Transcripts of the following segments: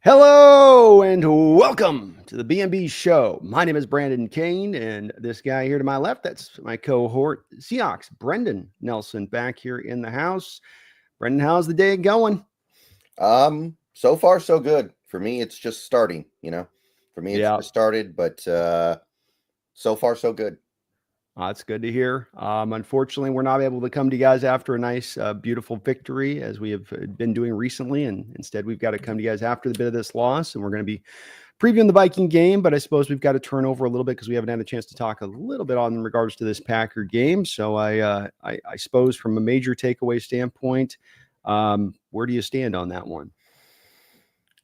Hello and welcome to the B&B show. My name is Brandon Kane, and this guy here to my left, that's my cohort, Seahawks, Brendan Nelson, back here in the house. Brendan, how's the day going? So far so good. For me, it's just starting. For me, it's Yeah, just started, but so far so good. that's good to hear. Unfortunately, we're not able to come to you guys after a nice, beautiful victory as we have been doing recently, and instead we've got to come to you guys after the bit of this loss, and we're going to be previewing the Viking game, but I suppose we've got to turn over a little bit because we haven't had a chance to talk a little bit on in regards to this Packer game. So I suppose from a major takeaway standpoint, where do you stand on that one?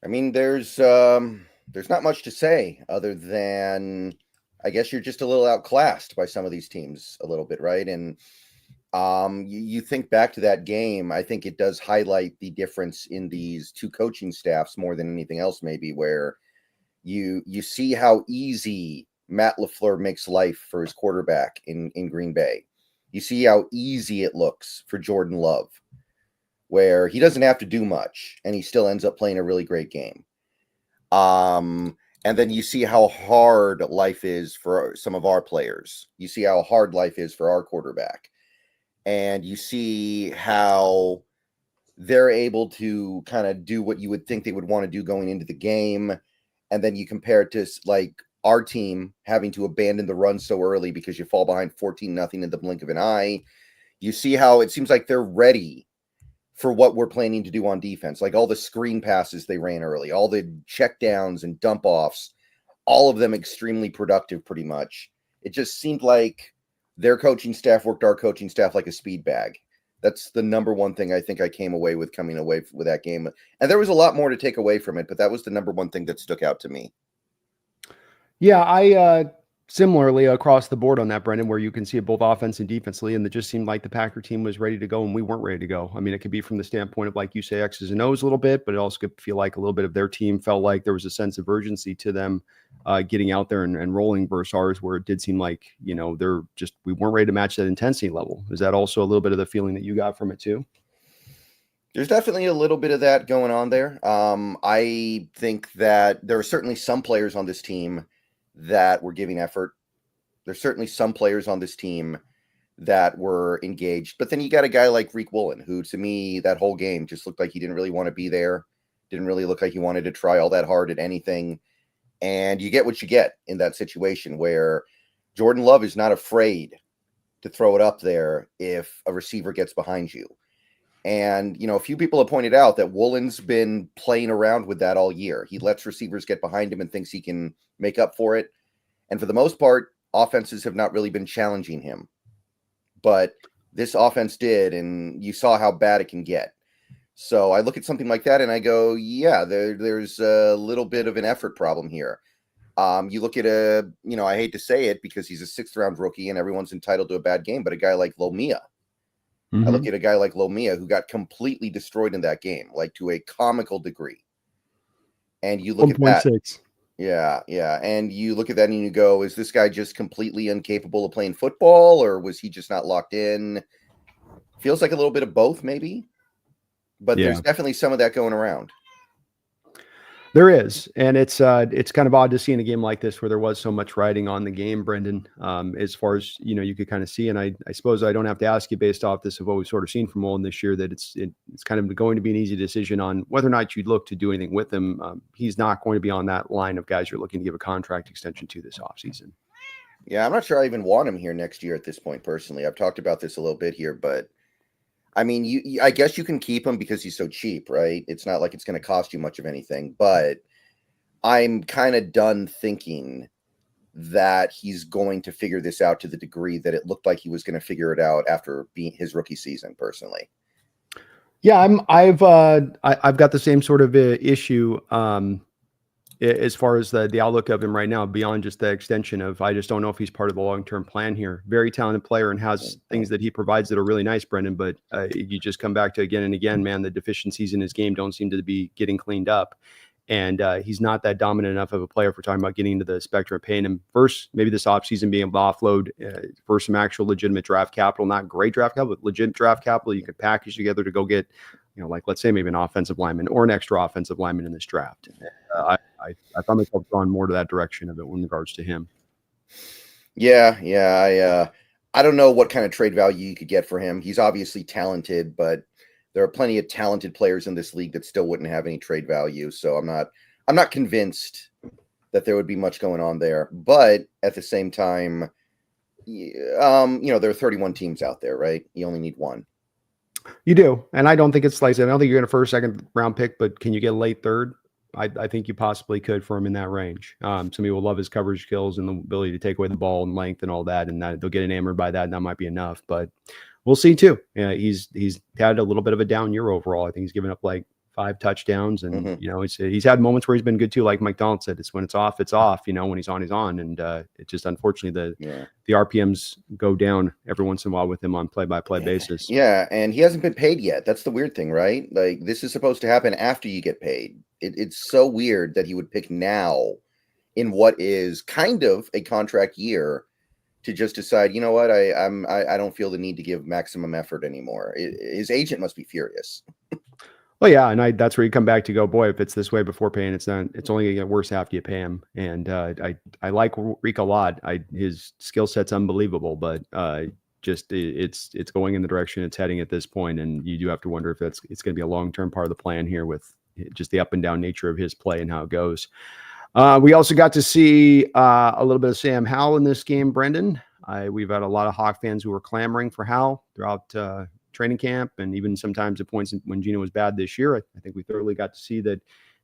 I mean, there's not much to say other than I guess you're just a little outclassed by some of these teams a little bit, right? And you think back to that game, I think it does highlight the difference in these two coaching staffs more than anything else, maybe, where you see how easy Matt LaFleur makes life for his quarterback in Green Bay. You see how easy it looks for Jordan Love, where he doesn't have to do much and he still ends up playing a really great game. And then you see how hard life is for some of our players. You see how hard life is for our quarterback. And you see how they're able to kind of do what you would think they would want to do going into the game. And then you compare it to like our team having to abandon the run so early because you fall behind 14-0 in the blink of an eye. You see how it seems like they're ready for what we're planning to do on defense. Like all the screen passes they ran early, all the check downs and dump offs, all of them extremely productive pretty much. It just seemed like their coaching staff worked our coaching staff like a speed bag. That's the number one thing I think I came away with coming away with that game. And there was a lot more to take away from it, but that was the number one thing that stuck out to me. Yeah, I similarly across the board on that, Brendan, where you can see it both offense and defensively, and it just seemed like the Packer team was ready to go and we weren't ready to go. I mean, it could be from the standpoint of, like you say, X's and O's a little bit, but it also could feel like a little bit of their team felt like there was a sense of urgency to them getting out there and rolling versus ours, where it did seem like, we weren't ready to match that intensity level. Is that also a little bit of the feeling that you got from it too? There's definitely a little bit of that going on there. I think that there are certainly some players on this team that were giving effort. There's certainly some players on this team that were engaged. But then you got a guy like Reek Woolen, who to me, that whole game just looked like he didn't really want to be there. Didn't really look like he wanted to try all that hard at anything. And you get what you get in that situation where Jordan Love is not afraid to throw it up there if a receiver gets behind you. And, a few people have pointed out that Woolen's been playing around with that all year. He lets receivers get behind him and thinks he can make up for it. And for the most part, offenses have not really been challenging him. But this offense did, and you saw how bad it can get. So I look at something like that and I go, yeah, there's a little bit of an effort problem here. You look at I hate to say it because he's a 6th-round rookie and everyone's entitled to a bad game, but a guy like Lomia. I look at a guy like Lomia who got completely destroyed in that game, like to a comical degree. And you look at that. 1.6. Yeah. And you look at that and you go, is this guy just completely incapable of playing football, or was he just not locked in? Feels like a little bit of both, maybe. But Yeah. there's definitely some of that going around. There is, and it's kind of odd to see in a game like this where there was so much riding on the game, Brendan. As far as you could kind of see, and I suppose I don't have to ask you based off this of what we've sort of seen from Olin this year that it's kind of going to be an easy decision on whether or not you'd look to do anything with him. He's not going to be on that line of guys you're looking to give a contract extension to this offseason. Yeah, I'm not sure I even want him here next year at this point. Personally, I've talked about this a little bit here, but I mean, I guess you can keep him because he's so cheap, right? It's not like it's going to cost you much of anything, but I'm kind of done thinking that he's going to figure this out to the degree that it looked like he was going to figure it out after being his rookie season, personally. Yeah, I've got the same sort of issue as far as the outlook of him right now, beyond just the extension of, I just don't know if he's part of the long-term plan here. Very talented player and has things that he provides that are really nice, Brendan, but you just come back to again and again, man, the deficiencies in his game don't seem to be getting cleaned up. And he's not that dominant enough of a player if we're talking about getting into the spectrum of paying him. First, maybe this offseason being able to offload for some actual legitimate draft capital, not great draft capital, but legit draft capital you could package together to go get like let's say maybe an offensive lineman or an extra offensive lineman in this draft. I found myself drawn more to that direction of it in regards to him. Yeah. I don't know what kind of trade value you could get for him. He's obviously talented, but there are plenty of talented players in this league that still wouldn't have any trade value. So I'm not convinced that there would be much going on there. But at the same time, there are 31 teams out there, right? You only need one. You do, and I don't think it's like I don't think you're going to first, second round pick, but can you get a late third? I think you possibly could for him in that range. Some people love his coverage skills and the ability to take away the ball and length and all that, and they'll get enamored by that, and that might be enough. But we'll see too. Yeah, he's had a little bit of a down year overall. I think he's given up like 5 touchdowns, and he's had moments where he's been good too. Like Mike Donald said, it's when it's off, it's off. When he's on, he's on, and it just unfortunately the RPMs go down every once in a while with him on play-by-play basis. Yeah, and he hasn't been paid yet. That's the weird thing, right? Like this is supposed to happen after you get paid. It's so weird that he would pick now in what is kind of a contract year to just decide, you know what, I don't feel the need to give maximum effort anymore. His agent must be furious. Well, yeah, and that's where you come back to go, boy, if it's this way before paying, it's only gonna get worse after you pay him. And I like Reek a lot. His skill set's unbelievable, but just it's going in the direction it's heading at this point, and you do have to wonder if it's going to be a long-term part of the plan here with just the up and down nature of his play and how it goes. We also got to see a little bit of Sam Howell in this game, Brendan. We've had a lot of Hawk fans who were clamoring for Howell throughout training camp, and even sometimes at points when Geno was bad this year. I think we thoroughly got to see that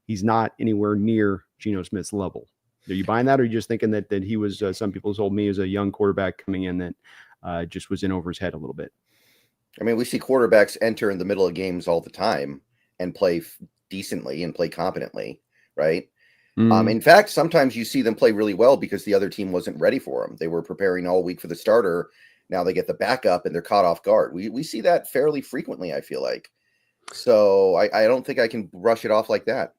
he's not anywhere near Geno Smith's level. Are you buying that, or are you just thinking that he was, some people told me, as a young quarterback coming in that just was in over his head a little bit? I mean, we see quarterbacks enter in the middle of games all the time and play decently and play competently, right? In fact, sometimes you see them play really well because the other team wasn't ready for them. They were preparing all week for the starter. Now they get the backup and they're caught off guard. We see that fairly frequently, I feel like. So I don't think I can brush it off like that.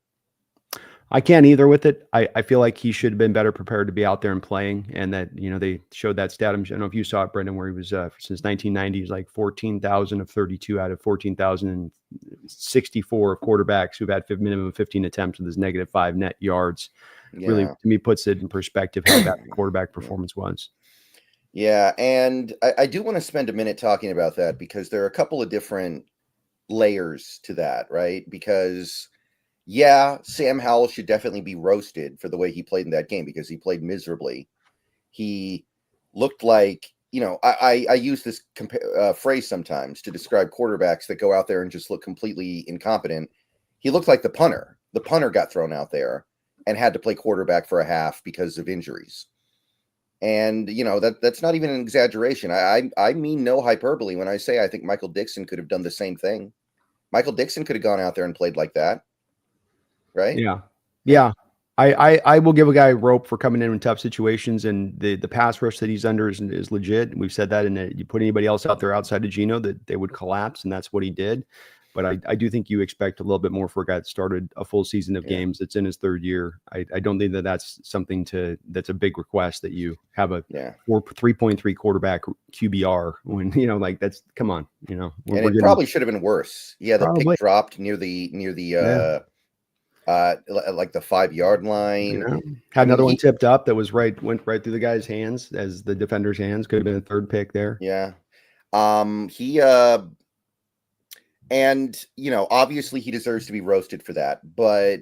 I can't either with it. I feel like he should have been better prepared to be out there and playing. And that, they showed that stat. I don't know if you saw it, Brendan, where he was since 1990, he's like 14,000 of 32 out of 14,064 of quarterbacks who've had minimum of 15 attempts with his -5 net yards. Yeah. Really, to me, puts it in perspective how bad the quarterback performance was. Yeah, and I do want to spend a minute talking about that because there are a couple of different layers to that, right? Because yeah, Sam Howell should definitely be roasted for the way he played in that game because he played miserably. He looked like, I use this phrase sometimes to describe quarterbacks that go out there and just look completely incompetent. He looked like the punter. The punter got thrown out there and had to play quarterback for a half because of injuries. And, that's not even an exaggeration. I mean no hyperbole when I say I think Michael Dixon could have done the same thing. Michael Dixon could have gone out there and played like that. Right? Yeah. I will give a guy rope for coming in tough situations, and the pass rush that he's under is legit. We've said that, and you put anybody else out there outside of Geno that they would collapse, and that's what he did. But I do think you expect a little bit more for a guy that started a full season of games. That's in his third year. I don't think that's something that's a big request that you have a 3.3 quarterback QBR when, like that's, come on, and it probably should have been worse. Yeah. The pick dropped near the like the 5-yard line. Had another one tipped up that went right through the guy's hands as the defender's hands. Could have been a third pick there. Yeah. And, obviously he deserves to be roasted for that. But,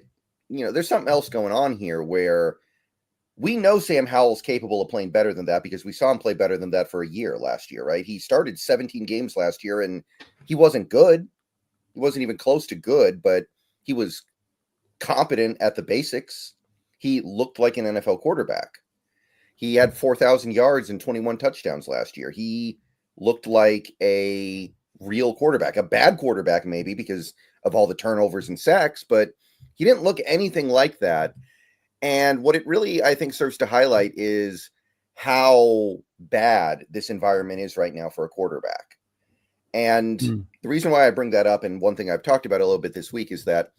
there's something else going on here where we know Sam Howell's capable of playing better than that because we saw him play better than that for a year last year, right? He started 17 games last year and he wasn't good. He wasn't even close to good, but he was competent at the basics. He looked like an NFL quarterback. He had 4,000 yards and 21 touchdowns last year. He looked like a real quarterback, a bad quarterback maybe because of all the turnovers and sacks, but he didn't look anything like that. And what it really, I think, serves to highlight is how bad this environment is right now for a quarterback. And the reason why I bring that up, and one thing I've talked about a little bit this week, is that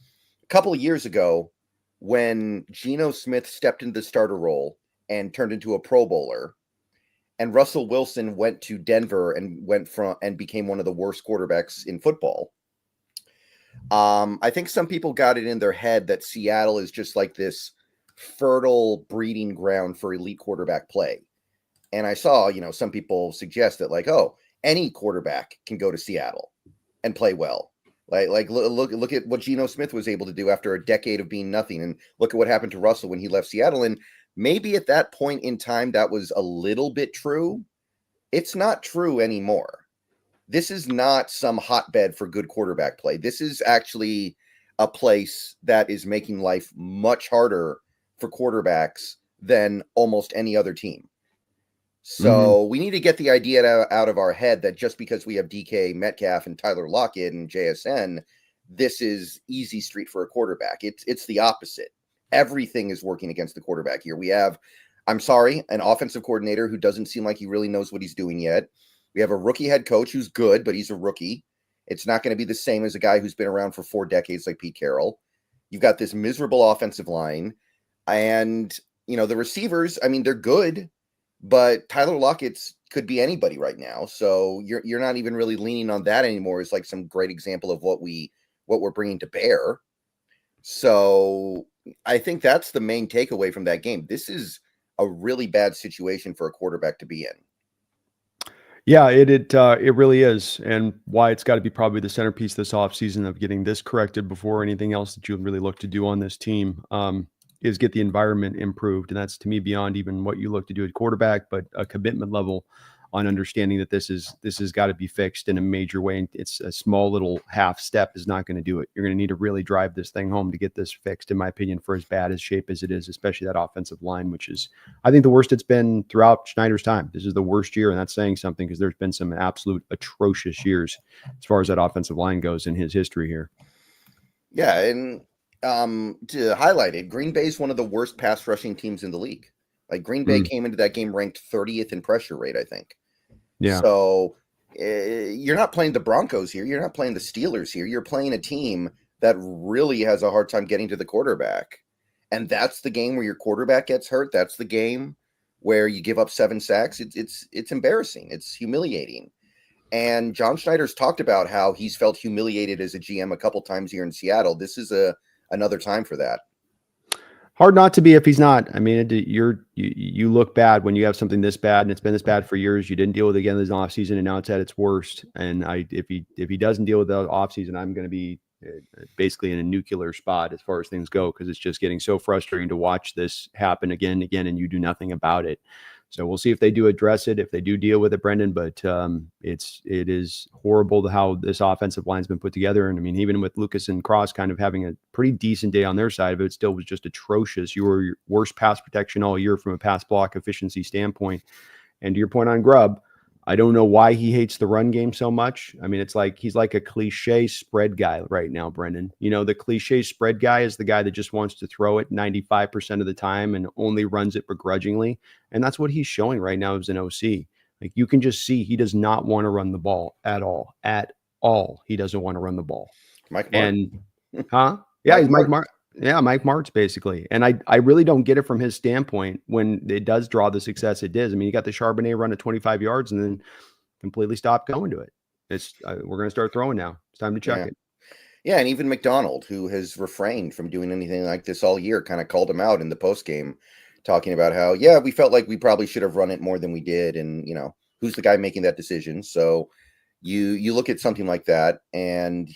a couple of years ago, when Geno Smith stepped into the starter role and turned into a Pro Bowler, and Russell Wilson went to Denver and became one of the worst quarterbacks in football, I think some people got it in their head that Seattle is just like this fertile breeding ground for elite quarterback play. And I saw, some people suggest that like, oh, any quarterback can go to Seattle and play well. Like look at what Geno Smith was able to do after a decade of being nothing, and look at what happened to Russell when he left Seattle. And maybe at that point in time that was a little bit true. It's not true anymore. This is not some hotbed for good quarterback play. This is actually a place that is making life much harder for quarterbacks than almost any other team. So we need to get the idea out of our head that just because we have DK Metcalf and Tyler Lockett and JSN, this is easy street for a quarterback. It's the opposite. Everything is working against the quarterback here. We have, I'm sorry, an offensive coordinator who doesn't seem like he really knows what he's doing yet. We have a rookie head coach who's good, but he's a rookie. It's not going to be the same as a guy who's been around for 4 decades like Pete Carroll. You've got this miserable offensive line. And, the receivers, I mean, they're good, but Tyler Lockett's could be anybody right now. So you're not even really leaning on that anymore as like some great example of what we're bringing to bear. So I think that's the main takeaway from that game. This is a really bad situation for a quarterback to be in. Yeah, it really is, and why it's got to be probably the centerpiece this offseason of getting this corrected before anything else that you would really look to do on this team is get the environment improved, and that's to me beyond even what you look to do at quarterback, but a commitment level on understanding that this has got to be fixed in a major way. And it's a small little half step is not going to do it. You're going to need to really drive this thing home to get this fixed, in my opinion, for as bad as shape as it is, especially that offensive line, which is, I think, the worst it's been throughout Schneider's time. This is the worst year, and that's saying something because there's been some absolute atrocious years as far as that offensive line goes in his history here. Yeah, and to highlight it, Green Bay is one of the worst pass rushing teams in the league. Like Green Bay came into that game ranked 30th in pressure rate, I think. Yeah. So you're not playing the Broncos here. You're not playing the Steelers here. You're playing a team that really has a hard time getting to the quarterback. And that's the game where your quarterback gets hurt. That's the game where you give up 7 sacks. It's embarrassing. It's humiliating. And John Schneider's talked about how he's felt humiliated as a GM a couple times here in Seattle. This is another time for that. Hard not to be if he's not. I mean, you look bad when you have something this bad, and it's been this bad for years. You didn't deal with it again this offseason, and now it's at its worst. And if he doesn't deal with the offseason, I'm going to be basically in a nuclear spot as far as things go, because it's just getting so frustrating to watch this happen again and again, and you do nothing about it. So we'll see if they do address it, if they do deal with it, Brendan. But it is horrible how this offensive line's been put together. And I mean, even with Lucas and Cross kind of having a pretty decent day on their side of it, still was just atrocious. You were your worst pass protection all year from a pass block efficiency standpoint. And to your point on Grubb, I don't know why he hates the run game so much. I mean, it's like he's like a cliche spread guy right now, Brendan. The cliche spread guy is the guy that just wants to throw it 95% of the time and only runs it begrudgingly. And that's what he's showing right now as an OC. Like, you can just see he does not want to run the ball at all. At all. He doesn't want to run the ball. Mike Martin. Huh? Yeah, he's Mike Martin. Yeah, Mike Martz, basically. And I really don't get it from his standpoint when it does draw the success it does. I mean, you got the Charbonnet run at 25 yards and then completely stopped going to it. We're going to start throwing now. It's time to check it. Yeah, and even McDonald, who has refrained from doing anything like this all year, kind of called him out in the postgame, talking about how, we felt like we probably should have run it more than we did. And, who's the guy making that decision? So you look at something like that, and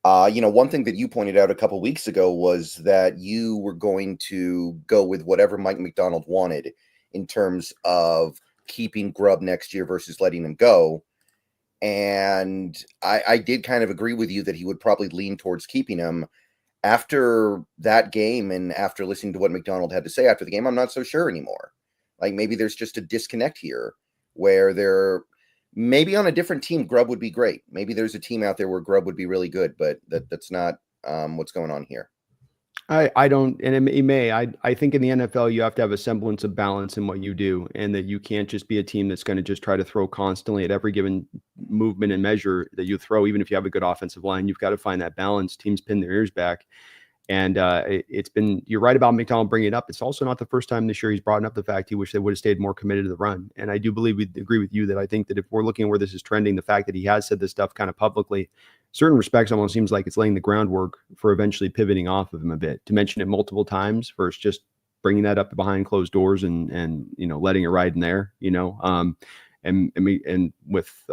one thing that you pointed out a couple weeks ago was that you were going to go with whatever Mike McDonald wanted in terms of keeping Grubb next year versus letting him go. And I did kind of agree with you that he would probably lean towards keeping him. After that game and after listening to what McDonald had to say after the game, I'm not so sure anymore. Like, maybe there's just a disconnect here where maybe on a different team, Grubb would be great. Maybe there's a team out there where Grubb would be really good, but that's not what's going on here. I don't, and it may. I think in the NFL, you have to have a semblance of balance in what you do, and that you can't just be a team that's going to just try to throw constantly at every given movement and measure that you throw, even if you have a good offensive line. You've got to find that balance. Teams pin their ears back. And it's been, you're right about McDonald bringing it up. It's also not the first time this year he's brought up the fact he wished they would have stayed more committed to the run. And I do believe we agree with you that I think that if we're looking at where this is trending, the fact that he has said this stuff kind of publicly, certain respects almost seems like it's laying the groundwork for eventually pivoting off of him a bit. To mention it multiple times versus just bringing that up behind closed doors and letting it ride in there, and with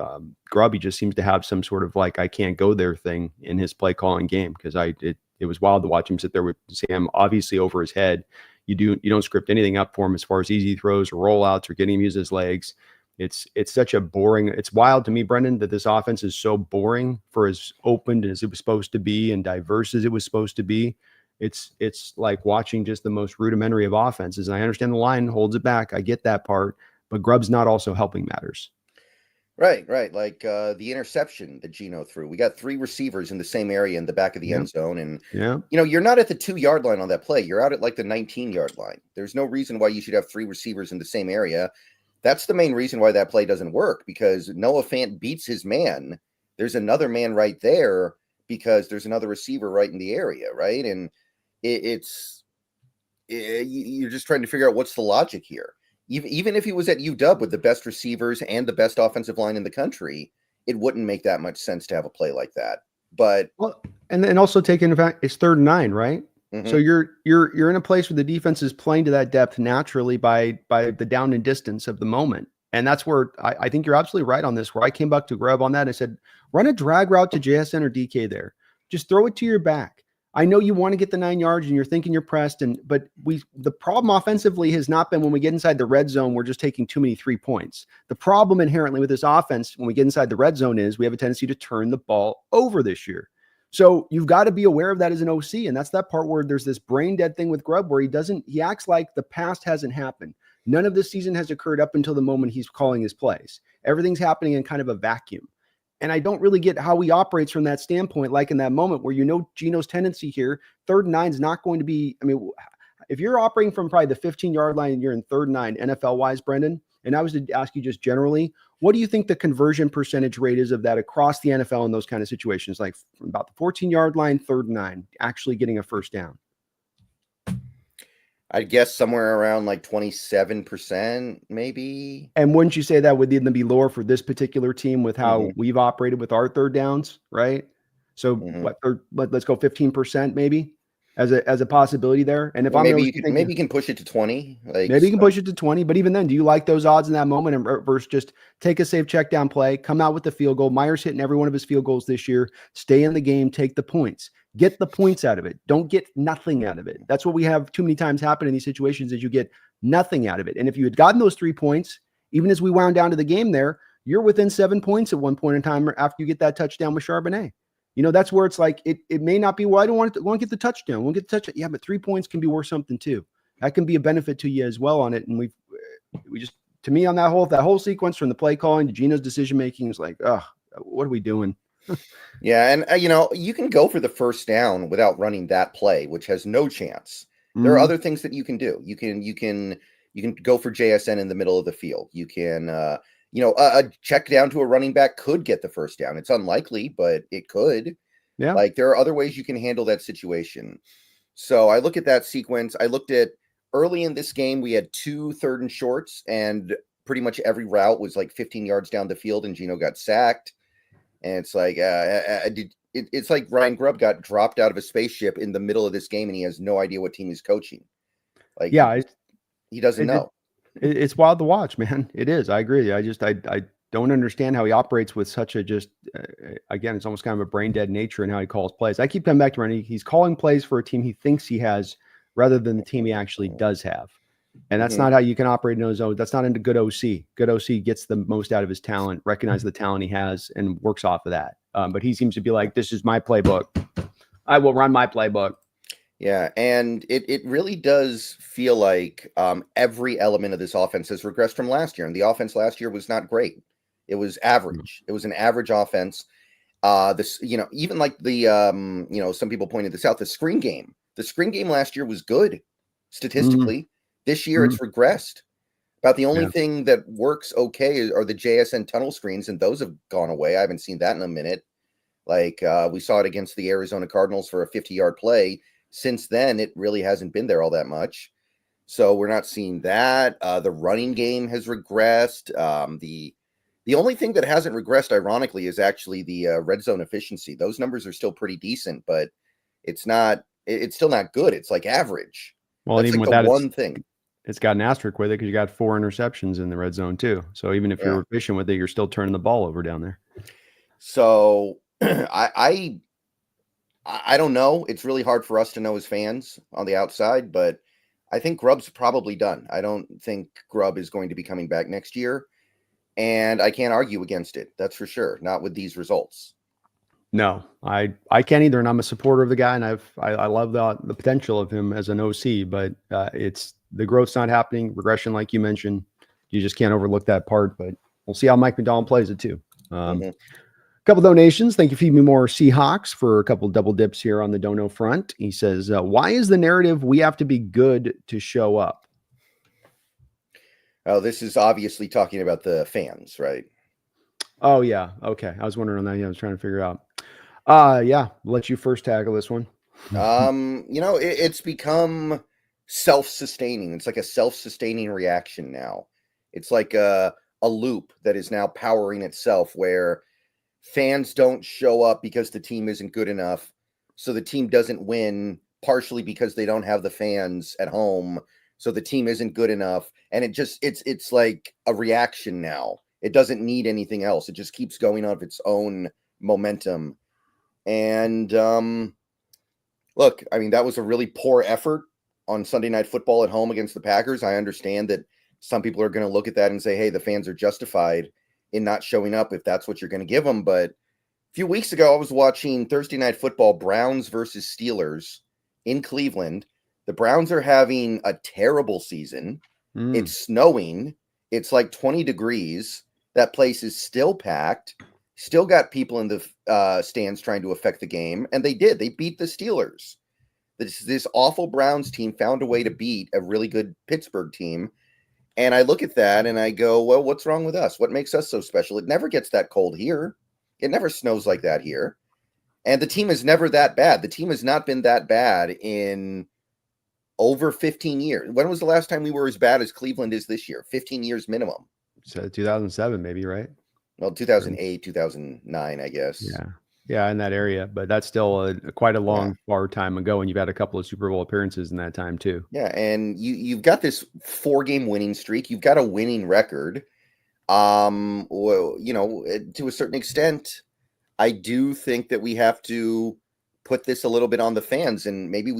Grubb, he just seems to have some sort of like I can't go there thing in his play calling game, because it was wild to watch him sit there with Sam obviously over his head. You don't script anything up for him as far as easy throws or rollouts or getting him use his legs. It's such a boring. It's wild to me, Brendan, that this offense is so boring for as open as it was supposed to be and diverse as it was supposed to be. It's like watching just the most rudimentary of offenses. And I understand the line holds it back. I get that part, but Grubb's not also helping matters. Right. Like the interception that Geno threw. We got 3 receivers in the same area in the back of the end zone. And, you're not at the 2-yard line on that play. You're out at like the 19-yard line. There's no reason why you should have 3 receivers in the same area. That's the main reason why that play doesn't work, because Noah Fant beats his man. There's another man right there because there's another receiver right in the area, right? And you're just trying to figure out what's the logic here. Even if he was at UW with the best receivers and the best offensive line in the country, it wouldn't make that much sense to have a play like that. But and then also take into account it's 3rd and 9, right? Mm-hmm. So you're in a place where the defense is playing to that depth naturally by the down and distance of the moment. And that's where I think you're absolutely right on this, where I came back to Grubb on that and I said, run a drag route to JSN or DK there. Just throw it to your back. I know you want to get the 9 yards and you're thinking you're pressed, but the problem offensively has not been when we get inside the red zone, we're just taking too many 3 points. The problem inherently with this offense when we get inside the red zone is we have a tendency to turn the ball over this year. So you've got to be aware of that as an OC. And that's that part where there's this brain dead thing with Grubb where he acts like the past hasn't happened. None of this season has occurred up until the moment he's calling his plays. Everything's happening in kind of a vacuum. And I don't really get how he operates from that standpoint, like in that moment where Geno's tendency here, 3rd and 9 is not going to be, if you're operating from probably the 15-yard line and you're in 3rd and 9 NFL-wise, Brendan, and I was to ask you just generally, what do you think the conversion percentage rate is of that across the NFL in those kind of situations, like about the 14-yard line, 3rd and 9, actually getting a first down? I guess somewhere around like 27%, maybe. And wouldn't you say that would even be lower for this particular team with how we've operated with our 3rd downs, right? So let's go 15% maybe as a possibility there. And if maybe you can push it to 20. Maybe you can push it to 20, but even then, do you like those odds in that moment and versus just take a safe check down play, come out with the field goal? Myers hitting every one of his field goals this year, stay in the game, take the points. Get the points out of it. Don't get nothing out of it. That's what we have too many times happen in these situations is you get nothing out of it. And if you had gotten those 3 points, even as we wound down to the game there, you're within 7 points at one point in time after you get that touchdown with Charbonnet. That's where it's like, it may not be, well, I don't want to get the touchdown. We'll get the touchdown. Yeah, but 3 points can be worth something too. That can be a benefit to you as well on it. And we just, to me on that whole sequence from the play calling to Geno's decision-making is like, what are we doing? Yeah, and you can go for the first down without running that play, which has no chance. There are other things that you can do. You can go for JSN in the middle of the field. You can a check down to a running back could get the first down. It's unlikely, but it could. Yeah. Like there are other ways you can handle that situation. So I look at that sequence. I looked at early in this game, we had 2 3rd and shorts, and pretty much every route was like 15 yards down the field, and Geno got sacked. And it's like it's like Ryan Grubb got dropped out of a spaceship in the middle of this game, and he has no idea what team he's coaching. Like, he doesn't know. It's wild to watch, man. It is. I agree. I don't understand how he operates with such a again, it's almost kind of a brain dead nature in how he calls plays. I keep coming back to Randy. He's calling plays for a team he thinks he has rather than the team he actually does have. And that's not how you can operate in those zones. That's not into good OC. Good OC gets the most out of his talent, recognizes the talent he has, and works off of that. But he seems to be like, this is my playbook. I will run my playbook. Yeah, and it really does feel like every element of this offense has regressed from last year. And the offense last year was not great. It was average. It was an average offense. Even like the some people pointed this out, the screen game. The screen game last year was good statistically. This year it's regressed. About the only thing that works okay are the JSN tunnel screens, and those have gone away. I haven't seen that in a minute. Like we saw it against the Arizona Cardinals for a 50-yard play. since then, it really hasn't been there all that much. So we're not seeing that. The running game has regressed. The only thing that hasn't regressed, ironically, is actually the red zone efficiency. Those numbers are still pretty decent, but it's not. It's still not good. It's like average. Well, and That's even like with the that, one thing. it's got an asterisk with it because you got 4 interceptions in the red zone too. So even if you're efficient with it, you're still turning the ball over down there. So I don't know. It's really hard for us to know as fans on the outside, but I think Grubb's probably done. I don't think Grubb is going to be coming back next year, and I can't argue against it. That's for sure. Not with these results. No, I can't either, and I'm a supporter of the guy, and I love the potential of him as an OC, but it's the growth's not happening. Regression, like you mentioned, you just can't overlook that part. But we'll see how Mike McDonald plays it too. Couple donations. Thank you, Feed Me More Seahawks, for a couple double dips here on the dono front. He says, "Why is the narrative we have to be good to show up?" Oh, this is obviously talking about the fans, right? Oh yeah, okay. I was wondering on that. Yeah, I was trying to figure out. Yeah, I'll let you first tackle this one. It's become self-sustaining. It's like a self-sustaining reaction now. It's like a loop that is now powering itself, where fans don't show up because the team isn't good enough. So the team doesn't win, partially because they don't have the fans at home. So the team isn't good enough. And it's like a reaction now. It doesn't need anything else. It just keeps going on its own momentum. And look, I mean, that was a really poor effort on Sunday Night Football at home against the Packers. I understand that some people are going to look at that and say, hey, the fans are justified in not showing up if that's what you're going to give them. But a few weeks ago, I was watching Thursday Night Football, Browns versus Steelers in Cleveland. The Browns are having a terrible season. It's snowing. It's like 20 degrees. That place is still packed. Still got people in the stands trying to affect the game. And they did. They beat the Steelers. This awful Browns team found a way to beat a really good Pittsburgh team. And I look at that and I go, well, what's wrong with us? What makes us so special? It never gets that cold here. It never snows like that here. And the team is never that bad. The team has not been that bad in over 15 years. When was the last time we were as bad as Cleveland is this year? 15 years minimum. So 2007, maybe, right? Well, 2008, 2009, I guess. Yeah, in that area. But that's still quite a long, far time ago, and you've had a couple of Super Bowl appearances in that time too. Yeah, and you've got this 4-game winning streak. You've got a winning record. Well, to a certain extent, I do think that we have to put this a little bit on the fans, and maybe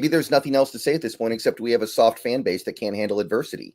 there's nothing else to say at this point except we have a soft fan base that can't handle adversity.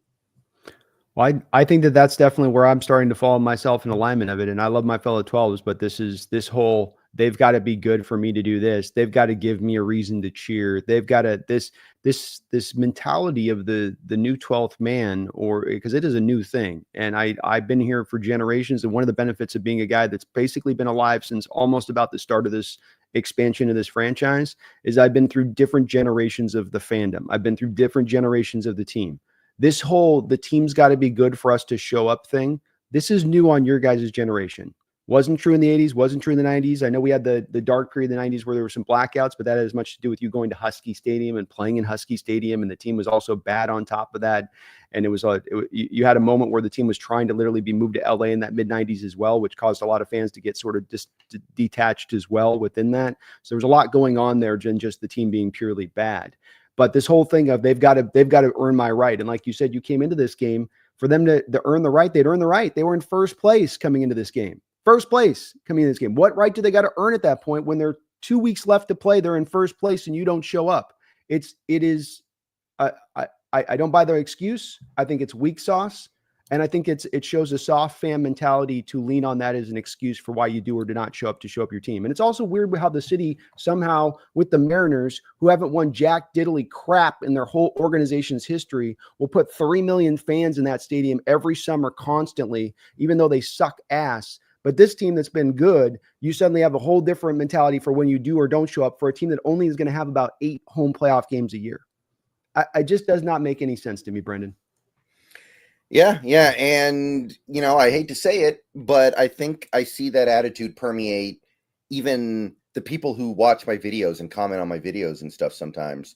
Well, I think that's definitely where I'm starting to follow myself in alignment of it. And I love my fellow 12s, but this whole, they've got to be good for me to do this. They've got to give me a reason to cheer. They've got to, this mentality of the new 12th man, or because it is a new thing. And I've been here for generations. And one of the benefits of being a guy that's basically been alive since almost about the start of this expansion of this franchise is I've been through different generations of the fandom. I've been through different generations of the team. This whole, the team's got to be good for us to show up thing. This is new on your guys' generation. Wasn't true in the 80s, wasn't true in the 90s. I know we had the dark period of the 90s where there were some blackouts, but that had as much to do with you going to Husky Stadium and playing in Husky Stadium, and the team was also bad on top of that. And it was you had a moment where the team was trying to literally be moved to LA in that mid-90s as well, which caused a lot of fans to get sort of detached as well within that. So there was a lot going on there than just the team being purely bad. But this whole thing of they've got to earn my right. And like you said, you came into this game for them to earn the right. They'd earn the right. They were in first place coming into this game. First place coming into this game. What right do they got to earn at that point when there are 2 weeks left to play? They're in first place and you don't show up. It is. I don't buy their excuse. I think it's weak sauce. And I think it shows a soft fan mentality to lean on that as an excuse for why you do or do not show up to show up your team. And it's also weird how the city somehow with the Mariners, who haven't won jack diddly crap in their whole organization's history, will put 3 million fans in that stadium every summer constantly, even though they suck ass. But this team that's been good, you suddenly have a whole different mentality for when you do or don't show up for a team that only is going to have about 8 home playoff games a year. It just does not make any sense to me, Brendan. Yeah. And, I hate to say it, but I think I see that attitude permeate even the people who watch my videos and comment on my videos and stuff sometimes,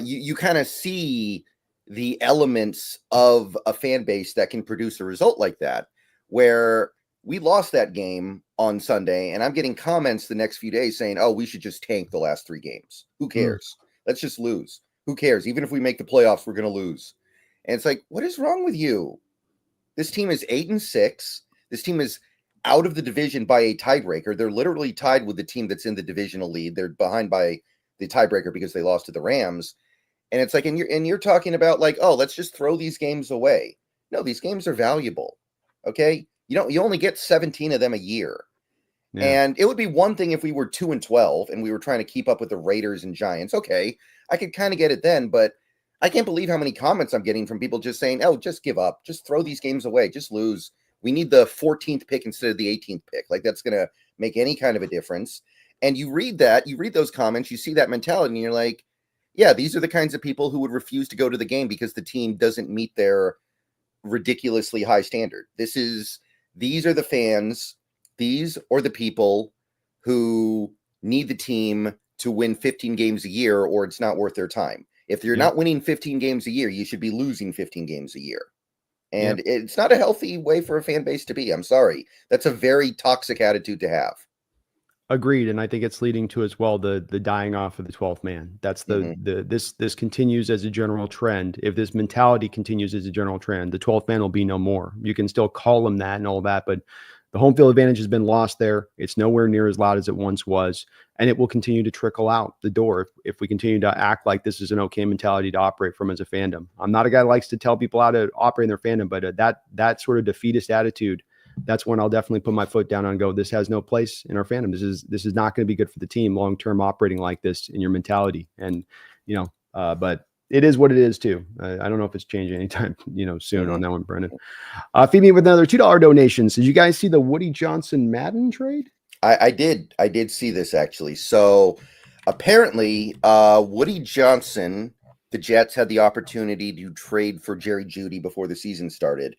you kind of see the elements of a fan base that can produce a result like that, where we lost that game on Sunday, and I'm getting comments the next few days saying, oh, we should just tank the last 3 games. Who cares? Let's just lose. Who cares? Even if we make the playoffs, we're going to lose. And it's like, what is wrong with you? This team is 8-6. This team is out of the division by a tiebreaker. They're literally tied with the team that's in the divisional lead. They're behind by the tiebreaker because they lost to the Rams. And it's like, and you're talking about like, oh, let's just throw these games away. No, these games are valuable. Okay. You only get 17 of them a year. Yeah. And it would be one thing if we were 2-12 and we were trying to keep up with the Raiders and Giants. Okay. I could kind of get it then, but I can't believe how many comments I'm getting from people just saying, oh, just give up. Just throw these games away. Just lose. We need the 14th pick instead of the 18th pick. Like, that's going to make any kind of a difference. And you read those comments, you see that mentality, and you're like, yeah, these are the kinds of people who would refuse to go to the game because the team doesn't meet their ridiculously high standard. These are the fans, these are the people who need the team to win 15 games a year, or it's not worth their time. If you're not winning 15 games a year, you should be losing 15 games a year. And it's not a healthy way for a fan base to be. I'm sorry. That's a very toxic attitude to have. Agreed. And I think it's leading to as well the dying off of the 12th man. That's this continues as a general trend. If this mentality continues as a general trend, the 12th man will be no more. You can still call him that and all that, but the home field advantage has been lost there. It's nowhere near as loud as it once was, and it will continue to trickle out the door if we continue to act like this is an okay mentality to operate from as a fandom. I'm not a guy that likes to tell people how to operate in their fandom, but that sort of defeatist attitude, that's when I'll definitely put my foot down and go, this has no place in our fandom. This is not going to be good for the team long-term operating like this in your mentality. And, but it is what it is too. I don't know if it's changing anytime, soon on that one, Brendan. Feed me with another $2 donation. So did you guys see the Woody Johnson Madden trade? I did see this actually. So apparently Woody Johnson, the Jets had the opportunity to trade for Jerry Jeudy before the season started.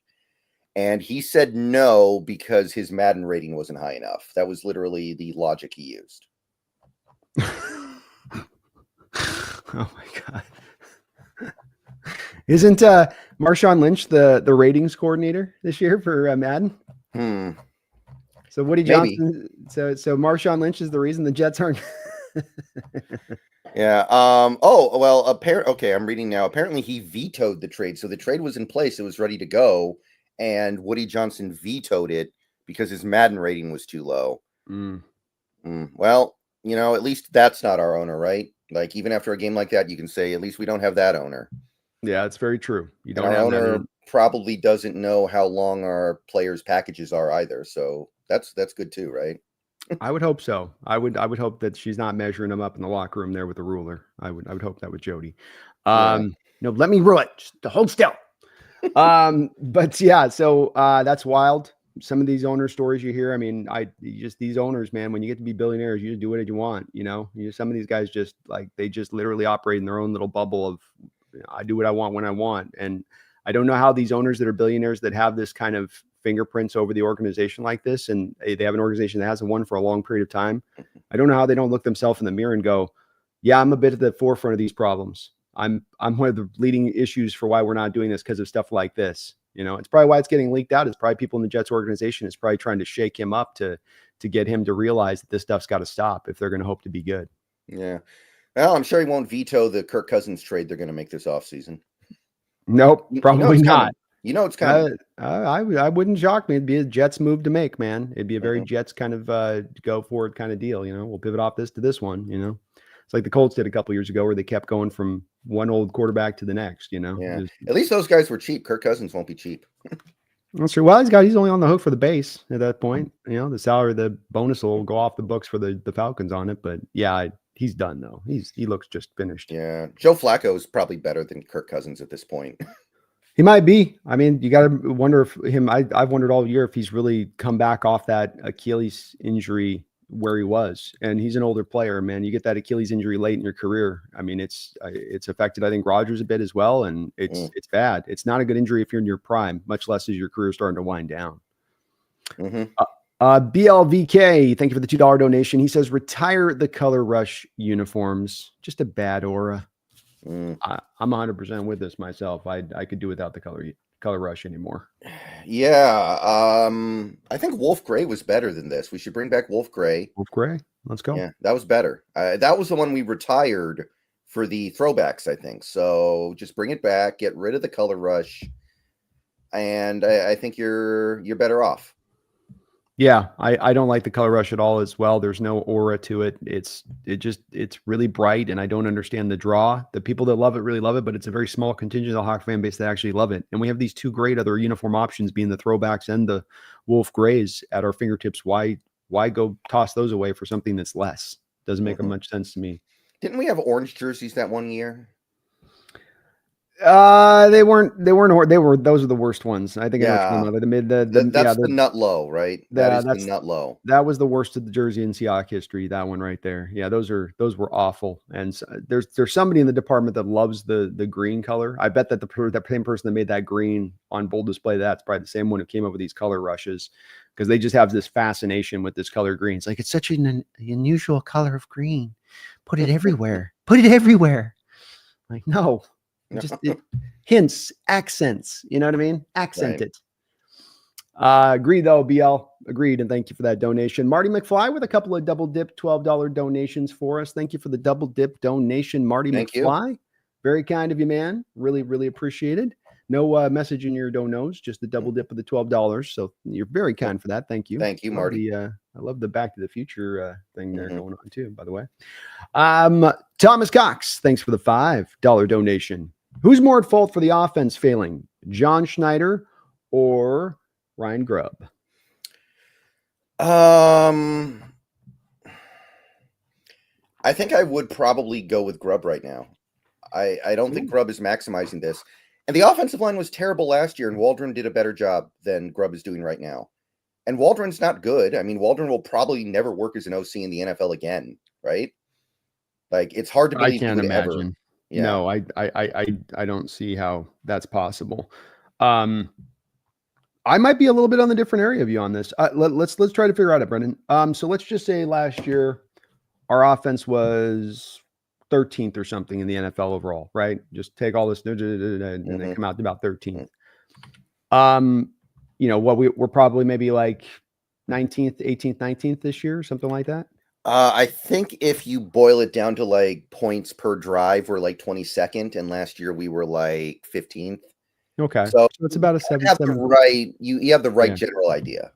And he said no because his Madden rating wasn't high enough. That was literally the logic he used. Oh my God. Isn't Marshawn Lynch the ratings coordinator this year for Madden? So Woody Johnson, so Marshawn Lynch is the reason the Jets aren't. Yeah. Oh, well, okay, I'm reading now. Apparently he vetoed the trade. So the trade was in place. It was ready to go. And Woody Johnson vetoed it because his Madden rating was too low. Well, at least that's not our owner, right? Like, even after a game like that, you can say, at least we don't have that owner. Yeah, it's very true. Our owner probably doesn't know how long our players' packages are either. So that's good too, right? I would hope so. I would hope that she's not measuring them up in the locker room there with a ruler. I would hope that with Jody. No, let me rule it. Just hold still. But yeah, so that's wild. Some of these owner stories you hear, I mean, these owners, man, when you get to be billionaires, you just do what you want, some of these guys just they just literally operate in their own little bubble of, I do what I want when I want. And I don't know how these owners that are billionaires that have this kind of fingerprints over the organization like this, and they have an organization that hasn't won for a long period of time. I don't know how they don't look themselves in the mirror and go, yeah, I'm a bit at the forefront of these problems. I'm one of the leading issues for why we're not doing this because of stuff like this. It's probably why it's getting leaked out. It's probably people in the Jets organization is probably trying to shake him up to get him to realize that this stuff's got to stop if they're going to hope to be good. Yeah. Well, I'm sure he won't veto the Kirk Cousins trade they're going to make this offseason. Nope, probably not. It's coming. I wouldn't shock me. It'd be a Jets move to make, man. It'd be a very Jets kind of go for it kind of deal. We'll pivot off this to this one. It's like the Colts did a couple years ago where they kept going from one old quarterback to the next. Yeah. At least those guys were cheap. Kirk Cousins won't be cheap. That's true. Well, he's only on the hook for the base at that point. The salary, the bonus will go off the books for the Falcons on it. But yeah, he's done though. He looks just finished. Yeah, Joe Flacco is probably better than Kirk Cousins at this point. He might be. I mean, you got to wonder if I've wondered all year if he's really come back off that Achilles injury where he was. And he's an older player, man. You get that Achilles injury late in your career. I mean, it's affected, I think, Rodgers a bit as well. And it's bad. It's not a good injury if you're in your prime, much less as your career is starting to wind down. BLVK, thank you for the $2 donation. He says, retire the Color Rush uniforms. Just a bad aura. Mm. I'm 100% with this myself. I could do without the color rush anymore. Yeah. I think Wolf Gray was better than this. We should bring back Wolf Gray. Wolf Gray. Let's go. Yeah, that was better. That was the one we retired for the throwbacks, I think. So just bring it back, get rid of the color rush, and I think you're better off. Yeah, I don't like the color rush at all as well. There's no aura to it. It's really bright, and I don't understand the draw. The people that love it really love it, but it's a very small contingent of the Hawk fan base that actually love it. And we have these two great other uniform options, being the throwbacks and the Wolf Grays at our fingertips. Why go toss those away for something that's less? Doesn't make much sense to me. Didn't we have orange jerseys that one year? They weren't, those are the worst ones. I think Yeah. I know what you're talking about. That's the nut low, right? That's the nut low. That was the worst of the jersey in Seahawks history. That one right there. Yeah, those were awful. And so, there's somebody in the department that loves the green color. I bet that the same person that made that green on bold display, that's probably the same one who came up with these color rushes, because they just have this fascination with this color green. It's like, it's such an unusual color of green. Put it everywhere. Put it everywhere. Like, no. It hints, accents, you know what I mean? Accent it. Agree though, BL. Agreed, and thank you for that donation. Marty McFly with a couple of double dip $12 donations for us. Thank you for the double dip donation, Marty McFly. You. Very kind of you, man. Really, really appreciated. No message in your donos, just the double dip of the $12. So you're very kind for that. Thank you. Thank you, Marty. I love the Back to the Future thing there going on too, by the way. Thomas Cox, thanks for the $5 donation. Who's more at fault for the offense failing, John Schneider or Ryan Grubb? I think I would probably go with Grubb right now. I don't think Grubb is maximizing this. And the offensive line was terrible last year, and Waldron did a better job than Grubb is doing right now. And Waldron's not good. I mean, Waldron will probably never work as an OC in the NFL again, right? Like, it's hard to believe. I can't imagine. Ever. Yeah. No, I don't see how that's possible. I might be a little bit on the different area of you on this. Let's try to figure out it, Brendan. So let's just say last year our offense was 13th or something in the NFL overall, right? Just take all this and then come out to about 13th. You know what, we're probably maybe like 19th, 18th, 19th this year, something like that. I think if you boil it down to like points per drive, we're like 22nd, and last year we were like 15th. Okay, so it's about a 7. You have the right general idea.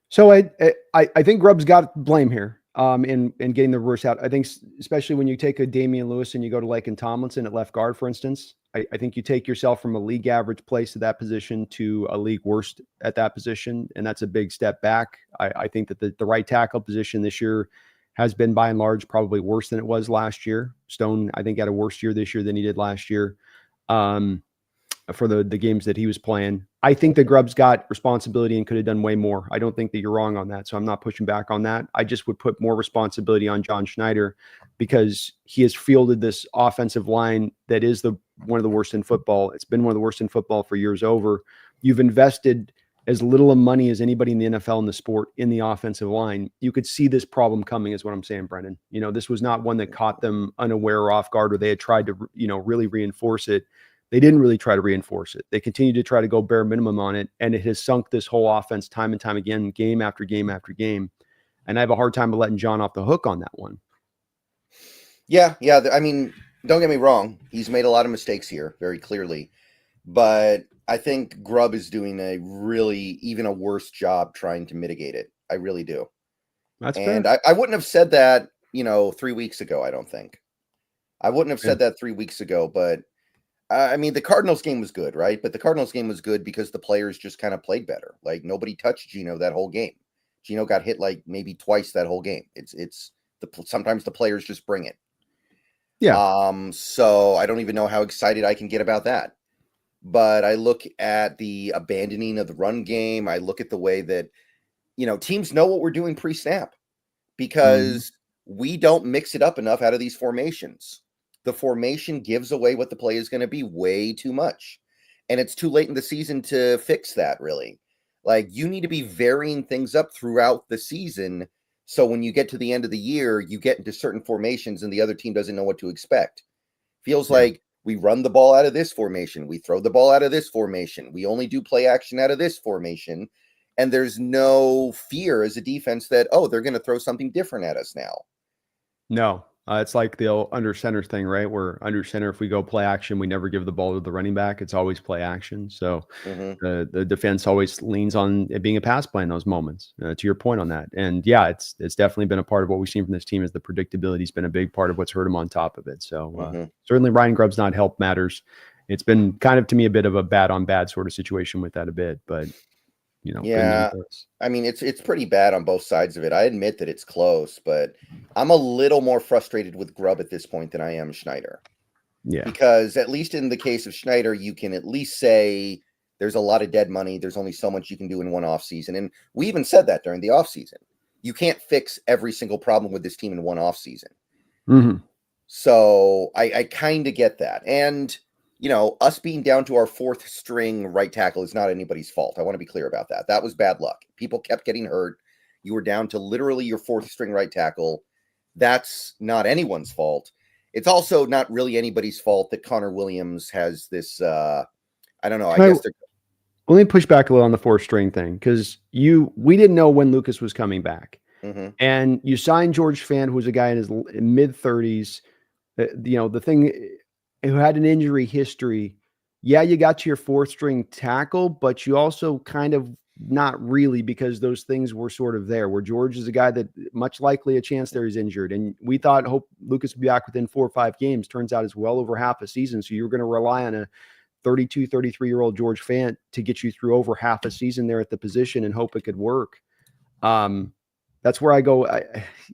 So I think Grubb's got blame here in getting the reverse out. I think especially when you take a Damian Lewis and you go to Laken Tomlinson at left guard, for instance. I think you take yourself from a league average place at that position to a league worst at that position, and that's a big step back. I think that the right tackle position this year has been by and large probably worse than it was last year. Stone, I think, had a worse year this year than he did last year for the games that he was playing. I think that Grubb's got responsibility and could have done way more. I don't think that you're wrong on that, so I'm not pushing back on that. I just would put more responsibility on John Schneider because he has fielded this offensive line that is one of the worst in football. It's been one of the worst in football for years over. You've invested as little of money as anybody in the NFL in the sport in the offensive line. You could see this problem coming, is what I'm saying, Brendan. You know, this was not one that caught them unaware or off guard, or they had tried to, really reinforce it. They didn't really try to reinforce it. They continued to try to go bare minimum on it, and it has sunk this whole offense time and time again, game after game after game. And I have a hard time of letting John off the hook on that one. Yeah. I mean, don't get me wrong. He's made a lot of mistakes here, very clearly. But I think Grubb is doing even a worse job trying to mitigate it. I really do. That's and fair. I wouldn't have said that, 3 weeks ago, I don't think. I wouldn't have said that 3 weeks ago, but I mean, the Cardinals game was good, right? But the Cardinals game was good because the players just kind of played better. Like, nobody touched Geno that whole game. Geno got hit like maybe twice that whole game. Sometimes the players just bring it. Yeah. So I don't even know how excited I can get about that. But I look at the abandoning of the run game. I look at the way that, teams know what we're doing pre-snap because we don't mix it up enough out of these formations. The formation gives away what the play is going to be way too much. And it's too late in the season to fix that, really. Like, you need to be varying things up throughout the season. So when you get to the end of the year, you get into certain formations and the other team doesn't know what to expect. Feels like we run the ball out of this formation. We throw the ball out of this formation. We only do play action out of this formation. And there's no fear as a defense that, oh, they're going to throw something different at us now. No, it's like the old under center thing, right? Where under center, if we go play action, we never give the ball to the running back. It's always play action. So the defense always leans on it being a pass play in those moments. To your point on that, and yeah, it's definitely been a part of what we've seen from this team. Is the predictability's been a big part of what's hurt them on top of it. So certainly Ryan Grubb's not help matters. It's been kind of to me a bit of a bad on bad sort of situation with that a bit, but. Yeah, I mean, it's pretty bad on both sides of it. I admit that it's close, but I'm a little more frustrated with Grubb at this point than I am Schneider. Yeah, because at least in the case of Schneider, you can at least say there's a lot of dead money. There's only so much you can do in one offseason. And we even said that during the offseason. You can't fix every single problem with this team in one offseason. So I kind of get that. And us being down to our fourth string right tackle is not anybody's fault. I want to be clear about that. That was bad luck. People kept getting hurt. You were down to literally your fourth string right tackle. That's not anyone's fault. It's also not really anybody's fault that Connor Williams has this, I don't know. I guess let me push back a little on the fourth string thing, because we didn't know when Lucas was coming back. And you signed George Fant, who was a guy in his mid-30s. The thing who had an injury history. Yeah, you got to your fourth string tackle, but you also kind of not really, because those things were sort of there, where George is a guy that much likely a chance there he's injured. And we hope Lucas would be back within 4 or 5 games. Turns out it's well over half a season. So you're going to rely on a 32, 33-year-old George Fant to get you through over half a season there at the position and hope it could work. That's where I go.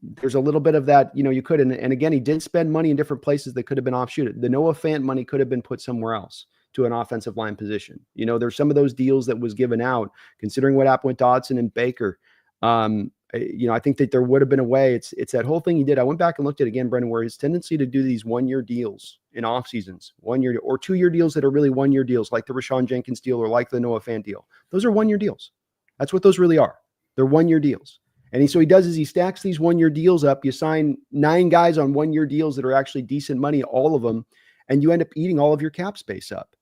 There's a little bit of that, you could. And again, he did spend money in different places that could have been offshoot. The Noah Fant money could have been put somewhere else to an offensive line position. There's some of those deals that was given out, considering what happened with Dodson and Baker. I think that there would have been a way. It's that whole thing he did. I went back and looked at it again, Brendan, where his tendency to do these 1-year deals in off seasons, 1 year or 2-year deals that are really 1-year deals, like the Rashawn Jenkins deal or like the Noah Fant deal. Those are 1-year deals. That's what those really are. They're 1-year deals. And so he does is he stacks these 1-year deals up. You sign 9 guys on 1-year deals that are actually decent money, all of them, and you end up eating all of your cap space up.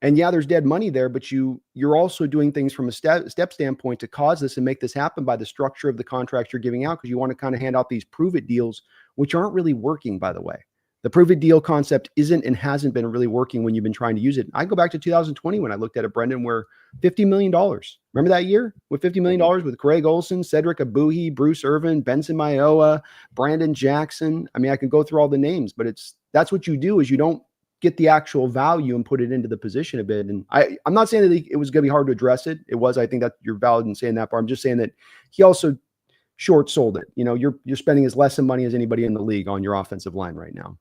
And yeah, there's dead money there, but you're also doing things from a step standpoint to cause this and make this happen by the structure of the contracts you're giving out, because you want to kind of hand out these prove it deals, which aren't really working, by the way. The prove it deal concept isn't and hasn't been really working when you've been trying to use it. I go back to 2020 when I looked at it, Brendan, where $50 million. Remember that year with $50 million with Greg Olsen, Cedric Abuhi, Bruce Irvin, Benson Mayowa, Brandon Jackson. I mean, I can go through all the names, but that's what you do, is you don't get the actual value and put it into the position a bit. And I'm not saying that it was going to be hard to address it. It was. I think that you're valid in saying that, but I'm just saying that he also short sold it. You're spending as less money as anybody in the league on your offensive line right now.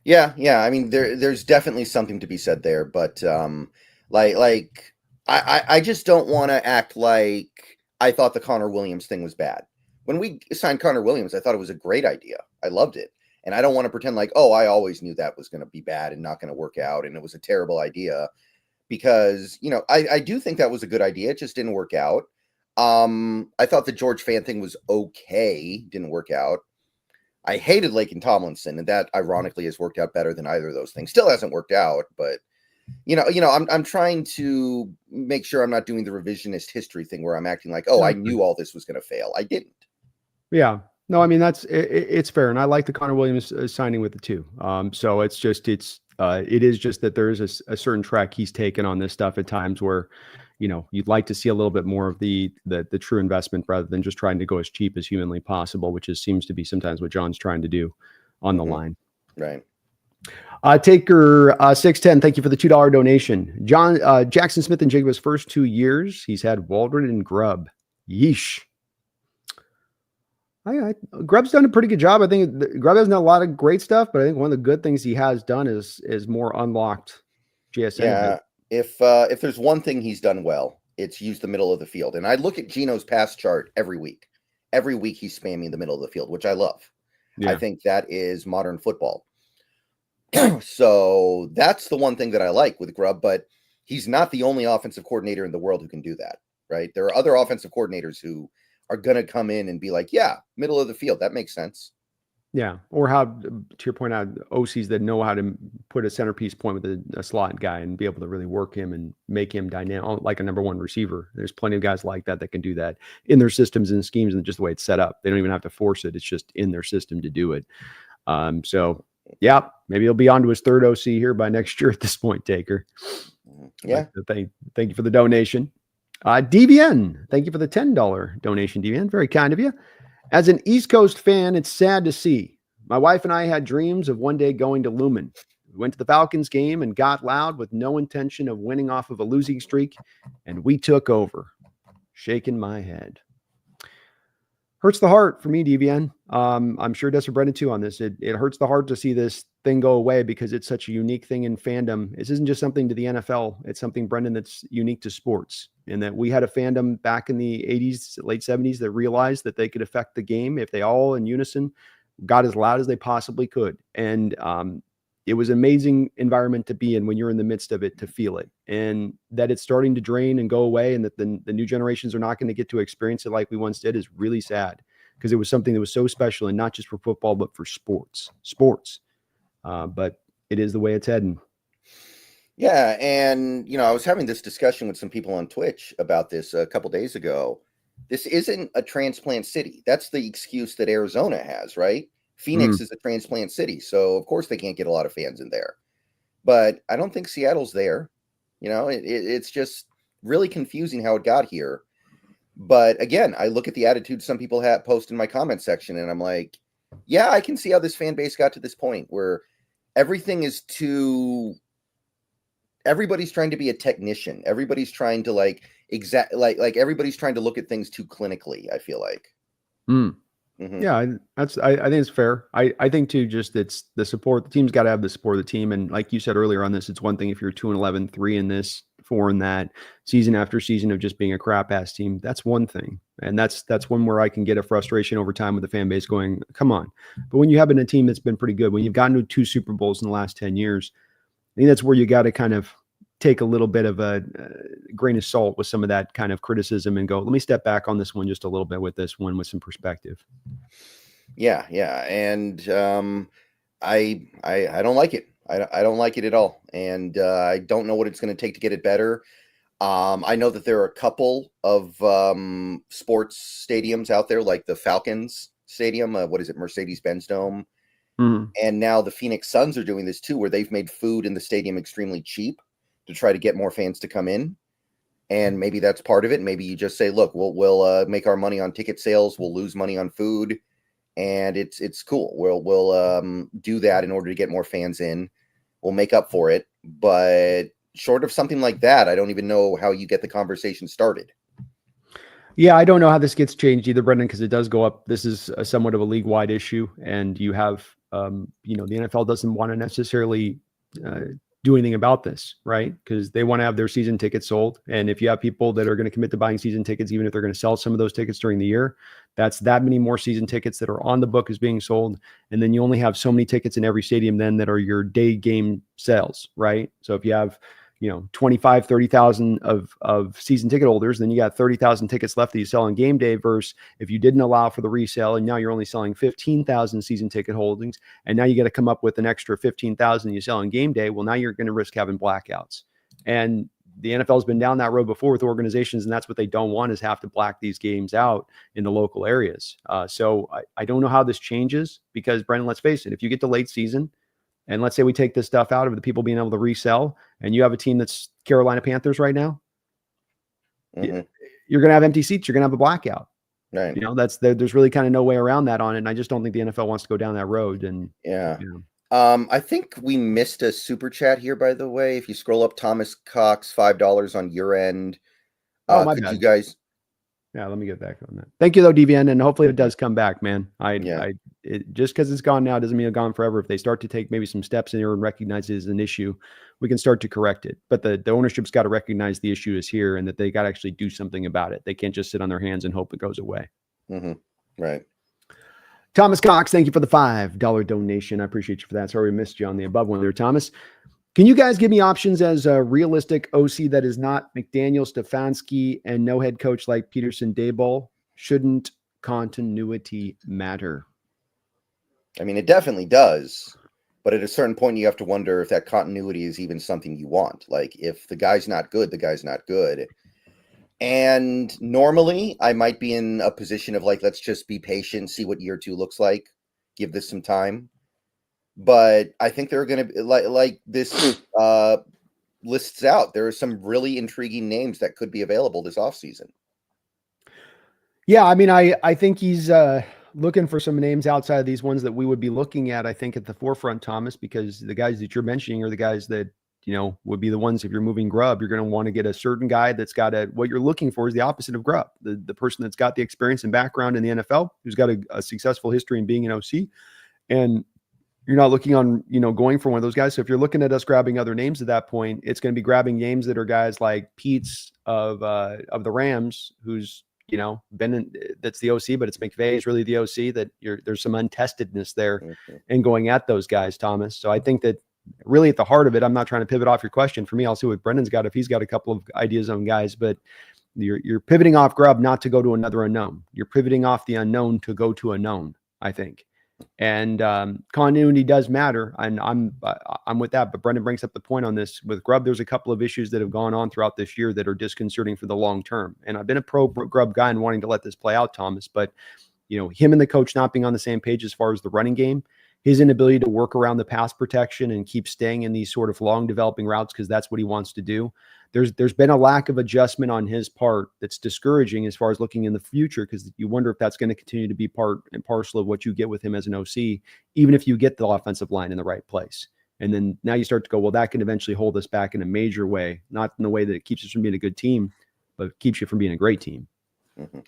Yeah. I mean, there's definitely something to be said there, but I just don't want to act like I thought the Connor Williams thing was bad. When we signed Connor Williams, I thought it was a great idea. I loved it. And I don't want to pretend like, oh, I always knew that was going to be bad and not going to work out, and it was a terrible idea, because, I do think that was a good idea. It just didn't work out. I thought the George Fant thing was okay. Didn't work out. I hated Laken Tomlinson, and that ironically has worked out better than either of those things. Still hasn't worked out, but I'm trying to make sure I'm not doing the revisionist history thing where I'm acting like, oh, I knew all this was going to fail. I didn't. Yeah. No, I mean, it's fair. And I like the Connor Williams signing with the 2. So it is just that there is a certain track he's taken on this stuff at times where, you'd like to see a little bit more of the true investment rather than just trying to go as cheap as humanly possible, which seems to be sometimes what John's trying to do on the line. Right. Taker 610, thank you for the $2 donation. John Jackson Smith-Njigba's first 2 years, he's had Waldron and Grubb. Yeesh. Grubb's done a pretty good job. I think Grubb hasn't done a lot of great stuff, but I think one of the good things he has done is more unlocked GSN. Yeah. If there's one thing he's done well, it's use the middle of the field. And I look at Gino's pass chart every week. Every week he's spamming the middle of the field, which I love. Yeah. I think that is modern football. So that's the one thing that I like with Grubb, but he's not the only offensive coordinator in the world who can do that. right? There are other offensive coordinators who are going to come in and be like, yeah, middle of the field. That makes sense. Yeah. Or how, to your point out, OCs that know how to put a centerpiece point with a slot guy and be able to really work him and make him dynamic, like a number one receiver. There's plenty of guys like that can do that in their systems and schemes and just the way it's set up. They don't even have to force it. It's just in their system to do it. So, yeah, maybe he'll be on to his third OC here by next year at this point, Taker. Yeah. But, thank you for the donation. DVN, thank you for the $10 donation, DVN. Very kind of you. As an East Coast fan, it's sad to see. My wife and I had dreams of one day going to Lumen. We went to the Falcons game and got loud with no intention of winning off of a losing streak, and we took over. Shaking my head. Hurts the heart for me, DVN. I'm sure it does for Brendan too on this. It hurts the heart to see this thing go away because it's such a unique thing in fandom. This isn't just something to the NFL. It's something, Brendan, that's unique to sports. And that we had a fandom back in the 80s, late 70s that realized that they could affect the game if they all in unison got as loud as they possibly could. And it was an amazing environment to be in when you're in the midst of it, to feel it. And that it's starting to drain and go away, and that the new generations are not going to get to experience it like we once did, is really sad, because it was something that was so special, and not just for football, but for sports. But it is the way it's heading. Yeah. And, I was having this discussion with some people on Twitch about this a couple days ago. This isn't a transplant city. That's the excuse that Arizona has, right? Phoenix is a transplant city, so of course they can't get a lot of fans in there. But I don't think Seattle's there. It's just really confusing how it got here. But again, I look at the attitude some people have post in my comment section, and I'm like, yeah, I can see how this fan base got to this point where everything is too. Everybody's trying to be a technician. Everybody's trying to everybody's trying to look at things too clinically, I feel like. Mm-hmm. Yeah, I think it's fair. I think too, just it's the support. The team's got to have the support of the team. And like you said earlier on this, it's one thing if you're 2-11, 3 in this, 4 in that, season after season of just being a crap ass team. That's one thing. And that's one where I can get a frustration over time with the fan base going, come on. But when you have been a team that's been pretty good, when you've gotten to 2 Super Bowls in the last 10 years, I think that's where you got to kind of take a little bit of a grain of salt with some of that kind of criticism and go, let me step back on this one just a little bit with this one with some perspective. Yeah. And I don't like it. I don't like it at all. And I don't know what it's going to take to get it better. I know that there are a couple of sports stadiums out there, like the Falcons Stadium. What is it? Mercedes-Benz Dome. Mm-hmm. And now the Phoenix Suns are doing this too, where they've made food in the stadium extremely cheap to try to get more fans to come in. And maybe that's part of it. Maybe you just say, look, we'll make our money on ticket sales. We'll lose money on food. And it's cool. We'll do that in order to get more fans in. We'll make up for it. But short of something like that, I don't even know how you get the conversation started. Yeah, I don't know how this gets changed either, Brendan, because it does go up. This is somewhat of a league-wide issue. And you have, the NFL doesn't want to necessarily do anything about this, right? Because they want to have their season tickets sold. And if you have people that are going to commit to buying season tickets, even if they're going to sell some of those tickets during the year, that's that many more season tickets that are on the book as being sold. And then you only have so many tickets in every stadium then that are your day game sales, right? So if you have, 25, 30,000 of season ticket holders, then you got 30,000 tickets left that you sell on game day, versus if you didn't allow for the resale and now you're only selling 15,000 season ticket holdings, and now you got to come up with an extra 15,000 you sell on game day. Well, now you're going to risk having blackouts. And the NFL has been down that road before with organizations, and that's what they don't want, is have to black these games out in the local areas. So I don't know how this changes, because, Brendan, let's face it, if you get to late season, and let's say we take this stuff out of the people being able to resell, and you have a team that's Carolina Panthers right now, mm-hmm. You're going to have empty seats. You're going to have a blackout. Right. There's really kind of no way around that on it. And I just don't think the NFL wants to go down that road. And yeah. I think we missed a super chat here, by the way. If you scroll up, Thomas Cox, $5 on your end. My bad. You guys? Yeah, let me get back on that. Thank you, though, DVN, and hopefully it does come back, man. Just because it's gone now doesn't mean it's gone forever. If they start to take maybe some steps in here and recognize it as an issue, we can start to correct it. But the ownership's got to recognize the issue is here, and that they got to actually do something about it. They can't just sit on their hands and hope it goes away. Mm-hmm. Right. Thomas Cox, thank you for the $5 donation. I appreciate you for that. Sorry we missed you on the above one there, Thomas. Can you guys give me options as a realistic OC that is not McDaniel, Stefanski, and no head coach like Peterson Daboll? Shouldn't continuity matter? I mean, it definitely does. But at a certain point, you have to wonder if that continuity is even something you want. Like, if the guy's not good, the guy's not good. And normally, I might be in a position of like, let's just be patient, see what year 2 looks like, give this some time. But I think they're going to be like this lists out. There are some really intriguing names that could be available this offseason. Yeah, I mean, I think he's looking for some names outside of these ones that we would be looking at, I think, at the forefront, Thomas, because the guys that you're mentioning are the guys that, would be the ones, if you're moving Grubb, you're going to want to get a certain guy that's got what you're looking for is the opposite of Grubb, the person that's got the experience and background in the NFL, who's got a successful history in being an OC. And you're not looking on, going for one of those guys. So if you're looking at us grabbing other names at that point, it's going to be grabbing names that are guys like Pete's of the Rams, who's, been in, that's the OC, but it's McVay is really the OC, that there's some untestedness there and going at those guys, Thomas. So I think that really at the heart of it, I'm not trying to pivot off your question. For me, I'll see what Brendan's got, if he's got a couple of ideas on guys, but you're pivoting off Grubb, not to go to another unknown. You're pivoting off the unknown to go to a known, I think. And continuity does matter, and I'm with that. But Brendan brings up the point on this with Grubb. There's a couple of issues that have gone on throughout this year that are disconcerting for the long term. And I've been a pro Grubb guy and wanting to let this play out, Thomas. But him and the coach not being on the same page as far as the running game, his inability to work around the pass protection and keep staying in these sort of long developing routes because that's what he wants to do. There's been a lack of adjustment on his part that's discouraging as far as looking in the future, because you wonder if that's going to continue to be part and parcel of what you get with him as an OC, even if you get the offensive line in the right place. And then now you start to go, well, that can eventually hold us back in a major way, not in the way that it keeps us from being a good team, but keeps you from being a great team. Mm-hmm.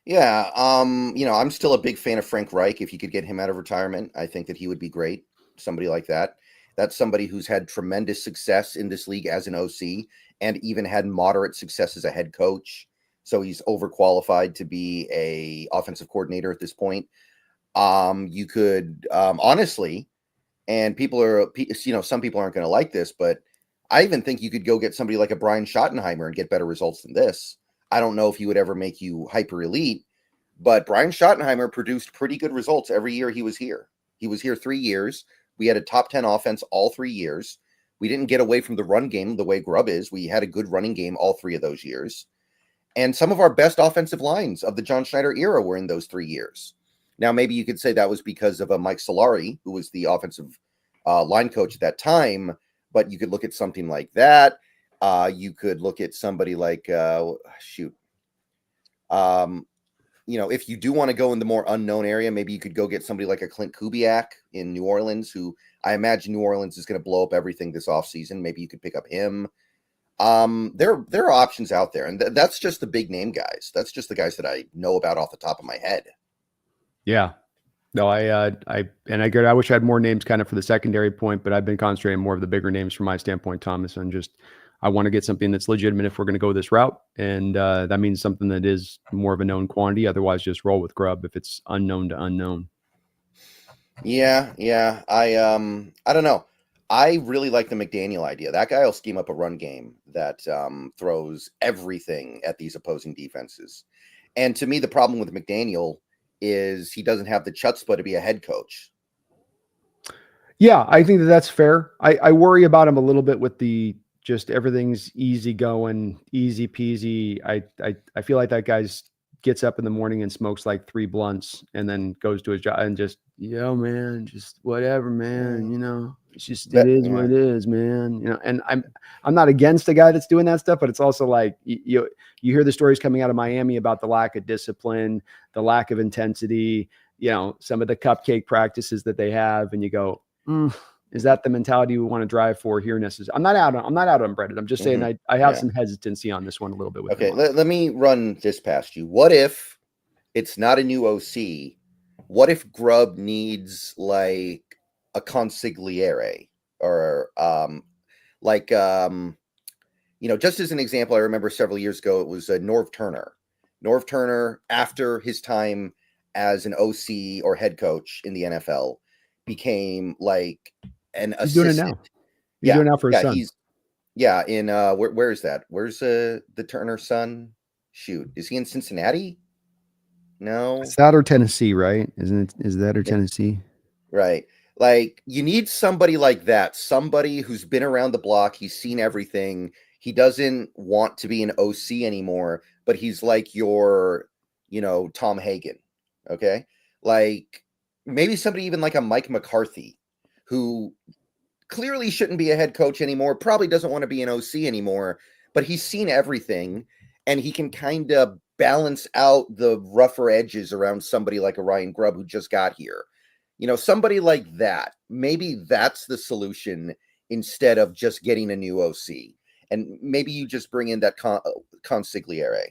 Yeah. I'm still a big fan of Frank Reich. If you could get him out of retirement, I think that he would be great. Somebody like that. That's somebody who's had tremendous success in this league as an OC and even had moderate success as a head coach. So he's overqualified to be a offensive coordinator at this point. You could honestly, and people are, some people aren't going to like this, but I even think you could go get somebody like a Brian Schottenheimer and get better results than this. I don't know if he would ever make you hyper elite, but Brian Schottenheimer produced pretty good results every year he was here. He was here 3 years. We had a top 10 offense all 3 years. We didn't get away from the run game the way Grubb is. We had a good running game all 3 of those years. And some of our best offensive lines of the John Schneider era were in those 3 years. Now, maybe you could say that was because of Mike Solari, who was the offensive line coach at that time, but you could look at something like that. You could look at somebody like, if you do want to go in the more unknown area, maybe you could go get somebody like a Clint Kubiak in New Orleans, who I imagine New Orleans is going to blow up everything this offseason. Maybe you could pick up him. There are options out there, and that's just the big name guys. That's just the guys that I know about off the top of my head. Yeah. No, I wish I had more names kind of for the secondary point, but I've been concentrating more of the bigger names from my standpoint, Thomas, and just I want to get something that's legitimate if we're going to go this route. And that means something that is more of a known quantity. Otherwise, just roll with Grubb if it's unknown to unknown. Yeah. I don't know. I really like the McDaniel idea. That guy will scheme up a run game that throws everything at these opposing defenses. And to me, the problem with McDaniel is he doesn't have the chutzpah to be a head coach. Yeah, I think that's fair. I worry about him a little bit with the just everything's easy going, easy peasy. I feel like that guy's gets up in the morning and smokes like 3 blunts and then goes to his job and just, man, just whatever, man, it's just, it is what it is, man. And I'm not against a guy that's doing that stuff, but it's also like, you hear the stories coming out of Miami about the lack of discipline, the lack of intensity, some of the cupcake practices that they have. And you go, is that the mentality we want to drive for here? I'm not out on Brendan. I'm just saying I have some hesitancy on this one a little bit. Okay, let me run this past you. What if it's not a new OC? What if Grubb needs like a consigliere or just as an example, I remember several years ago it was Norv Turner. Norv Turner, after his time as an OC or head coach in the NFL, became like an assistant. He's Yeah, doing out for his yeah, son. in where is that? Where's the Turner son? Shoot, is he in Cincinnati? It's No. that or Tennessee, right? Isn't it? Is that or Tennessee? Right. Like you need somebody like that, somebody who's been around the block, he's seen everything. He doesn't want to be an OC anymore, but he's like your, Tom Hagen. Okay? Like maybe somebody even like a Mike McCarthy who clearly shouldn't be a head coach anymore, probably doesn't want to be an OC anymore, but he's seen everything and he can kind of balance out the rougher edges around somebody like a Ryan Grubb who just got here. Somebody like that. Maybe that's the solution instead of just getting a new OC. And maybe you just bring in that consigliere.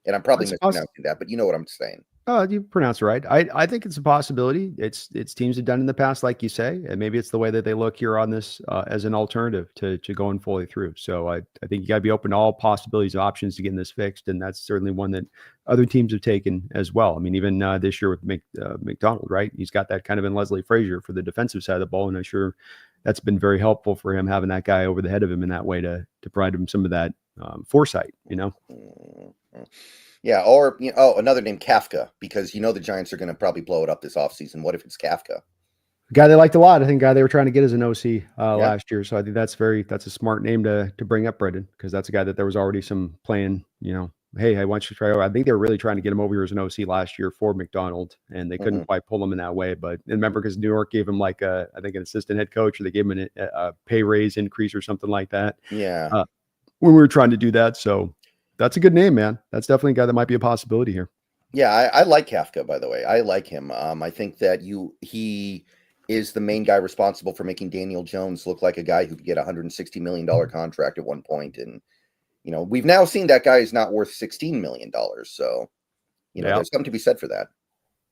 And I'm probably That's a poss- mispronouncing that, but you know what I'm saying. Oh, you pronounce it right. I think it's a possibility. It's teams have done in the past, like you say, and maybe it's the way that they look here on this as an alternative to going fully through. So I think you got to be open to all possibilities and options to getting this fixed, and that's certainly one that other teams have taken as well. I mean, even this year with McDonald, right? He's got that kind of in Leslie Frazier for the defensive side of the ball, and I'm sure that's been very helpful for him having that guy over the head of him in that way to provide him some of that foresight. Mhm. Yeah, or another name, Kafka, because the Giants are going to probably blow it up this offseason. What if it's Kafka? A guy they liked a lot. I think a guy they were trying to get as an OC Yeah. last year. So I think that's a smart name to bring up, Brendan, because that's a guy that there was already some playing, hey, I want you to try over. I think they were really trying to get him over here as an OC last year for McDonald, and they couldn't Mhm. quite pull him in that way. But remember, because New York gave him like I think an assistant head coach, or they gave him a pay raise increase or something like that Yeah. when we were trying to do that. So that's a good name, man. That's definitely a guy that might be a possibility here. Yeah, I like Kafka, by the way. I like him. I think that he is the main guy responsible for making Daniel Jones look like a guy who could get a $160 million contract at one point. And, we've now seen that guy is not worth $16 million. So, Yeah. there's something to be said for that.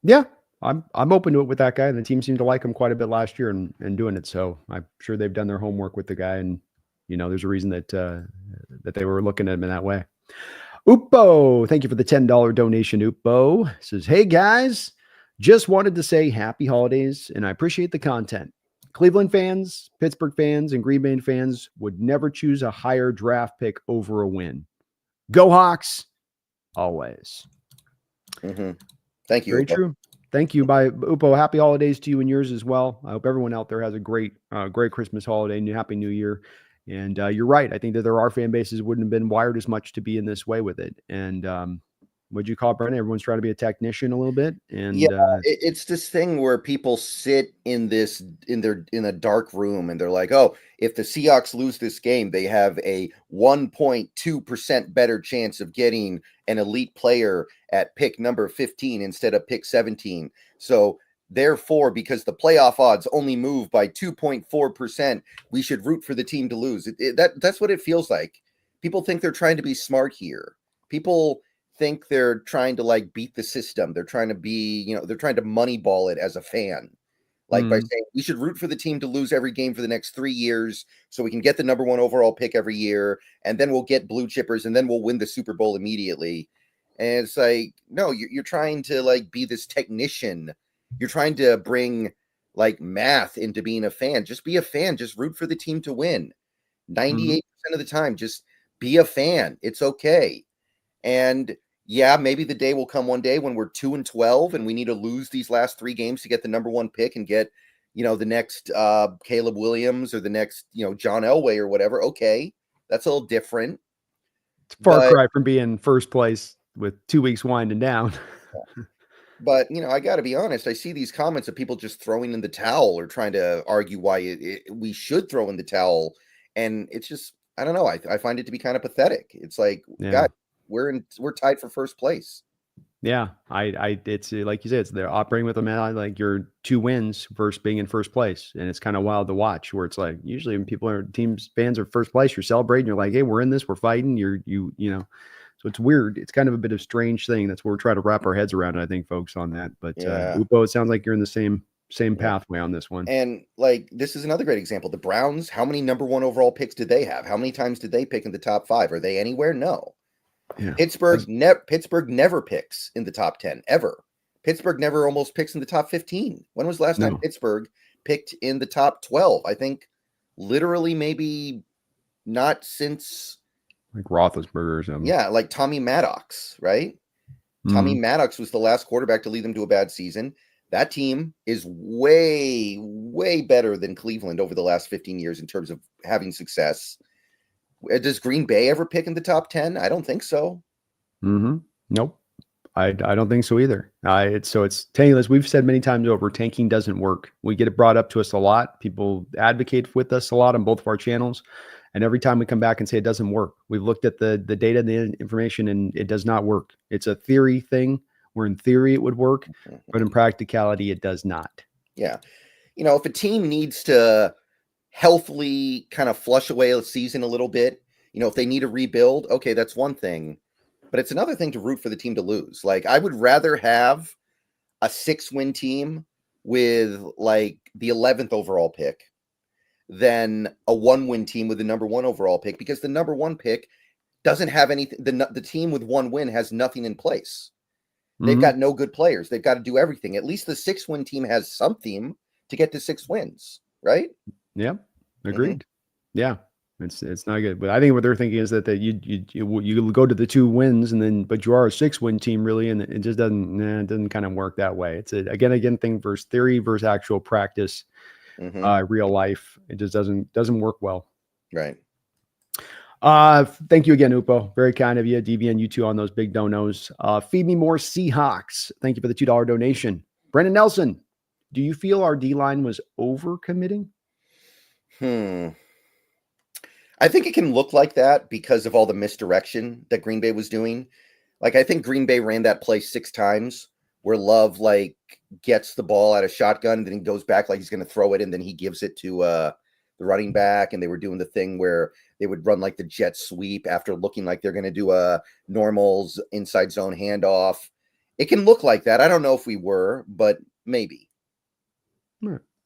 Yeah, I'm open to it with that guy, and the team seemed to like him quite a bit last year and doing it. So I'm sure they've done their homework with the guy, and there's a reason that they were looking at him in that way. Upo, thank you for the $10 donation. Upo says, "Hey guys, just wanted to say happy holidays, and I appreciate the content. Cleveland fans, Pittsburgh fans, and Green Bay fans would never choose a higher draft pick over a win. Go Hawks, always." Mm-hmm. Thank you, Very Upo. true. Thank you. By Upo, happy holidays to you and yours as well. I hope everyone out there has a great Christmas holiday and happy New Year. And you're right. I think that there are fan bases wouldn't have been wired as much to be in this way with it. And what'd you call it, Brennan? Everyone's trying to be a technician a little bit. Yeah, And it's this thing where people sit in a dark room and they're like, "Oh, if the Seahawks lose this game, they have a 1.2% better chance of getting an elite player at pick number 15 instead of pick 17. So, therefore, because the playoff odds only move by 2.4%, we should root for the team to lose." That's what it feels like. People think they're trying to be smart here. People think they're trying to like beat the system. They're trying to be, they're trying to moneyball it as a fan. Like by saying we should root for the team to lose every game for the next 3 years so we can get the number 1 overall pick every year and then we'll get blue chippers and then we'll win the Super Bowl immediately. And it's like, no, you're trying to like be this technician. You're trying to bring like math into being a fan. Just be a fan. Just root for the team to win. 98% of the time, just be a fan. It's okay. And yeah, maybe the day will come one day when we're 2-12 and we need to lose these last 3 games to get the number 1 pick and get, the next Caleb Williams or the next, John Elway or whatever. Okay, that's a little different. it's a far But cry from being first place with 2 weeks winding down. I got to be honest. I see these comments of people just throwing in the towel or trying to argue why we should throw in the towel, and it's just I don't know. I find it to be kind of pathetic. It's like, Yeah. God, we're tied for first place. Yeah, it's like you said, it's they're operating with a man like your 2 wins versus being in first place, and it's kind of wild to watch. Where it's like usually when people are teams fans are first place, you're celebrating, you're like, hey, we're in this, we're fighting. So it's weird. It's kind of a bit of a strange thing. That's what we're trying to wrap our heads around. I think folks on that, but Yeah. Upo, it sounds like you're in the same Yeah. pathway on this one. And like this is another great example. The Browns, how many number 1 overall picks did they have? How many times did they pick in the top 5? Are they anywhere? No. Yeah, Pittsburgh never picks in the top 10 ever. Pittsburgh never almost picks in the top 15. When was the last time No. Pittsburgh picked in the top 12? I think literally maybe not since, Like Roethlisberger or something. yeah, like Tommy Maddox, right? Tommy Maddox was the last quarterback to lead them to a bad season. That team is way, way better than Cleveland over the last 15 years in terms of having success. Does Green Bay ever pick in the top 10? I don't think so. Nope. I don't think so either. It's tankless. We've said many times over, tanking doesn't work. We get it brought up to us a lot. People advocate with us a lot on both of our channels. And every time we come back and say it doesn't work, we've looked at the data and the information, and it does not work. It's a theory thing where in theory it would work, but in practicality it does not. Yeah. If a team needs to healthily kind of flush away a season a little bit, if they need to rebuild, okay, that's one thing. But it's another thing to root for the team to lose. Like, I would rather have a 6-win team with like the 11th overall pick than a 1-win team with the number 1 overall pick, because the number 1 pick doesn't have anything. The team with 1 win has nothing in place. They've got no good players. They've got to do everything. At least the 6-win team has something to get to 6 wins, right? Yeah, agreed. Yeah, it's not good. But I think what they're thinking is that you go to the 2 wins but you are a 6-win team really, and it just doesn't kind of work that way. It's a again thing versus theory versus actual practice. Real life, it just doesn't work well. Right. Thank you again, Upo. Very kind of you. DVN you two on those big donos. Feed me more Seahawks. Thank you for the $2 donation. Brendan Nelson, do you feel our D-line was overcommitting? I think it can look like that because of all the misdirection that Green Bay was doing. Like, I think Green Bay ran that play 6 times where Love gets the ball out of shotgun, then he goes back like he's going to throw it, and then he gives it to the running back, and they were doing the thing where they would run like the jet sweep after looking like they're going to do a normals inside zone handoff. It can look like that. I don't know if we were, but maybe.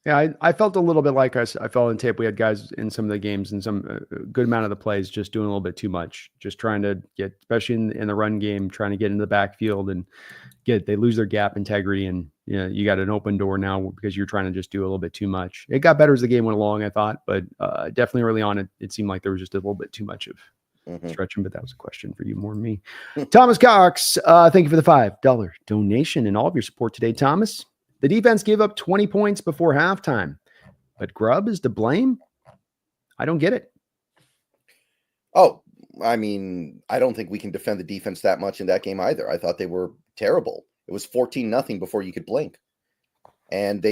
Yeah, I felt a little bit like I felt in tape. We had guys in some of the games and some good amount of the plays just doing a little bit too much, just trying to get, especially in the run game, trying to get into the backfield and they lose their gap integrity. And you got an open door now because you're trying to just do a little bit too much. It got better as the game went along, I thought, but definitely early on, it seemed like there was just a little bit too much of stretching, but that was a question for you more than me. Thomas Cox, thank you for the $5 donation and all of your support today, Thomas. The defense gave up 20 points before halftime, but Grubb is to blame? I don't get it. Oh, I mean, I don't think we can defend the defense that much in that game either. I thought they were terrible. It was 14-0 before you could blink. And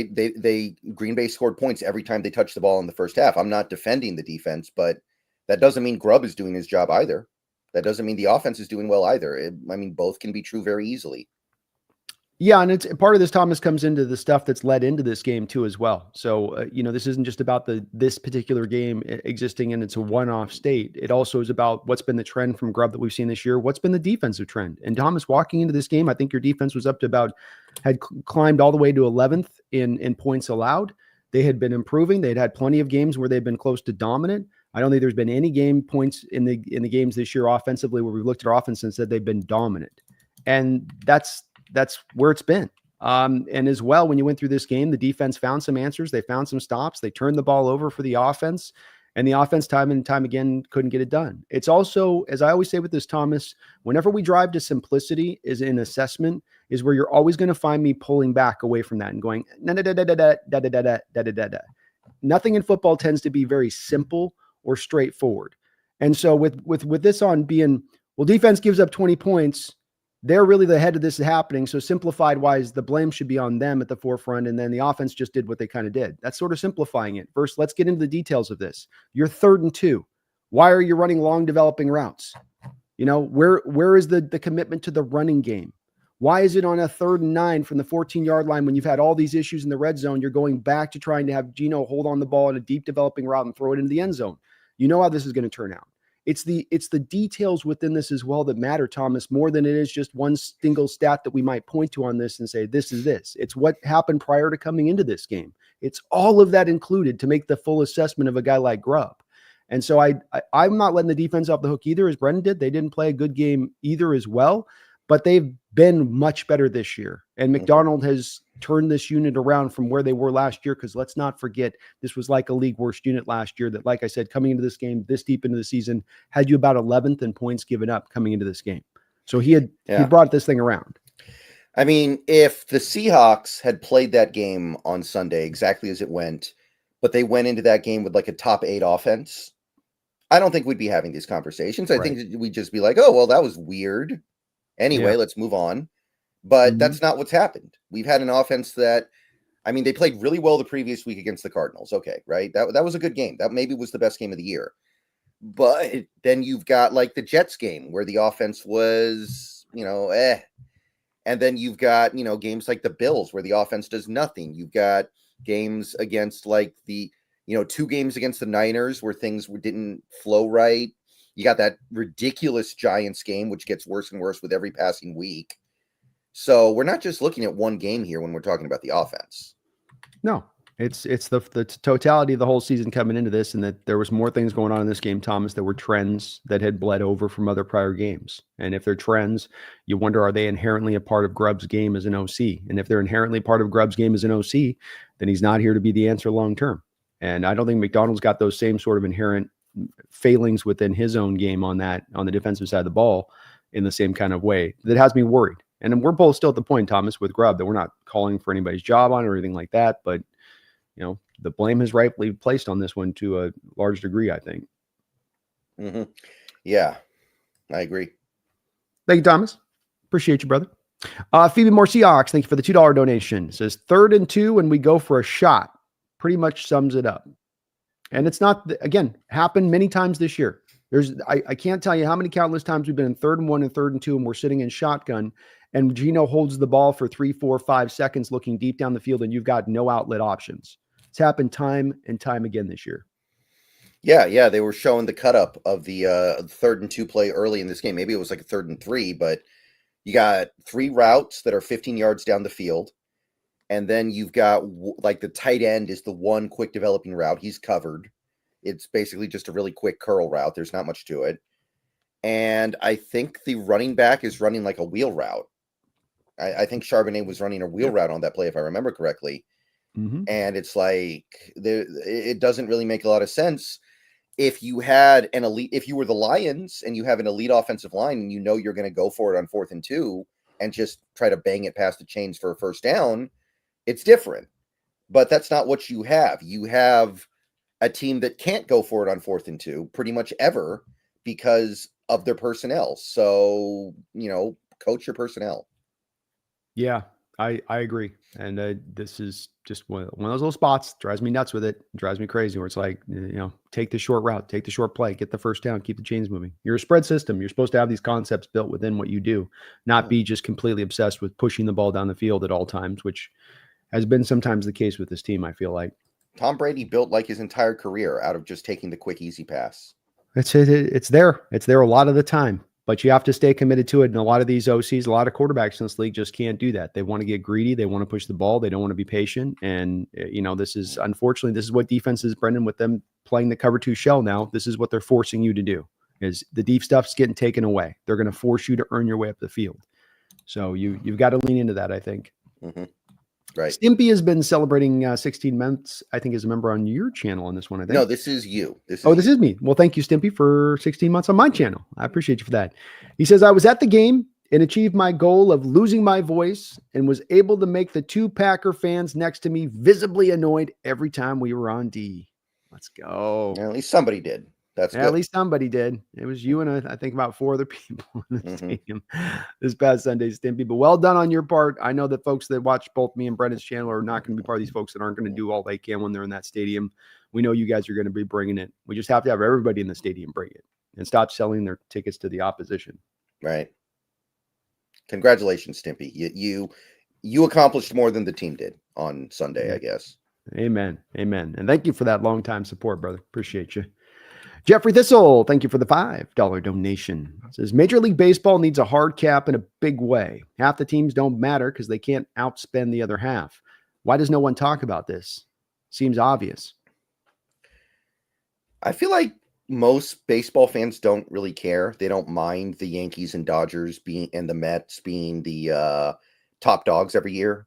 Green Bay scored points every time they touched the ball in the first half. I'm not defending the defense, but that doesn't mean Grubb is doing his job either. That doesn't mean the offense is doing well either. Both can be true very easily. Yeah, and it's part of this, Thomas, comes into the stuff that's led into this game too as well. So, this isn't just about this particular game existing and it's a one-off state. It also is about what's been the trend from Grubb that we've seen this year. What's been the defensive trend? And Thomas, walking into this game, I think your defense was up to had climbed all the way to 11th in points allowed. They had been improving. They'd had plenty of games where they've been close to dominant. I don't think there's been any game points in the games this year offensively where we've looked at our offense and said they've been dominant. And that's where it's been. And as well, when you went through this game, the defense found some answers. They found some stops. They turned the ball over for the offense, and the offense time and time again couldn't get it done. It's also, as I always say with this, Thomas, whenever we drive to simplicity is in assessment is where you're always going to find me pulling back away from that and going, nothing in football tends to be very simple or straightforward. And so with this on being, well, defense gives up 20 points, they're really the head of this happening. So simplified wise, the blame should be on them at the forefront. And then the offense just did what they kind of did. That's sort of simplifying it. First, let's get into the details of this. You're 3rd and 2. Why are you running long developing routes? Where is the commitment to the running game? Why is it on a 3rd and 9 from the 14-yard line when you've had all these issues in the red zone? You're going back to trying to have Geno hold on the ball in a deep developing route and throw it into the end zone. You know how this is going to turn out. It's the details within this as well that matter, Thomas, more than it is just one single stat that we might point to on this and say, this is this. It's what happened prior to coming into this game. It's all of that included to make the full assessment of a guy like Grubb. And so I'm not letting the defense off the hook either, as Brendan did. They didn't play a good game either as well, but they've been much better this year. And McDonald has turned this unit around from where they were last year, because let's not forget, this was like a league worst unit last year that, like I said, coming into this game this deep into the season, had you about 11th in points given up coming into this game. So he brought this thing around. I mean, if the Seahawks had played that game on Sunday exactly as it went, but they went into that game with like a top 8 offense, I don't think we'd be having these conversations. I think we'd just be like, oh, well, that was weird. Anyway, let's move on. But that's not what's happened. We've had an offense that, I mean, they played really well the previous week against the Cardinals. Okay, right? That was a good game. That maybe was the best game of the year. But then you've got like the Jets game where the offense was, And then you've got, games like the Bills where the offense does nothing. You've got games against like the, 2 games against the Niners where things didn't flow right. You got that ridiculous Giants game, which gets worse and worse with every passing week. So we're not just looking at one game here when we're talking about the offense. No, it's the totality of the whole season coming into this, and that there was more things going on in this game, Thomas, that were trends that had bled over from other prior games. And if they're trends, you wonder, are they inherently a part of Grubb's game as an OC? And if they're inherently part of Grubb's game as an OC, then he's not here to be the answer long term. And I don't think McDonald's got those same sort of inherent failings within his own game on the defensive side of the ball in the same kind of way. That has me worried. And we're both still at the point, Thomas, with Grubb, that we're not calling for anybody's job on or anything like that. But, the blame is rightfully placed on this one to a large degree, I think. Yeah, I agree. Thank you, Thomas. Appreciate you, brother. Phoebe Moore Seahawks, thank you for the $2 donation. It says 3rd and 2 and we go for a shot. Pretty much sums it up. And it's not, again, happened many times this year. I can't tell you how many countless times we've been in 3rd and 1 and 3rd and 2 and we're sitting in shotgun and Geno holds the ball for 3, 4, 5 seconds looking deep down the field and you've got no outlet options. It's happened time and time again this year. Yeah. They were showing the cut up of the 3rd and 2 play early in this game. Maybe it was like a 3rd and 3, but you got 3 routes that are 15 yards down the field. And then you've got like the tight end is the one quick developing route. He's covered. It's basically just a really quick curl route. There's not much to it. And I think the running back is running like a wheel route. I think Charbonnet was running a wheel route on that play, if I remember correctly. And it's like, it doesn't really make a lot of sense. If you had an elite, if you were the Lions and you have an elite offensive line and you're going to go for it on 4th and 2 and just try to bang it past the chains for a first down, it's different. But that's not what you have. You have a team that can't go for it on 4th and 2 pretty much ever because of their personnel. So, coach your personnel. Yeah, I agree. And this is just one of those little spots. Drives me nuts with it. Drives me crazy where it's like, take the short route, take the short play, get the first down, keep the chains moving. You're a spread system. You're supposed to have these concepts built within what you do, not be just completely obsessed with pushing the ball down the field at all times, which has been sometimes the case with this team, I feel like. Tom Brady built like his entire career out of just taking the quick, easy pass. It's there. It's there a lot of the time. But you have to stay committed to it. And a lot of these OCs, a lot of quarterbacks in this league just can't do that. They want to get greedy. They want to push the ball. They don't want to be patient. And, this is, unfortunately, this is what defenses, Brendan, with them playing the cover 2 shell now, this is what they're forcing you to do, is the deep stuff's getting taken away. They're going to force you to earn your way up the field. So you've got to lean into that, I think. Right. Stimpy has been celebrating 16 months, I think, as a member on your channel on this one, I think. No, this is you. This is me. Well, thank you, Stimpy, for 16 months on my channel. I appreciate you for that. He says, I was at the game and achieved my goal of losing my voice and was able to make the 2 Packer fans next to me visibly annoyed every time we were on D. Let's go. Yeah, at least somebody did. That's good. At least somebody did. It was you and I think about 4 other people in the stadium this past Sunday, Stimpy. But well done on your part. I know that folks that watch both me and Brendan's channel are not going to be part of these folks that aren't going to do all they can when they're in that stadium. We know you guys are going to be bringing it. We just have to have everybody in the stadium bring it and stop selling their tickets to the opposition. Right. Congratulations, Stimpy. You accomplished more than the team did on Sunday, I guess. Amen. And thank you for that long time support, brother. Appreciate you. Jeffrey Thistle, thank you for the $5 donation. It says Major League Baseball needs a hard cap in a big way. Half the teams don't matter because they can't outspend the other half. Why does no one talk about this? Seems obvious. I feel like most baseball fans don't really care. They don't mind the Yankees and Dodgers being and the Mets being the top dogs every year.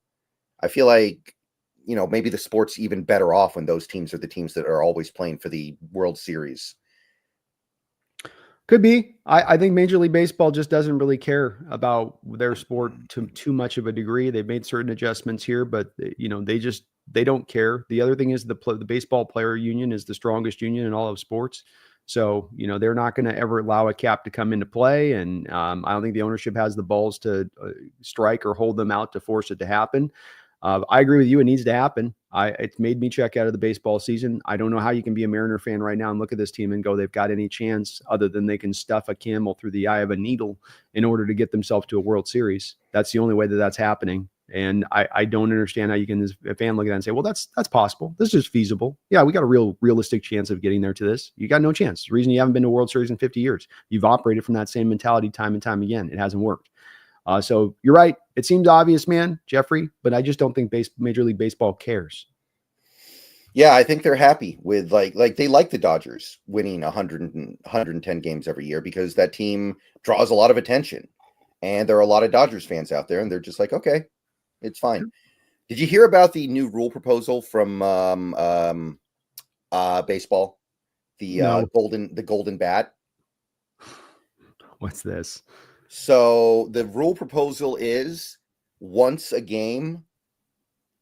I feel like, maybe the sport's even better off when those teams are the teams that are always playing for the World Series. Could be. I think Major League Baseball just doesn't really care about their sport to too much of a degree. They've made certain adjustments here, but they don't care. The other thing is the baseball player union is the strongest union in all of sports. So, they're not going to ever allow a cap to come into play. And I don't think the ownership has the balls to strike or hold them out to force it to happen. I agree with you. It needs to happen. It's made me check out of the baseball season. I don't know how you can be a Mariner fan right now and look at this team and go, they've got any chance other than they can stuff a camel through the eye of a needle in order to get themselves to a World Series. That's the only way that that's happening. And I don't understand how you can, as a fan, look at that and say, well, that's possible. This is feasible. Yeah, we got a realistic chance of getting there to this. You got no chance. The reason you haven't been to a World Series in 50 years, you've operated from that same mentality time and time again. It hasn't worked. So you're right. It seems obvious, man, Jeffrey, but I just don't think Major League Baseball cares. Yeah, I think they're happy with like they like the Dodgers winning 110 games every year because that team draws a lot of attention. And there are a lot of Dodgers fans out there, and they're just like, okay, it's fine. Did you hear about the new rule proposal from baseball? No. The golden bat. What's this? So the rule proposal is once a game,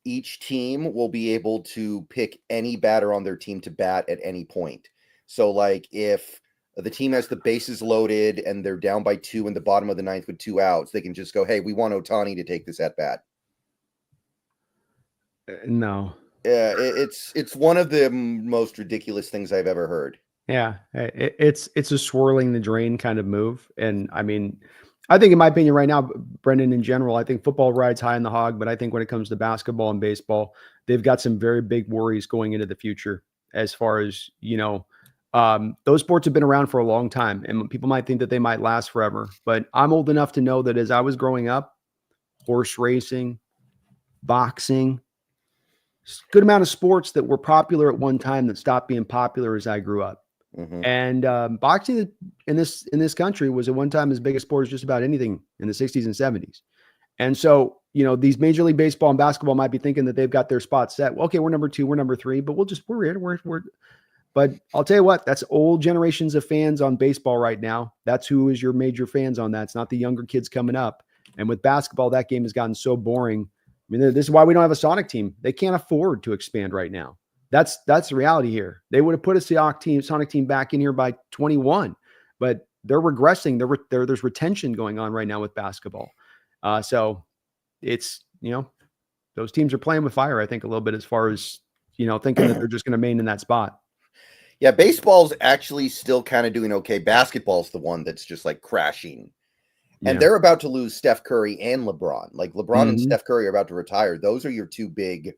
each team will be able to pick any batter on their team to bat at any point. So like if the team has the bases loaded and they're down by 2 in the bottom of the 9th with 2 outs, they can just go, hey, we want Ohtani to take this at bat. No. It's one of the most ridiculous things I've ever heard. Yeah, it's a swirling the drain kind of move. And I mean, I think in my opinion right now, Brendan, in general, I think football rides high in the hog, but I think when it comes to basketball and baseball, they've got some very big worries going into the future as far as, those sports have been around for a long time and people might think that they might last forever, but I'm old enough to know that as I was growing up, horse racing, boxing, good amount of sports that were popular at one time that stopped being popular as I grew up. Mm-hmm. And boxing in this country was at one time as big a sport as just about anything in the 60s and 70s. And so, these Major League Baseball and basketball might be thinking that they've got their spot set. Well, okay, we're number 2, we're number 3, but but I'll tell you what, that's old generations of fans on baseball right now. That's who is your major fans on that. It's not the younger kids coming up. And with basketball, that game has gotten so boring. I mean, this is why we don't have a Sonic team. They can't afford to expand right now. That's the reality here. They would have put a Sonic team back in here by 21, but they're regressing. There's retention going on right now with basketball. So it's, those teams are playing with fire, I think, a little bit as far as, thinking that they're just going to remain in that spot. Yeah, baseball's actually still kind of doing okay. Basketball's the one that's just like crashing. And they're about to lose Steph Curry and LeBron. Like LeBron and Steph Curry are about to retire. Those are your 2 big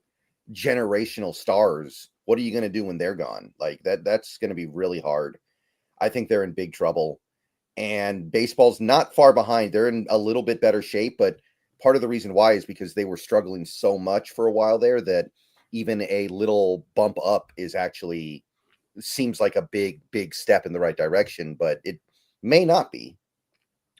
generational stars. What are you going to do when they're gone? Like that's going to be really hard. I think they're in big trouble. And baseball's not far behind. They're in a little bit better shape, but part of the reason why is because they were struggling so much for a while there that even a little bump up is actually seems like a big step in the right direction, but it may not be.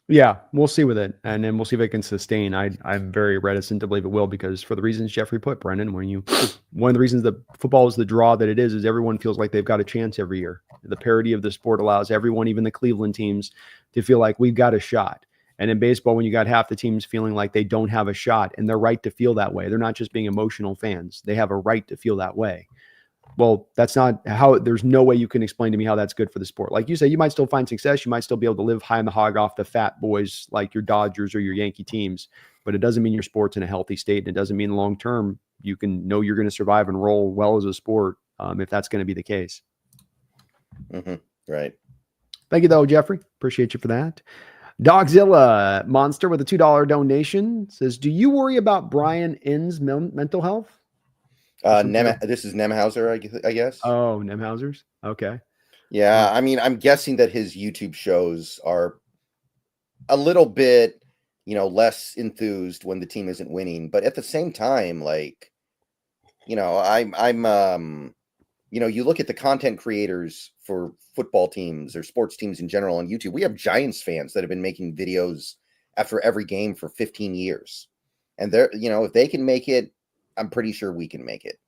Yeah, we'll see with it, and then we'll see if it can sustain. I'm very reticent to believe it will because for the reasons Jeffrey put, Brendan, one of the reasons that football is the draw that it is everyone feels like they've got a chance every year. The parity of the sport allows everyone, even the Cleveland teams, to feel like we've got a shot. And in baseball, when you got half the teams feeling like they don't have a shot, and they're right to feel that way, they're not just being emotional fans. They have a right to feel that way. Well, that's not how, there's no way you can explain to me how that's good for the sport. Like you say, you might still find success. You might still be able to live high in the hog off the fat boys like your Dodgers or your Yankee teams, but it doesn't mean your sport's in a healthy state. And it doesn't mean long-term you can know you're going to survive and roll well as a sport if that's going to be the case. Right. Thank you though, Jeffrey. Appreciate you for that. Dogzilla Monster with a $2 donation says, do you worry about Brian Inn's mental health? This is Nemhauser, I guess. Oh, Nemhauser's? Okay. Yeah, I mean, I'm guessing that his YouTube shows are a little bit, less enthused when the team isn't winning. But at the same time, like, I'm you look at the content creators for football teams or sports teams in general on YouTube. We have Giants fans that have been making videos after every game for 15 years. And if they can make it, I'm pretty sure we can make it.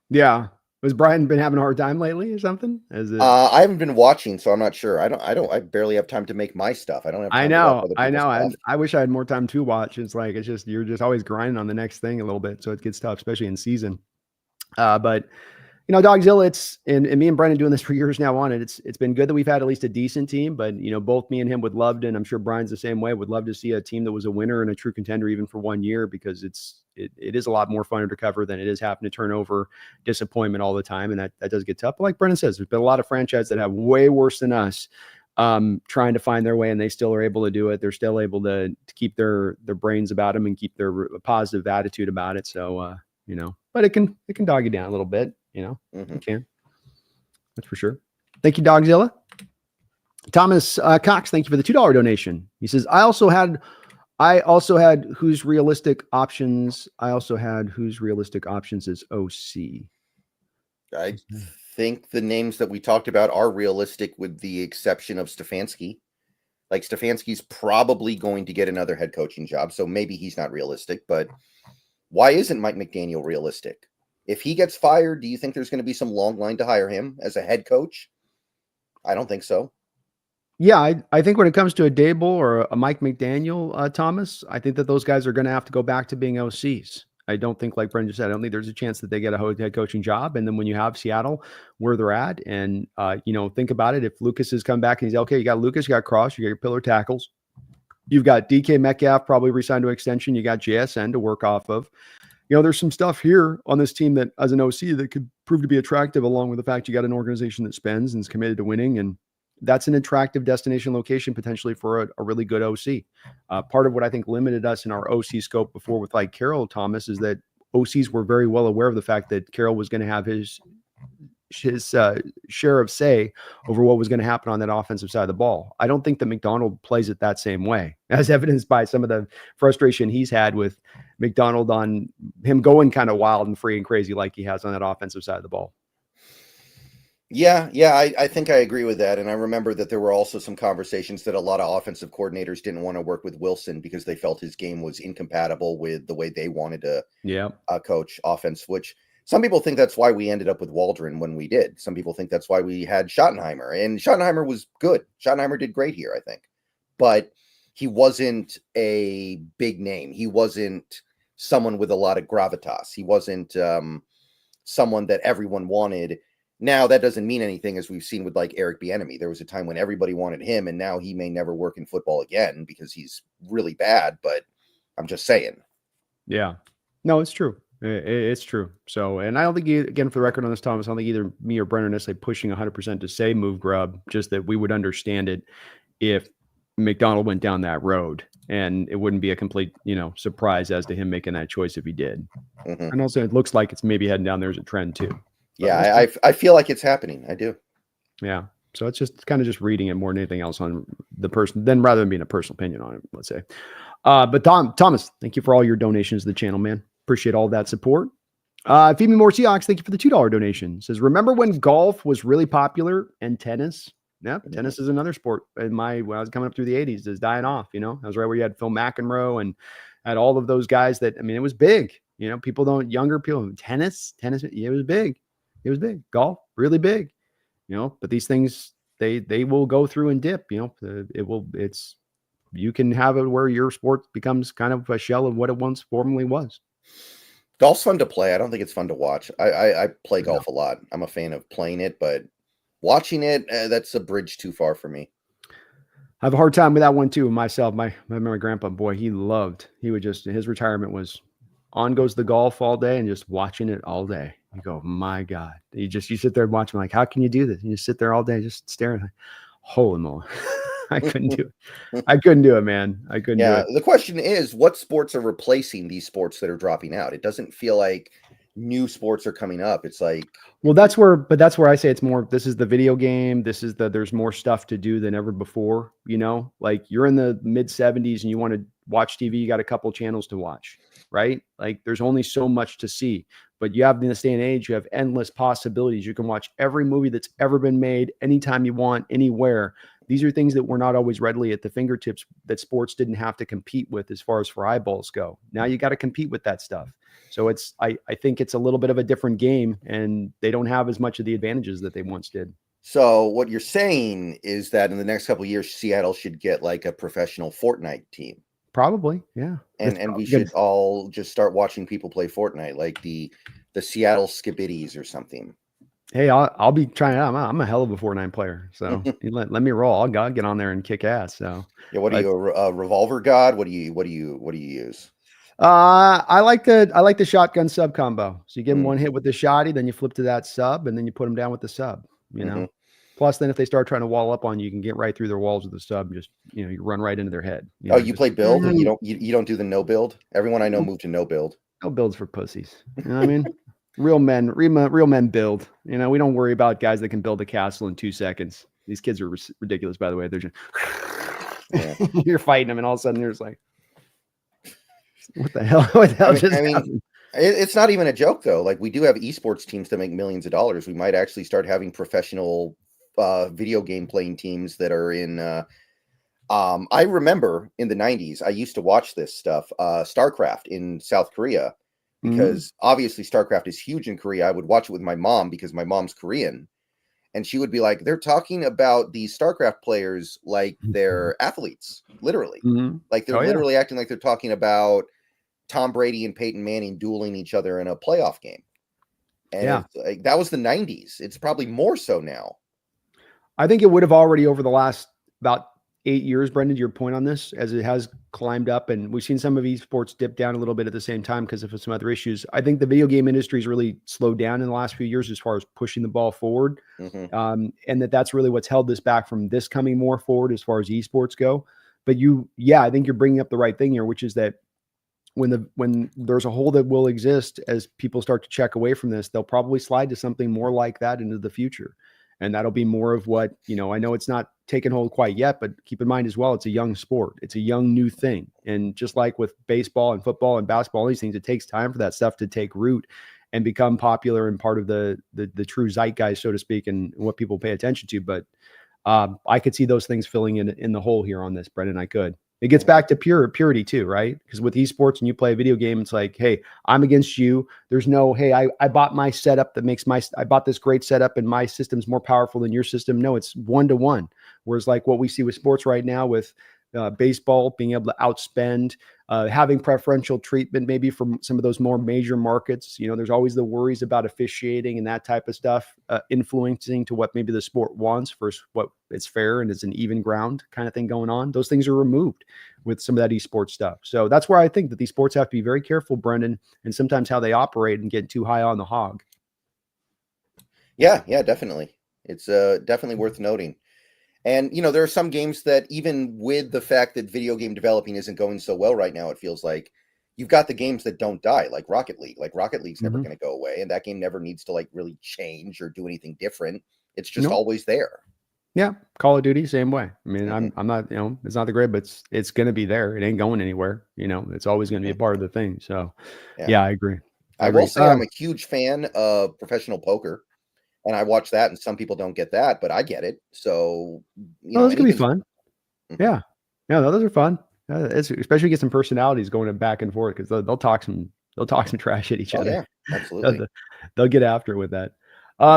Yeah. Was Brian been having a hard time lately or something? I haven't been watching, so I'm not sure. I barely have time to make my stuff. I don't have time to watch other people's stuff. I wish I had more time to watch. It's like, you're just always grinding on the next thing a little bit. So it gets tough, especially in season. But Dogzilla, and me and Brendan doing this for years now on it. It's been good that we've had at least a decent team, but both me and him would love to, and I'm sure Brian's the same way, would love to see a team that was a winner and a true contender even for 1 year, because it is a lot more fun to cover than it is having to turn over disappointment all the time. And that does get tough. But like Brendan says, there's been a lot of franchises that have way worse than us trying to find their way, and they still are able to do it. They're still able to keep their brains about them and keep their positive attitude about it. So, but it can dog you down a little bit. You can. That's for sure. Thank you, Dogzilla. Thomas Cox, thank you for the $2 donation. He says, I also had whose realistic options. I also had whose realistic options is OC. I think the names that we talked about are realistic, with the exception of Stefanski. Like, Stefanski's probably going to get another head coaching job, so maybe he's not realistic. But why isn't Mike McDaniel realistic? If he gets fired, do you think there's going to be some long line to hire him as a head coach? I don't think so. Yeah, I think when it comes to a Dable or a Mike McDaniel, Thomas, I think that those guys are going to have to go back to being OCs. I don't think, like Brendan said, I don't think there's a chance that they get a head coaching job. And then when you have Seattle where they're at, and think about it, if Lucas has come back and he's okay, you got Lucas, you got Cross, you got your pillar tackles, you've got DK Metcalf probably re-signed to extension, you got JSN to work off of. There's some stuff here on this team that, as an OC, that could prove to be attractive, along with the fact you got an organization that spends and is committed to winning. And that's an attractive destination location potentially for a really good OC. Part of what I think limited us in our OC scope before with like Carroll, Thomas, is that OCs were very well aware of the fact that Carroll was going to have his share of say over what was going to happen on that offensive side of the ball. I don't think that McDonald plays it that same way, as evidenced by some of the frustration he's had with McDonald on him going kind of wild and free and crazy like he has on that offensive side of the ball. Yeah, I think I agree with that. And I remember that there were also some conversations that a lot of offensive coordinators didn't want to work with Wilson because they felt his game was incompatible with the way they wanted to coach offense, which some people think that's why we ended up with Waldron when we did. Some people think that's why we had Schottenheimer, and Schottenheimer was good. Schottenheimer did great here, I think, but he wasn't a big name. He wasn't someone with a lot of gravitas. He wasn't someone that everyone wanted. Now, that doesn't mean anything, as we've seen with like Eric Bieniemy. There was a time when everybody wanted him, and now he may never work in football again because he's really bad, but I'm just saying. Yeah. No, it's true. It's true. So, and I don't think, again, for the record on this, Thomas, I don't think either me or Brennan are necessarily pushing 100% to say move Grubb, just that we would understand it if McDonald went down that road, and it wouldn't be a complete, surprise as to him making that choice if he did. Mm-hmm. And also, it looks like it's maybe heading down there as a trend too. Yeah, I feel like it's happening. I do. Yeah. So it's kind of just reading it more than anything else on the person, then rather than being a personal opinion on it, let's say. But Thomas, thank you for all your donations to the channel, man. Appreciate all that support. Feed Me More Seahawks, thank you for the $2 donation. Says, remember when golf was really popular and tennis? Yeah, tennis is another sport. When I was coming up through the 80s, is dying off. That was right where you had Phil McEnroe and had all of those guys that, it was big. Younger people, tennis, it was big. It was big. Golf, really big. But these things, they will go through and dip. You can have it where your sport becomes kind of a shell of what it once formerly was. Golf's fun to play. I don't think it's fun to watch. I play golf a lot. I'm a fan of playing it, but watching it, that's a bridge too far for me. I have a hard time with that one too. Myself, my grandpa, boy, his retirement was on goes the golf all day and just watching it all day. You go, my God. You sit there and watch them like, how can you do this? You just sit there all day, just staring. Like, holy moly. I couldn't do it. I couldn't do it, man. I couldn't do it. The question is, what sports are replacing these sports that are dropping out? It doesn't feel like new sports are coming up. It's like, well, that's where I say it's more, this is the video game. There's more stuff to do than ever before, like you're in the mid 70s and you want to watch TV, you got a couple channels to watch, right? Like there's only so much to see. But you have in this day and age, you have endless possibilities. You can watch every movie that's ever been made anytime you want, anywhere. These are things that were not always readily at the fingertips that sports didn't have to compete with as far as for eyeballs go. Now you got to compete with that stuff. So I think it's a little bit of a different game, and they don't have as much of the advantages that they once did. So what you're saying is that in the next couple of years, Seattle should get like a professional Fortnite team. Probably, yeah. And we should all just start watching people play Fortnite, like the Seattle Skibiddies or something. Hey, I'll be trying it out. I'm a hell of a Fortnite player, so let me roll. I'll get on there and kick ass. So yeah, what are you, a revolver god? What do you use? I like the shotgun sub combo. So you give them one hit with the shotty, then you flip to that sub, and then you put them down with the sub. You know. Plus, then if they start trying to wall up on you, you can get right through their walls with the sub. Just you run right into their head. You play build? You don't do the no build? Everyone I know moved to no build. No builds for pussies. You know what I mean? Real men build. We don't worry about guys that can build a castle in 2 seconds. These kids are ridiculous, by the way. They're just you're fighting them, and all of a sudden there's like, what the hell? It's not even a joke though. Like, we do have esports teams that make millions of dollars. We might actually start having professional video game playing teams that are in. I remember in the 90s, I used to watch this stuff, StarCraft in South Korea, because obviously StarCraft is huge in Korea. I would watch it with my mom because my mom's Korean, and she would be like, they're talking about these StarCraft players like they're athletes, literally. Like they're literally acting like they're talking about Tom Brady and Peyton Manning dueling each other in a playoff game. And like, that was the 90s. It's probably more so now. I think it would have already over the last about 8 years, Brendan, to your point on this, as it has climbed up, and we've seen some of esports dip down a little bit at the same time because of some other issues. I think the video game industry has really slowed down in the last few years as far as pushing the ball forward. And that's really what's held this back from this coming more forward as far as esports go. But I think you're bringing up the right thing here, which is that when there's a hole that will exist as people start to check away from this, they'll probably slide to something more like that into the future. And that'll be more of what, I know it's not taken hold quite yet, but keep in mind as well, it's a young sport. It's a young new thing. And just like with baseball and football and basketball, all these things, it takes time for that stuff to take root and become popular and part of the true zeitgeist, so to speak, and what people pay attention to. But I could see those things filling in the hole here on this, Brendan. I could. It gets back to purity too, right? Because with esports and you play a video game, it's like, hey, I'm against you. There's no, hey, I bought my setup that makes I bought this great setup and my system's more powerful than your system. No, it's 1-to-1. Whereas like what we see with sports right now with baseball being able to outspend, having preferential treatment maybe from some of those more major markets. There's always the worries about officiating and that type of stuff influencing to what maybe the sport wants versus what it's fair and it's an even ground kind of thing going on. Those things are removed with some of that esports stuff. So that's where I think that these sports have to be very careful, Brendan, and sometimes how they operate and get too high on the hog. Yeah, definitely. It's definitely worth noting. And, there are some games that even with the fact that video game developing isn't going so well right now, it feels like you've got the games that don't die, like Rocket League. Like Rocket League's never going to go away. And that game never needs to like really change or do anything different. It's just always there. Yeah. Call of Duty, same way. I mean, I'm not, it's not the great, but it's going to be there. It ain't going anywhere. It's always going to be a part of the thing. So yeah, I agree. I will say I'm a huge fan of professional poker. And I watch that, and some people don't get that, but I get it. So, those can be fun. Yeah, those are fun. It's especially get some personalities going back and forth because they'll talk some trash at each other. Yeah, absolutely. They'll get after it with that.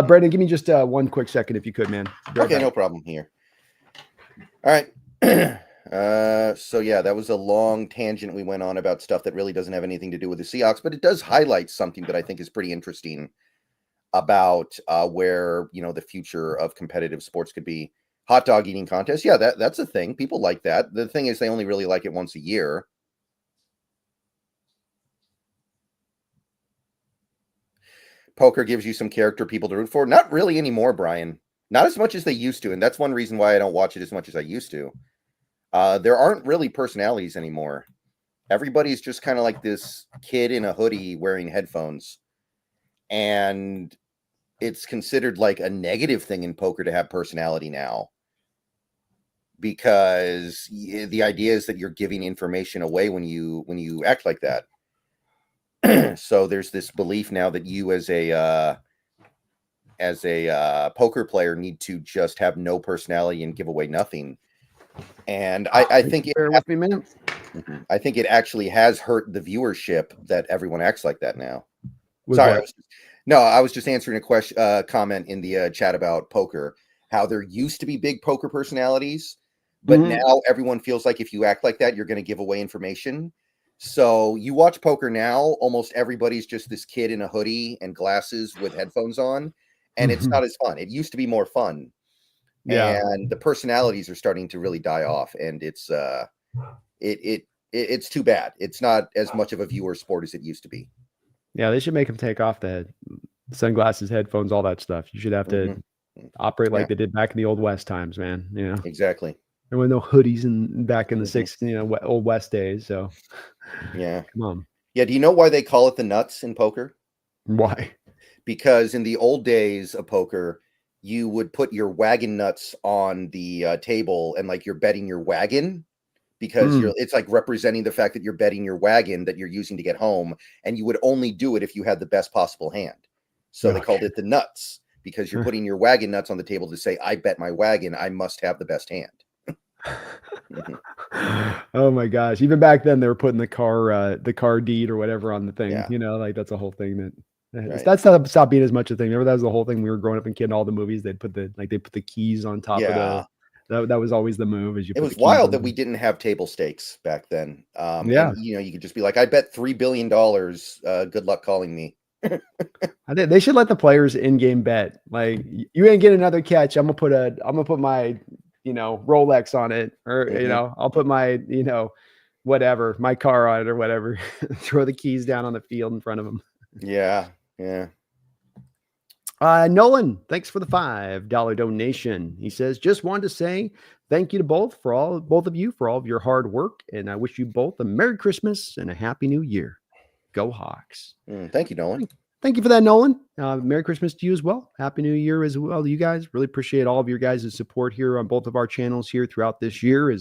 Brendan, give me just one quick second if you could, man. Okay, no problem here. All right. So yeah, that was a long tangent we went on about stuff that really doesn't have anything to do with the Seahawks, but it does highlight something that I think is pretty interesting about where the future of competitive sports could be. Hot dog eating contest, that's a thing. People like that. The thing is, they only really like it once a year. Poker gives you some character people to root for. Not really anymore, Brian. Not as much as they used to, and that's one reason why I don't watch it as much as I used to. There aren't really personalities anymore. Everybody's just kind of like this kid in a hoodie wearing headphones. And it's considered like a negative thing in poker to have personality now, because the idea is that you're giving information away when you act like that. So there's this belief now that you as a poker player need to just have no personality and give away nothing. And I think Bear with me, man. I think it actually has hurt the viewership that everyone acts like that now. With Sorry, what? I was just answering a question, comment in the chat about poker. How there used to be big poker personalities, but now everyone feels like if you act like that, you're going to give away information. So you watch poker now, almost everybody's just this kid in a hoodie and glasses with headphones on, and it's not as fun. It used to be more fun, Yeah. and the personalities are starting to really die off, and it's too bad. It's not as much of a viewer sport as it used to be. Yeah, they should make him take off the sunglasses, headphones, all that stuff. You should have to operate like they did back in the old West times, man. You know, exactly. there were no hoodies back in the old West days. So, yeah, come on. Yeah. Do you know why they call it the nuts in poker? Why? Because in the old days of poker, you would put your wagon nuts on the table and like you're betting your wagon because it's like representing the fact that you're betting your wagon that you're using to get home, and you would only do it if you had the best possible hand. So they called it the nuts because you're putting your wagon nuts on the table to say, I bet my wagon, I must have the best hand. Oh my gosh. Even back then they were putting the car deed or whatever on the thing, Yeah. you know, like that's a whole thing that Right. that's not stopped being as much a thing. Remember that was the whole thing we were growing up in kid in all the movies. They put the keys on top of that was always the move as you It put was the keys wild on that we didn't have table stakes back then. Yeah. And you could just be like, I bet $3 billion. Good luck calling me. I think they should let the players in-game bet. Like you ain't get another catch. I'm gonna put my, Rolex on it, or I'll put my, whatever, my car on it or whatever. Throw the keys down on the field in front of them. Yeah. Nolan, thanks for the $5 donation. He says, just wanted to say thank you to both of you for all of your hard work, and I wish you both a Merry Christmas and a Happy New Year. Go Hawks. Thank you, Nolan. Thank you for that, Nolan. Merry Christmas to you as well. Happy New Year as well to you guys. Really appreciate all of your guys' support here on both of our channels here throughout this year.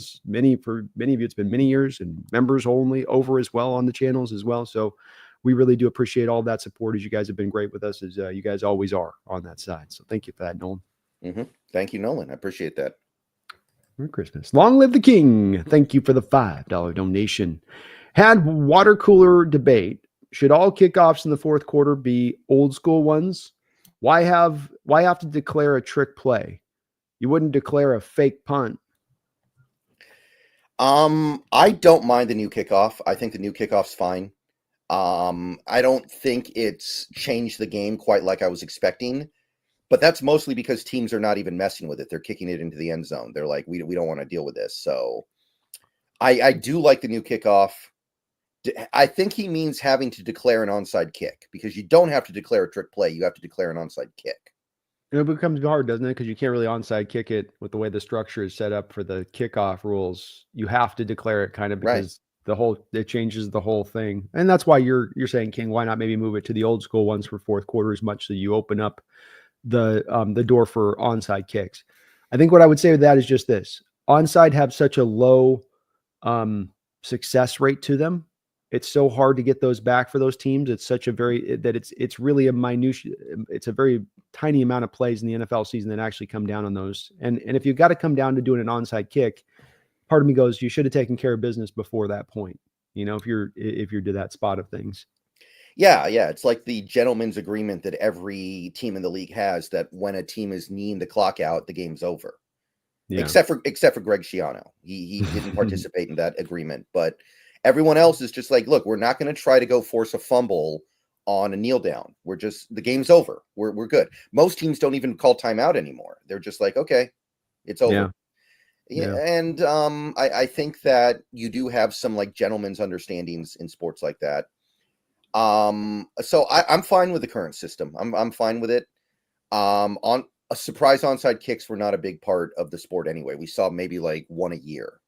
For many of you, it's been many years, and members only over as well on the channels as well. So we really do appreciate all that support, as you guys have been great with us, as you guys always are on that side. So thank you for that, Nolan. Thank you, Nolan. I appreciate that. Merry Christmas. Long live the king. Thank you for the $5 donation. Had water cooler debate. Should all kickoffs in the fourth quarter be old school ones? Why have to declare a trick play? You wouldn't declare a fake punt. I don't mind the new kickoff. I think the new kickoff's fine. I don't think it's changed the game quite like I was expecting, but that's mostly because teams are not even messing with it. They're kicking it into the end zone. They're like, we don't want to deal with this. So I do like the new kickoff. I think he means having to declare an onside kick, because you don't have to declare a trick play. You have to declare an onside kick. It becomes hard, doesn't it? Because you can't really onside kick it with the way the structure is set up for the kickoff rules. You have to declare it kind of because it changes the whole thing. And that's why you're saying, King, why not maybe move it to the old school ones for fourth quarter as much so you open up the door for onside kicks. I think what I would say with that is just this. Onside have such a low success rate to them. It's so hard to get those back for those teams. It's such it's really a minutiae. It's a very tiny amount of plays in the NFL season that actually come down on those. And if you've got to come down to doing an onside kick, part of me goes, you should have taken care of business before that point. If you're to that spot of things. Yeah. It's like the gentleman's agreement that every team in the league has, that when a team is kneeing the clock out, the game's over. Yeah. Except for Greg Schiano. He didn't participate in that agreement, but everyone else is just like, look, we're not going to try to go force a fumble on a kneel down. The game's over. We're good. Most teams don't even call timeout anymore. They're just like, okay, it's over. Yeah. And I think that you do have some like gentleman's understandings in sports like that. So I'm fine with the current system. I'm fine with it. On a surprise onside kicks were not a big part of the sport anyway. We saw maybe like one a year.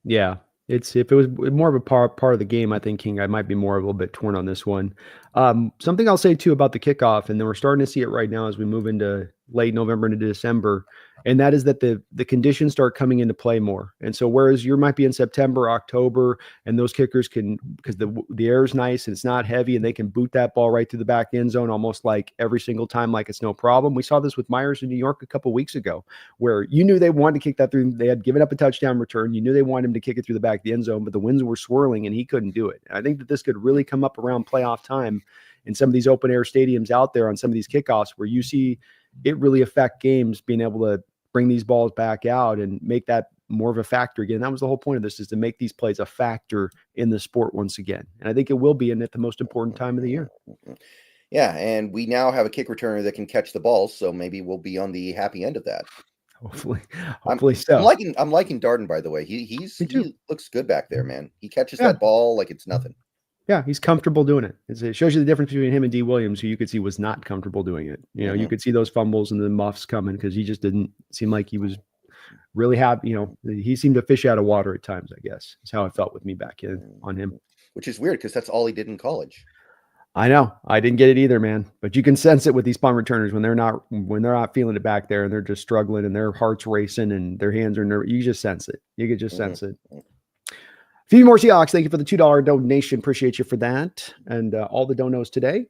Yeah. If it was more of a part of the game, I think, King, I might be a little bit torn on this one. Something I'll say too about the kickoff, and then we're starting to see it right now as we move into late November into December, and that is that the conditions start coming into play more. And so whereas you might be in September, October, and those kickers can, because the air is nice and it's not heavy, and they can boot that ball right through the back end zone almost like every single time, like it's no problem. We saw this with Myers in New York a couple weeks ago, where you knew they wanted to kick that through. They had given up a touchdown return. You knew they wanted him to kick it through the back of the end zone, but the winds were swirling and he couldn't do it. And I think that this could really come up around playoff time in some of these open air stadiums out there on some of these kickoffs, where you see it really affect games, being able to bring these balls back out and make that more of a factor again. That was the whole point of this, is to make these plays a factor in the sport once again. And I think it will be in at the most important time of the year. Yeah, and we now have a kick returner that can catch the ball, so maybe we'll be on the happy end of that. Hopefully I'm so. liking Darden, by the way. He looks good back there, man. He catches that ball like it's nothing. Yeah, he's comfortable doing it. It shows you the difference between him and D. Williams, who you could see was not comfortable doing it. You know, you could see those fumbles and the muffs coming because he just didn't seem like he was really happy. You know, he seemed to fish out of water at times, I guess. That's how I felt with me back in on him. Which is weird because that's all he did in college. I know. I didn't get it either, man. But you can sense it with these punt returners when they're not feeling it back there and they're just struggling and their heart's racing and their hands are nervous. You just sense it. You could just sense it. Few more Seahawks. Thank you for the $2 donation. Appreciate you for that. And all the donos today.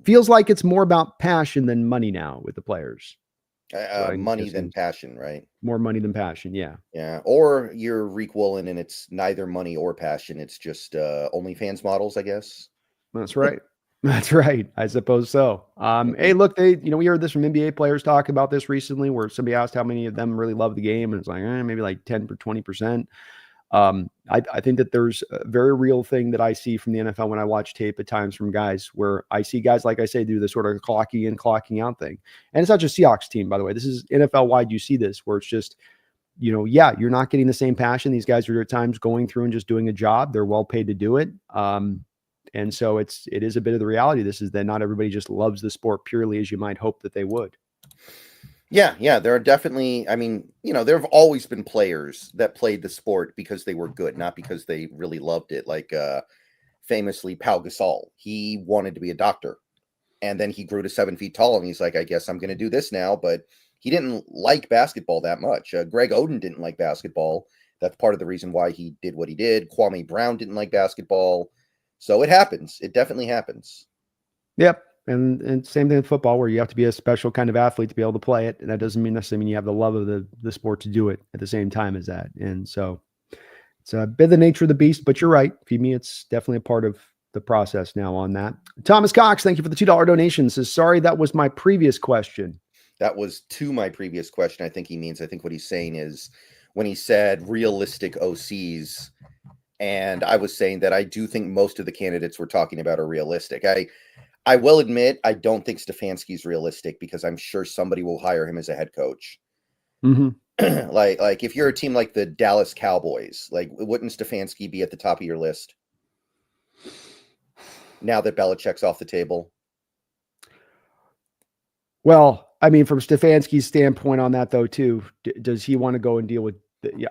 Feels like it's more about passion than money now with the players. Money than passion, right? More money than passion. Yeah. Yeah. Or you're Reek Woolen and it's neither money or passion. It's just OnlyFans models, I guess. That's right. That's right. I suppose so. Hey, look, we heard this from NBA players talk about this recently, where somebody asked how many of them really love the game, and it's like maybe like 10 or 20%. I think that there's a very real thing that I see from the NFL when I watch tape at times from guys, where I see guys, like I say, do this sort of clocking in, clocking out thing. And it's not just Seahawks team, by the way. This is NFL wide. You see this where it's just, you're not getting the same passion. These guys are at times going through and just doing a job. They're well paid to do it. And so it is a bit of the reality. This is that not everybody just loves the sport purely as you might hope that they would. Yeah. There are definitely, there have always been players that played the sport because they were good, not because they really loved it. Like famously Pau Gasol, he wanted to be a doctor and then he grew to 7 feet tall and he's like, I guess I'm going to do this now. But he didn't like basketball that much. Greg Oden didn't like basketball. That's part of the reason why he did what he did. Kwame Brown didn't like basketball. So it happens. It definitely happens. Yep. And same thing with football, where you have to be a special kind of athlete to be able to play it. And that doesn't necessarily mean you have the love of the sport to do it at the same time as that. And so it's a bit of the nature of the beast, but you're right. For me, it's definitely a part of the process now on that. Thomas Cox, thank you for the $2 donation. Says, sorry, that was my previous question. That was to my previous question. I think what he's saying is when he said realistic OCs, and I was saying that I do think most of the candidates we're talking about are realistic. I will admit, I don't think Stefanski's realistic because I'm sure somebody will hire him as a head coach. Mm-hmm. like if you're a team like the Dallas Cowboys, like wouldn't Stefanski be at the top of your list now that Belichick's off the table? Well, I mean, from Stefanski's standpoint on that, though, too, does he want to go and deal with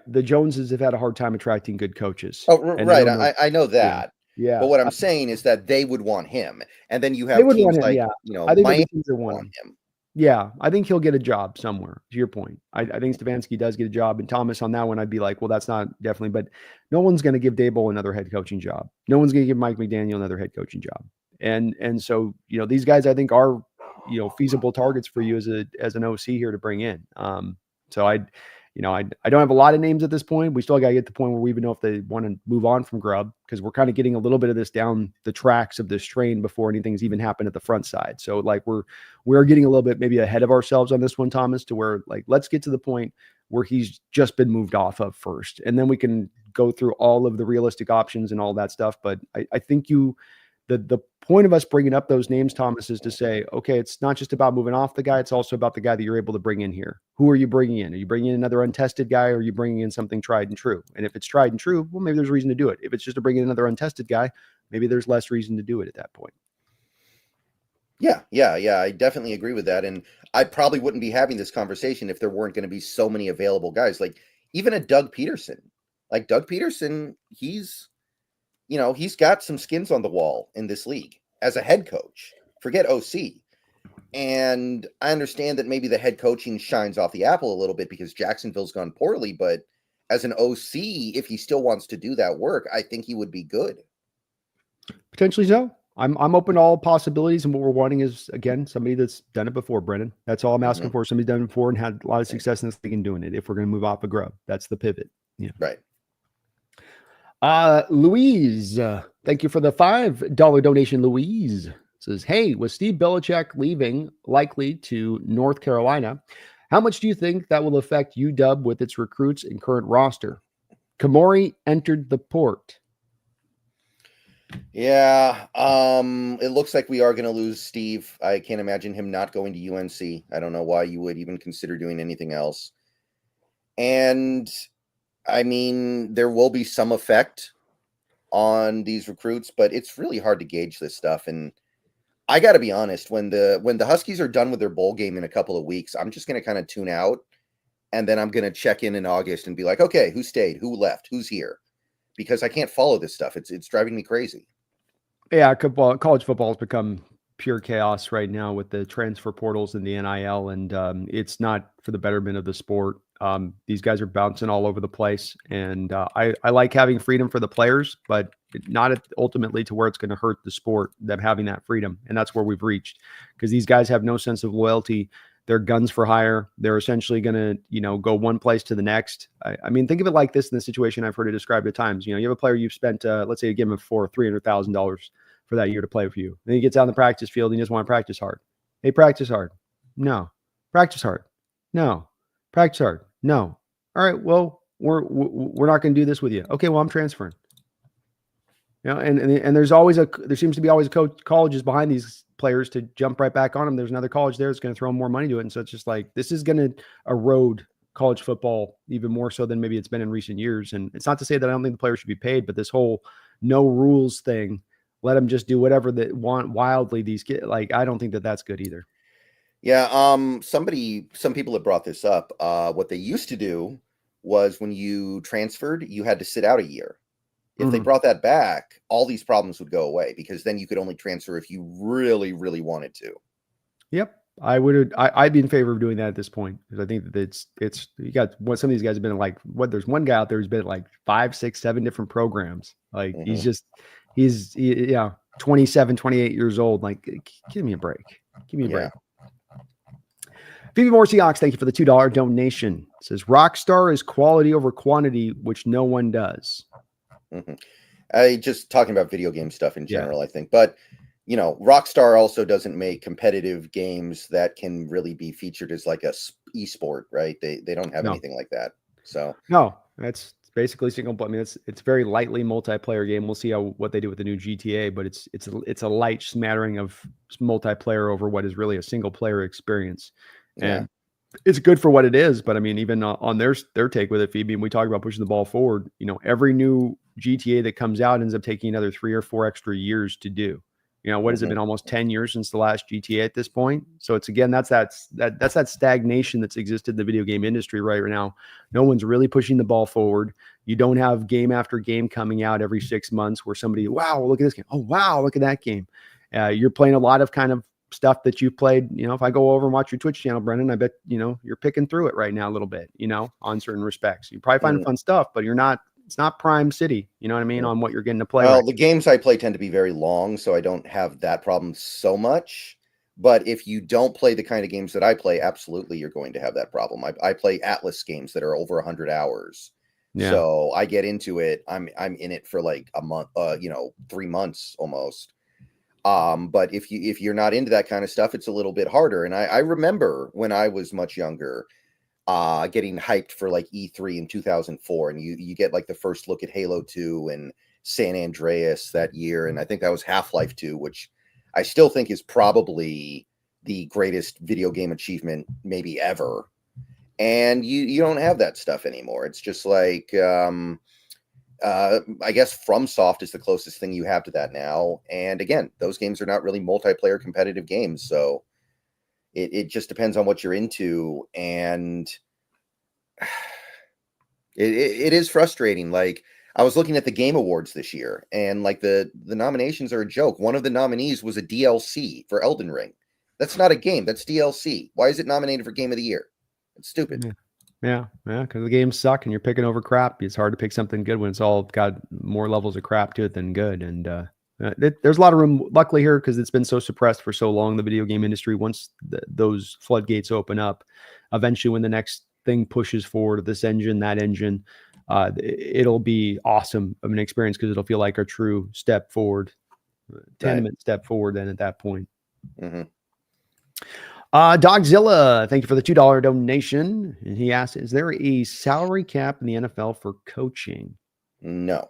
the Joneses have had a hard time attracting good coaches. Oh, right. I know that. Yeah. But what I'm saying is that they would want him. And then you have teams like, I think Miami teams that want him. Yeah. I think he'll get a job somewhere, to your point. I think Stefanski does get a job. And Thomas, on that one, I'd be like, well, that's not definitely. But no one's going to give Dable another head coaching job. No one's going to give Mike McDaniel another head coaching job. And so, these guys, I think, are, feasible targets for you as an OC here to bring in. So I don't have a lot of names at this point. We still got to get to the point where we even know if they want to move on from Grubb, because we're kind of getting a little bit of this down the tracks of this train before anything's even happened at the front side. So like we're getting a little bit maybe ahead of ourselves on this one, Thomas, to where like, let's get to the point where he's just been moved off of first. And then we can go through all of the realistic options and all that stuff. But I think the point of us bringing up those names, Thomas, is to say, okay, it's not just about moving off the guy. It's also about the guy that you're able to bring in here. Who are you bringing in? Are you bringing in another untested guy, or are you bringing in something tried and true? And if it's tried and true, well, maybe there's reason to do it. If it's just to bring in another untested guy, maybe there's less reason to do it at that point. Yeah. I definitely agree with that. And I probably wouldn't be having this conversation if there weren't going to be so many available guys. Like even a Doug Peterson. Like Doug Peterson, he's got some skins on the wall in this league as a head coach. Forget OC. And I understand that maybe the head coaching shines off the apple a little bit because Jacksonville's gone poorly, but as an OC, if he still wants to do that work, I think he would be good. Potentially so. I'm open to all possibilities, and what we're wanting is, again, somebody that's done it before, Brennan. That's all I'm asking for. Somebody's done it before and had a lot of success in this league in doing it. If we're going to move off of Grubb, that's the pivot. Yeah. Right. Louise, thank you for the $5 donation. Louise says, "Hey, with Steve Belichick leaving likely to North Carolina, how much do you think that will affect UW with its recruits and current roster? Kamori entered the port." Yeah. It looks like we are going to lose Steve. I can't imagine him not going to UNC. I don't know why you would even consider doing anything else. And I mean, there will be some effect on these recruits, but it's really hard to gauge this stuff. And I got to be honest, when the Huskies are done with their bowl game in a couple of weeks, I'm just going to kind of tune out, and then I'm going to check in August and be like, okay, who stayed, who left, who's here, because I can't follow this stuff. It's driving me crazy. Yeah, college football has become pure chaos right now with the transfer portals and the NIL, and it's not for the betterment of the sport. These guys are bouncing all over the place, and I like having freedom for the players, but not ultimately to where it's going to hurt the sport, them having that freedom. And that's where we've reached, because these guys have no sense of loyalty. They're guns for hire. They're essentially going to, go one place to the next. I mean, think of it like this in the situation I've heard it described at times. You have a player you've spent, let's say you give him for $300,000 for that year to play for you. Then he gets out on the practice field and he just want to practice hard. Hey, practice hard. No. Practice hard. No. Practice hard. No. All right. Well, we're not going to do this with you. Okay. Well, I'm transferring. And there seems to be always colleges behind these players to jump right back on them. There's another college there that's going to throw more money to it. And so it's just like, this is going to erode college football even more so than maybe it's been in recent years. And it's not to say that I don't think the players should be paid, but this whole no rules thing, let them just do whatever they want wildly. These kids, I don't think that that's good either. Yeah. Some people have brought this up. What they used to do was when you transferred, you had to sit out a year. If they brought that back, all these problems would go away, because then you could only transfer if you really, really wanted to. Yep. I'd be in favor of doing that at this point, because I think that you got some of these guys have been there's one guy out there who's been at 5, 6, 7 different programs. He's 27, 28 years old. Give me a break. Give me a break. Phoebe Moore Seahawks, thank you for the $2 donation. It says Rockstar is quality over quantity, which no one does. I just talking about video game stuff in general, I think, but Rockstar also doesn't make competitive games that can really be featured as like a esport, right? They don't have anything like that. So no, that's basically single player. I mean, it's very lightly multiplayer game. We'll see what they do with the new GTA, but it's a light smattering of multiplayer over what is really a single player experience. And it's good for what it is, but I mean, even on their take with it, Phoebe, and we talk about pushing the ball forward, every new GTA that comes out ends up taking another 3 or 4 extra years to do. What has it been, almost 10 years since the last GTA at this point? So it's, again, that's that stagnation that's existed in the video game industry right now. No one's really pushing the ball forward. You don't have game after game coming out every 6 months where somebody, wow, look at this game. Oh, wow, look at that game. You're playing a lot of kind of stuff that you've played. If I go over and watch your Twitch channel, Brendan, I bet, you're picking through it right now a little bit, on certain respects. You probably find fun stuff, but it's not Prime City, you know what I mean, on what you're getting to play. Well, the games I play tend to be very long, so I don't have that problem so much. But if you don't play the kind of games that I play, absolutely, you're going to have that problem. I play Atlas games that are over 100 hours. Yeah. So I get into it. I'm in it for like a month, 3 months almost. But if you're not into that kind of stuff, it's a little bit harder. And I remember when I was much younger, getting hyped for like E3 in 2004, and you get like the first look at Halo 2 and San Andreas that year, and I think that was Half-Life 2, which I still think is probably the greatest video game achievement maybe ever. And you don't have that stuff anymore. It's just like I guess FromSoft is the closest thing you have to that now. And again, those games are not really multiplayer competitive games, so it just depends on what you're into. And it is frustrating. Like, I was looking at the Game Awards this year, and like the nominations are a joke. One of the nominees was a DLC for Elden Ring. That's not a game. That's DLC. Why is it nominated for Game of the Year? It's stupid. Yeah, because the games suck and you're picking over crap. It's hard to pick something good when it's all got more levels of crap to it than good. And there's a lot of room, luckily, here because it's been so suppressed for so long, the video game industry. Once those floodgates open up, eventually when the next thing pushes forward, this engine, that engine, it'll be awesome of an experience because it'll feel like a true step forward, tenement step forward then at that point. Mm-hmm. Dogzilla, thank you for the $2 donation. And he asked, is there a salary cap in the NFL for coaching? No,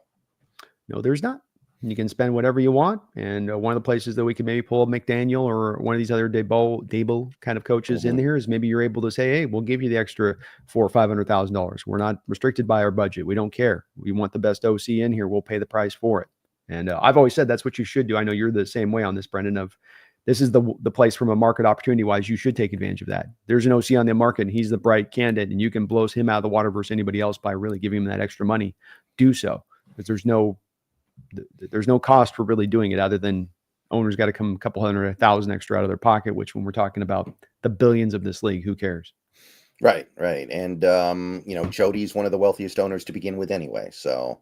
there's not. You can spend whatever you want. And one of the places that we could maybe pull McDaniel or one of these other Dable kind of coaches in here is maybe you're able to say, hey, we'll give you the extra $400,000 or $500,000. We're not restricted by our budget. We don't care. We want the best OC in here. We'll pay the price for it. And I've always said that's what you should do. I know you're the same way on this, Brendan, of this is the place from a market opportunity wise, you should take advantage of that. There's an OC on the market and he's the bright candidate and you can blow him out of the water versus anybody else by really giving him that extra money. Do so because there's no cost for really doing it other than owners got to come a couple $100,000 extra out of their pocket, which when we're talking about the billions of this league, who cares? Right. And, Jody's one of the wealthiest owners to begin with anyway. So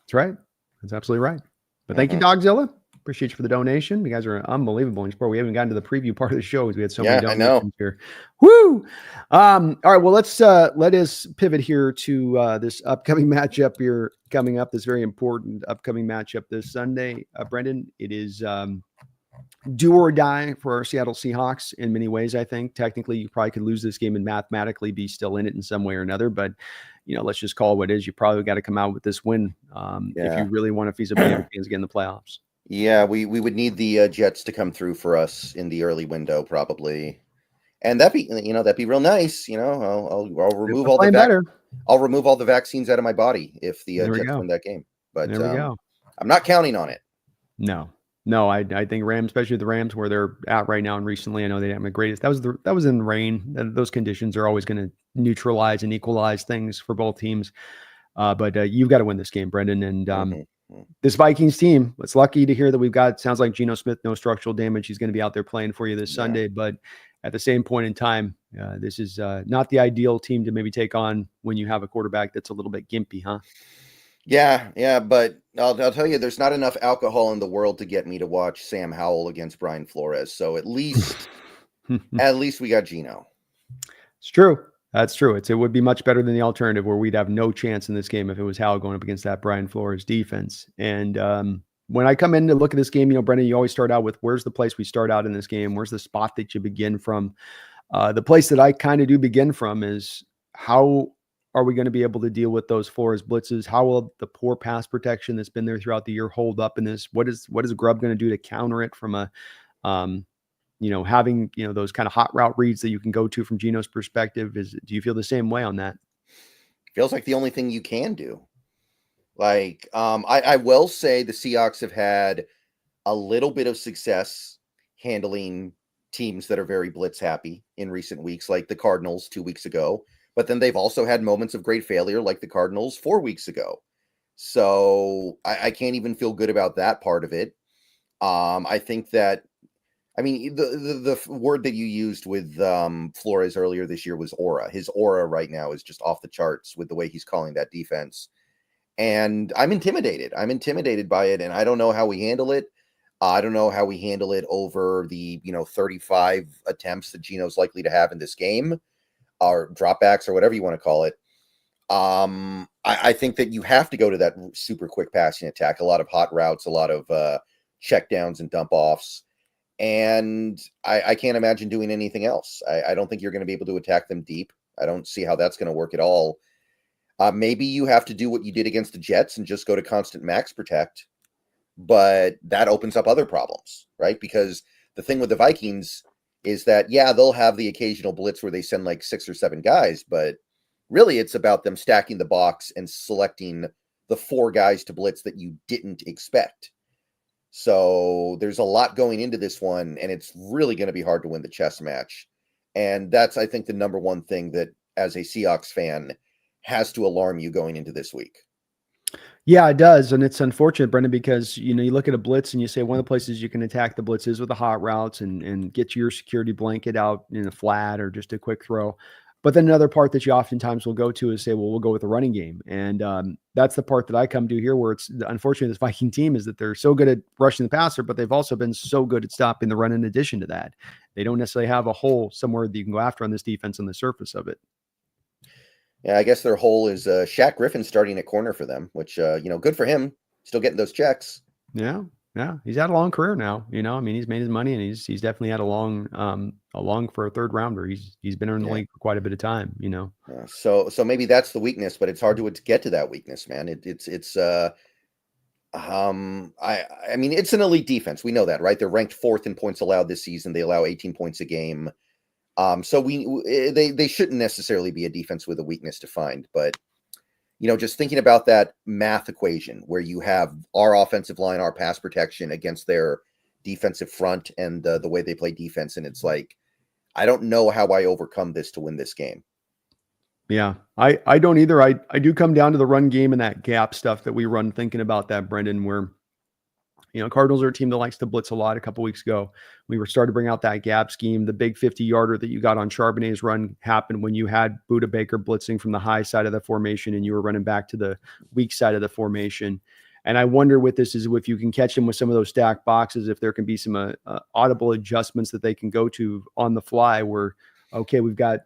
that's right. That's absolutely right. But thank you, Dogzilla. Appreciate you for the donation. You guys are unbelievable in sport. We haven't gotten to the preview part of the show because we had so many donations here. Woo! All right. Well, let us pivot here to this upcoming matchup here coming up. This very important upcoming matchup this Sunday. Brendan, it is do or die for our Seattle Seahawks in many ways. I think technically you probably could lose this game and mathematically be still in it in some way or another. But let's just call it what it is. You probably got to come out with this win if you really want to feasibly have a chance to get in the playoffs. Yeah, we would need the Jets to come through for us in the early window, probably, and that'd be real nice. I'll remove I'll remove all the vaccines out of my body if the Jets win that game. But there we go. I'm not counting on it. No, I think Rams, especially the Rams, where they're at right now, and recently, I know they haven't the greatest. That was in rain. Those conditions are always going to neutralize and equalize things for both teams. But you've got to win this game, Brendan, and. This Vikings team, it's lucky to hear that we've got, sounds like Geno Smith, no structural damage. He's going to be out there playing for you this Sunday. But at the same point in time, this is not the ideal team to maybe take on when you have a quarterback that's a little bit gimpy, huh? Yeah. But I'll tell you, there's not enough alcohol in the world to get me to watch Sam Howell against Brian Flores. So at least we got Geno. It's true. That's true. It would be much better than the alternative where we'd have no chance in this game if it was Howell going up against that Brian Flores defense. And when I come in to look at this game, Brendan, you always start out with where's the place we start out in this game? Where's the spot that you begin from? The place that I kind of do begin from is how are we going to be able to deal with those Flores blitzes? How will the poor pass protection that's been there throughout the year hold up in this? What is Grubb going to do to counter it from a having, those kind of hot route reads that you can go to from Geno's perspective? Do you feel the same way on that? Feels like the only thing you can do. Like, I will say the Seahawks have had a little bit of success handling teams that are very blitz happy in recent weeks, like the Cardinals 2 weeks ago. But then they've also had moments of great failure like the Cardinals 4 weeks ago. So I can't even feel good about that part of it. I think that, the word that you used with Flores earlier this year was aura. His aura right now is just off the charts with the way he's calling that defense. And I'm intimidated. I'm intimidated by it, and I don't know how we handle it. I don't know how we handle it over the 35 attempts that Geno's likely to have in this game, or dropbacks, or whatever you want to call it. I think that you have to go to that super quick passing attack, a lot of hot routes, a lot of check downs and dump offs. And I can't imagine doing anything else. I don't think you're going to be able to attack them deep. I don't see how that's going to work at all. Maybe you have to do what you did against the Jets and just go to constant max protect, but that opens up other problems, right? Because the thing with the Vikings is that, they'll have the occasional blitz where they send like 6 or 7 guys, but really it's about them stacking the box and selecting the 4 guys to blitz that you didn't expect. So there's a lot going into this one, and it's really going to be hard to win the chess match. And that's, I think, the number one thing that, as a Seahawks fan, has to alarm you going into this week. Yeah, it does. And it's unfortunate, Brendan, because you look at a blitz and you say one of the places you can attack the blitz is with the hot routes and get your security blanket out in a flat or just a quick throw. But then another part that you oftentimes will go to is say, well, we'll go with the running game. And that's the part that I come to here where it's unfortunately this Viking team is that they're so good at rushing the passer, but they've also been so good at stopping the run in addition to that. They don't necessarily have a hole somewhere that you can go after on this defense on the surface of it. Yeah, I guess their hole is Shaq Griffin starting at corner for them, which good for him. Still getting those checks. Yeah. Yeah. He's had a long career now. I mean, he's made his money and he's definitely had a long for a third rounder. He's been in the Yeah. league for quite a bit of time, So maybe that's the weakness, but it's hard to get to that weakness, man. I mean, it's an elite defense. We know that, right? They're ranked 4th in points allowed this season. They allow 18 points a game. So they shouldn't necessarily be a defense with a weakness to find, but just thinking about that math equation where you have our offensive line, our pass protection against their defensive front and the way they play defense. And it's like, I don't know how I overcome this to win this game. Yeah, I don't either. I do come down to the run game and that gap stuff that we run thinking about that, Brendan, where Cardinals are a team that likes to blitz a lot. A couple weeks ago, we were starting to bring out that gap scheme. The big 50-yarder that you got on Charbonnet's run happened when you had Budda Baker blitzing from the high side of the formation and you were running back to the weak side of the formation. And I wonder with this is if you can catch them with some of those stacked boxes, if there can be some audible adjustments that they can go to on the fly where, okay, we've got,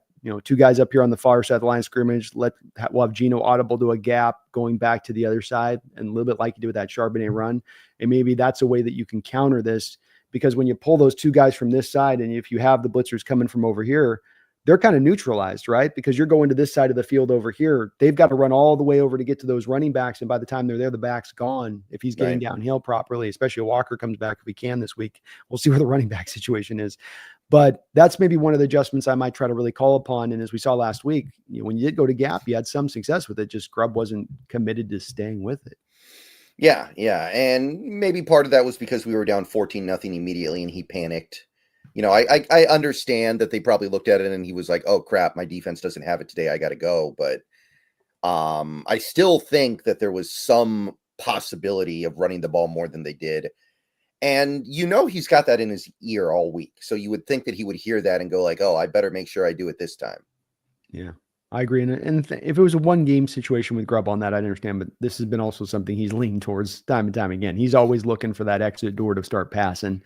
2 guys up here on the far side of the line of scrimmage. We'll have Geno audible to a gap going back to the other side and a little bit like you do with that Charbonnet run. And maybe that's a way that you can counter this because when you pull those 2 guys from this side and if you have the blitzers coming from over here, they're kind of neutralized, right? Because you're going to this side of the field over here. They've got to run all the way over to get to those running backs. And by the time they're there, the back's gone. If he's getting downhill properly, especially if Walker comes back, if he can this week, we'll see where the running back situation is. But that's maybe one of the adjustments I might try to really call upon. And as we saw last week, when you did go to gap, you had some success with it. Just Grubb wasn't committed to staying with it. Yeah. And maybe part of that was because we were down 14-0 immediately and he panicked. I understand that they probably looked at it and he was like, oh crap, my defense doesn't have it today. I got to go. But I still think that there was some possibility of running the ball more than they did. And he's got that in his ear all week. So you would think that he would hear that and go like, oh, I better make sure I do it this time. Yeah, I agree. And if it was a 1-game situation with Grubb on that, I'd understand. But this has been also something he's leaned towards time and time again. He's always looking for that exit door to start passing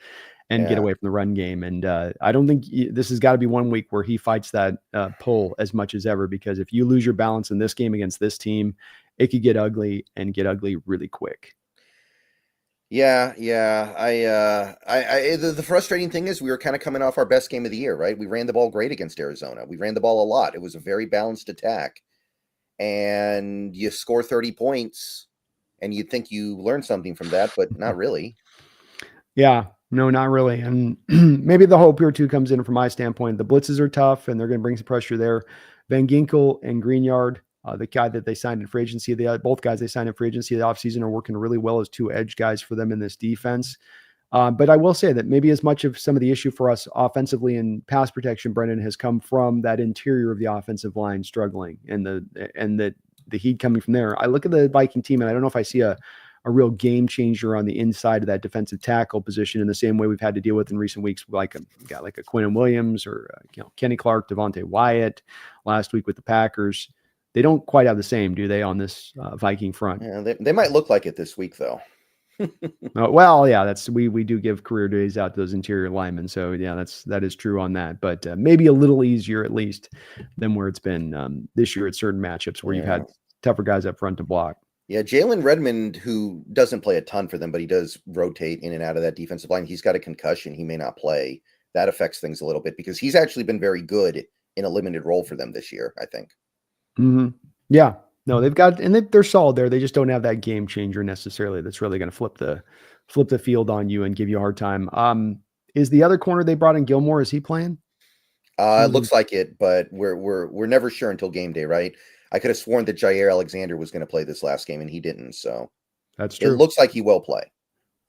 and get away from the run game. And I don't think this has got to be 1 week where he fights that pull as much as ever, because if you lose your balance in this game against this team, it could get ugly and get ugly really quick. Yeah. The frustrating thing is we were kind of coming off our best game of the year, right? We ran the ball great against Arizona. We ran the ball a lot. It was a very balanced attack. And you score 30 points and you'd think you learned something from that, but not really. Yeah. No, not really. And maybe the hope here too comes in from my standpoint. The blitzes are tough and they're going to bring some pressure there. Van Ginkel and Greenyard, the guy that they signed in free agency, both guys they signed in free agency the offseason are working really well as 2 edge guys for them in this defense. But I will say that maybe as much of some of the issue for us offensively in pass protection, Brendan, has come from that interior of the offensive line struggling and the heat coming from there. I look at the Viking team and I don't know if I see a real game changer on the inside of that defensive tackle position in the same way we've had to deal with in recent weeks, like a guy like a Quinnen Williams or Kenny Clark, Devontae Wyatt last week with the Packers. They don't quite have the same, do they, on this Viking front? Yeah, they might look like it this week, though. Well, yeah, we do give career days out to those interior linemen, so yeah, that is true on that. But maybe a little easier at least than where it's been this year at certain matchups where you've had tougher guys up front to block. Yeah, Jalen Redmond, who doesn't play a ton for them, but he does rotate in and out of that defensive line. He's got a concussion. He may not play. That affects things a little bit because he's actually been very good in a limited role for them this year, I think. Mm-hmm. Yeah. No, they've got, and they're solid there. They just don't have that game changer necessarily that's really going to flip the field on you and give you a hard time. Is the other corner they brought in Gilmore, is he playing? It looks like it, but we're never sure until game day, right? I could have sworn that Jair Alexander was going to play this last game and he didn't. So that's true. It looks like he will play.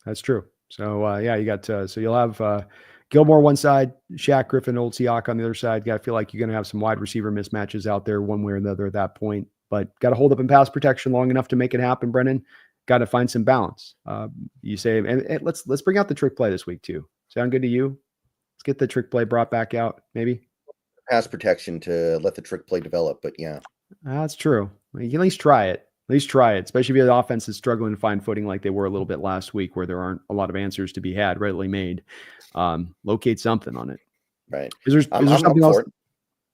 That's true. So yeah, you got so you'll have Gilmore one side, Shaq Griffin, Old Siak on the other side. I feel like you're going to have some wide receiver mismatches out there one way or another at that point. but got to hold up in pass protection long enough to make it happen, Brendan. Got to find some balance. You say, and let's bring out the trick play this week too. Sound good to you? Let's get the trick play brought back out, maybe. Pass protection to let the trick play develop, but yeah. That's true. You can at least try it. At least try it, especially if the offense is struggling to find footing like they were a little bit last week, where there aren't a lot of answers to be had readily made. Locate something on it. Right. Is there something else?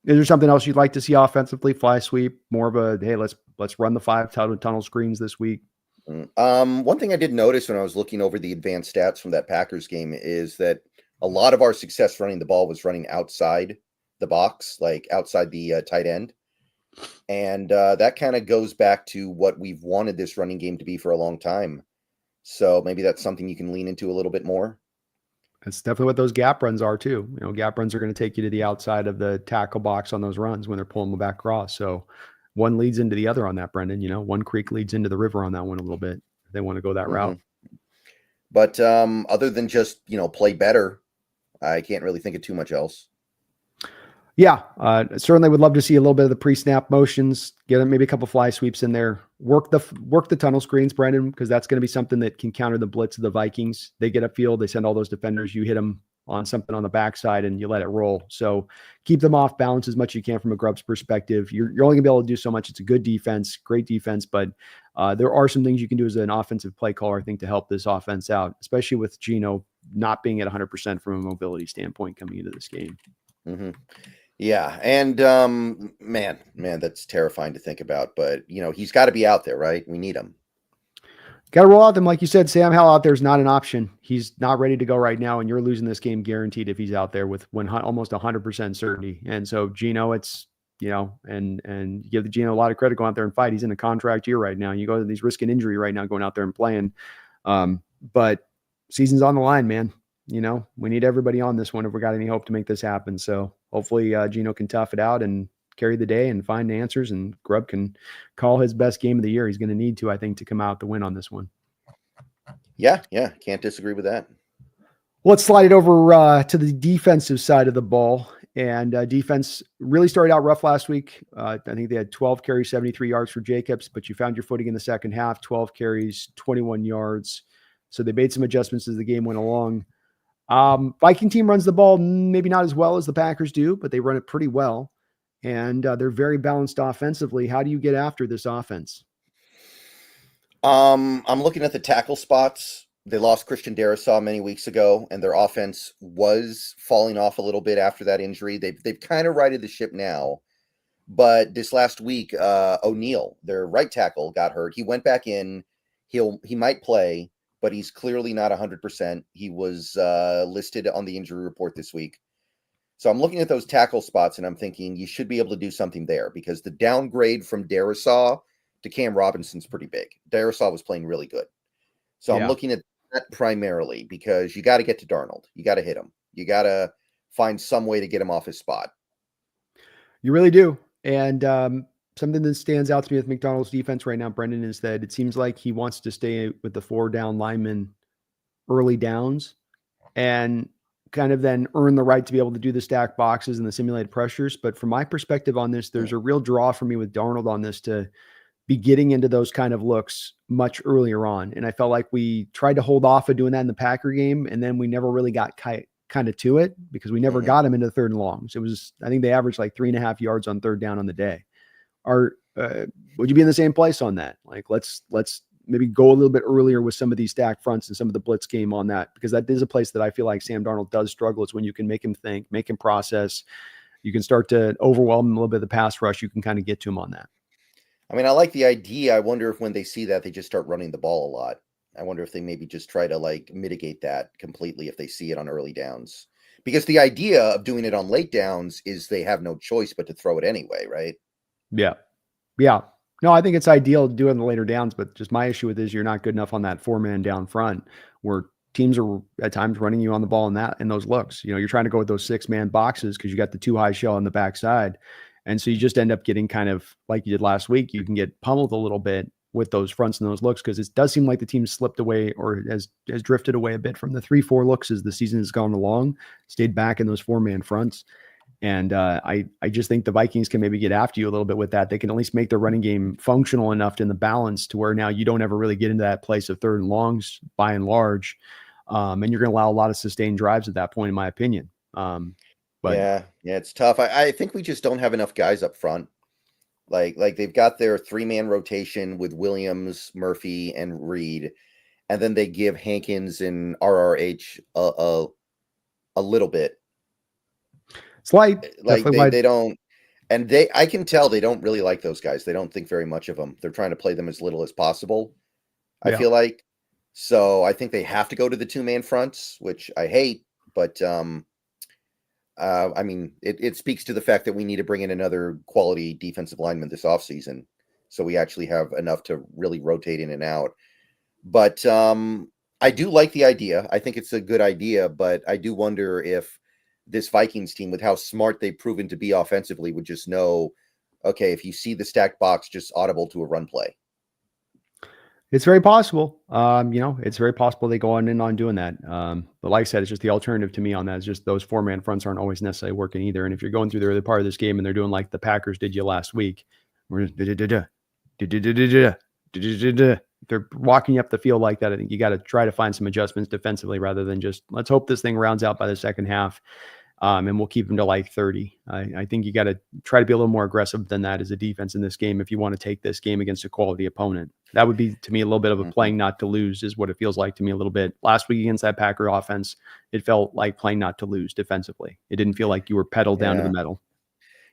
Is there something else you'd like to see offensively? Fly sweep, more of a hey, let's run the 5 tunnel screens this week. One thing I did notice when I was looking over the advanced stats from that Packers game is that a lot of our success running the ball was running outside the box, like outside the tight end. And that kind of goes back to what we've wanted this running game to be for a long time. So maybe that's something you can lean into a little bit more. That's definitely what those gap runs are too. Gap runs are going to take you to the outside of the tackle box on those runs when they're pulling them back across. So one leads into the other on that, Brendan. One creek leads into the river on that one a little bit. They want to go that route. But other than just, play better, I can't really think of too much else. Yeah, certainly would love to see a little bit of the pre-snap motions, get them maybe a couple fly sweeps in there, work the tunnel screens, Brendan, because that's going to be something that can counter the blitz of the Vikings. They get upfield, they send all those defenders, you hit them on something on the backside and you let it roll. So keep them off balance as much as you can from a Grubbs perspective. You're only gonna be able to do so much. It's a good defense, great defense, but there are some things you can do as an offensive play caller, I think, to help this offense out, especially with Geno not being at 100% from a mobility standpoint coming into this game. Yeah, and man, that's terrifying to think about. But he's got to be out there, right? We need him. Got to roll out them, like you said. Sam Howell out there is not an option. He's not ready to go right now, and you're losing this game guaranteed if he's out there with almost 100% certainty. And so Geno, it's and you give the Geno a lot of credit going out there and fight. He's in a contract year right now. You go, he's risking injury right now going out there and playing. But season's on the line, man. We need everybody on this one if we got any hope to make this happen. So hopefully Geno can tough it out and carry the day and find answers, and Grubb can call his best game of the year. He's going to need to, I think, to come out the win on this one. Yeah. Can't disagree with that. Let's slide it over to the defensive side of the ball. And defense really started out rough last week. I think they had 12 carries, 73 yards for Jacobs, but you found your footing in the second half, 12 carries, 21 yards. So they made some adjustments as the game went along. Viking team runs the ball maybe not as well as the Packers do, but they run it pretty well. And they're very balanced offensively. How do you get after this offense? I'm looking at the tackle spots. They lost Christian Darrisaw many weeks ago, and their offense was falling off a little bit after that injury. They've kind of righted the ship now. But this last week, O'Neal, their right tackle, got hurt. He went back in. He might play, but he's clearly not 100%. He was listed on the injury report this week. So I'm looking at those tackle spots, and I'm thinking you should be able to do something there, because the downgrade from Darrisaw to Cam Robinson's pretty big. Darrisaw was playing really good. So I'm looking at that primarily, because you got to get to Darnold. You got to hit him. You got to find some way to get him off his spot. You really do. And something that stands out to me with McDonald's defense right now, Brendan, is that it seems like he wants to stay with the 4 down linemen early downs and kind of then earn the right to be able to do the stack boxes and the simulated pressures. But from my perspective on this, there's a real draw for me with Darnold on this to be getting into those kind of looks much earlier on. And I felt like we tried to hold off of doing that in the Packer game, and then we never really got kind of to it because we never got him into the 3rd and longs. It was, I think they averaged like 3.5 yards on 3rd down on the day. Would you be in the same place on that? Like, let's maybe go a little bit earlier with some of these stack fronts and some of the blitz game on that, because that is a place that I feel like Sam Darnold does struggle. It's when you can make him think, make him process. You can start to overwhelm him a little bit of the pass rush. You can kind of get to him on that. I mean, I like the idea. I wonder if when they see that, they just start running the ball a lot. I wonder if they maybe just try to mitigate that completely if they see it on early downs. Because the idea of doing it on late downs is they have no choice but to throw it anyway, right? Yeah. No, I think it's ideal to do it in the later downs, but just my issue with it is you're not good enough on that 4-man down front where teams are at times running you on the ball in those looks. You're trying to go with those 6-man boxes because you got the 2 high shell on the backside. And so you just end up getting kind of like you did last week. You can get pummeled a little bit with those fronts and those looks, because it does seem like the team slipped away or has drifted away a bit from the 3-4 looks as the season has gone along, stayed back in those 4-man fronts. And I just think the Vikings can maybe get after you a little bit with that. They can at least make their running game functional enough in the balance to where now you don't ever really get into that place of third and longs by and large. And you're going to allow a lot of sustained drives at that point, in my opinion. But Yeah, it's tough. I think we just don't have enough guys up front. Like they've got their 3-man rotation with Williams, Murphy, and Reed, and then they give Hankins and RRH a little bit. slight, Like definitely they don't, and I can tell they don't really like those guys. They don't think very much of them. They're trying to play them as little as possible, I yeah. feel like. So I think they have to go to the 2-man fronts, which I hate, but I mean, it speaks to the fact that we need to bring in another quality defensive lineman this offseason, so we actually have enough to really rotate in and out. But I do like the idea. I think it's a good idea, but I do wonder if this Vikings team, with how smart they've proven to be offensively, would just know, okay, if you see the stacked box, just audible to a run play. It's very possible. It's very possible they go on in on doing that. But like I said, it's just the alternative to me on that is just those 4-man fronts aren't always necessarily working either. And if you're going through the early part of this game and they're doing like the Packers did you last week, we're just they're walking you up the field like that. I think you got to try to find some adjustments defensively rather than just let's hope this thing rounds out by the second half. And we'll keep them to like 30. I think you got to try to be a little more aggressive than that as a defense in this game if you want to take this game against a quality opponent. That would be, to me, a little bit of a playing not to lose is what it feels like to me a little bit. Last week against that Packer offense, it felt like playing not to lose defensively. It didn't feel like you were pedaled down to the metal.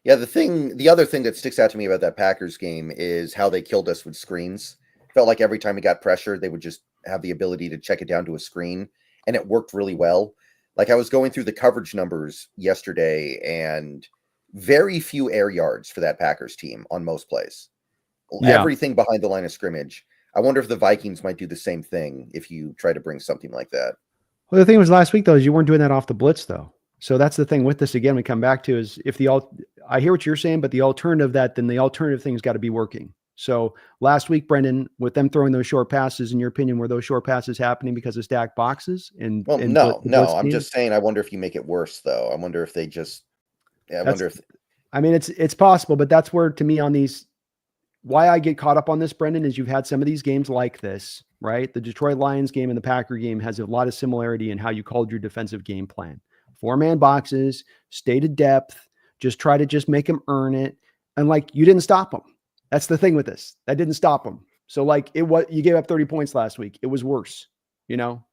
Yeah, the other thing that sticks out to me about that Packers game is how they killed us with screens. Felt like every time we got pressure, they would just have the ability to check it down to a screen, and it worked really well. Like I was going through the coverage numbers yesterday, and very few air yards for that Packers team on most plays. Yeah. Everything behind the line of scrimmage. I wonder if the Vikings might do the same thing if you try to bring something like that. Well, the thing was last week, though, is you weren't doing that off the blitz, though. So that's the thing with this again, we come back to is if I hear what you're saying, but the alternative then the alternative thing's got to be working. So last week, Brendan, with them throwing those short passes, in your opinion, were those short passes happening because of stacked boxes? Well, no. I'm just saying, I wonder if you make it worse, though. I wonder if they just, I mean, it's possible, but that's where, to me, on these, why I get caught up on this, Brendan, is you've had some of these games like this, right? The Detroit Lions game and the Packer game has a lot of similarity in how you called your defensive game plan. 4-man boxes, stated depth, just try to just make them earn it. And like, you didn't stop them. That's the thing with this. That didn't stop them. So like you gave up 30 points last week. It was worse.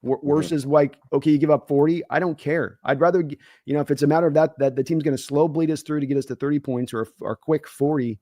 Worse is like, okay, you give up 40. I don't care. I'd rather, if it's a matter of that the team's going to slow bleed us through to get us to 30 points or quick 40.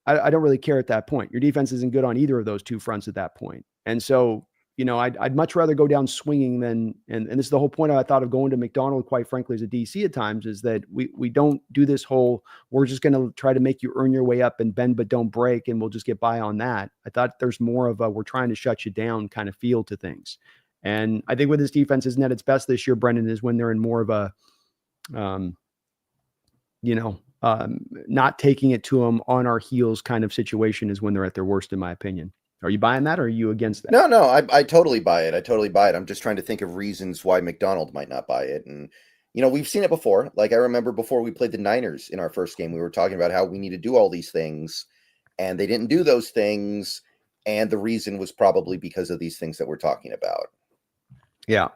I don't really care at that point. Your defense isn't good on either of those two fronts at that point. And so, I'd much rather go down swinging than, and this is the whole point I thought of going to McDonald, quite frankly, as a DC at times, is that we don't do this whole, we're just going to try to make you earn your way up and bend, but don't break. And we'll just get by on that. I thought there's more of a, we're trying to shut you down kind of feel to things. And I think with this defense isn't at its best this year, Brendan, is when they're in more of a, not taking it to them on our heels kind of situation is when they're at their worst, in my opinion. Are you buying that or are you against that? No, I totally buy it. I'm just trying to think of reasons why McDonald might not buy it. And, we've seen it before. Like I remember before we played the Niners in our first game, we were talking about how we need to do all these things and they didn't do those things. And the reason was probably because of these things that we're talking about. Yeah.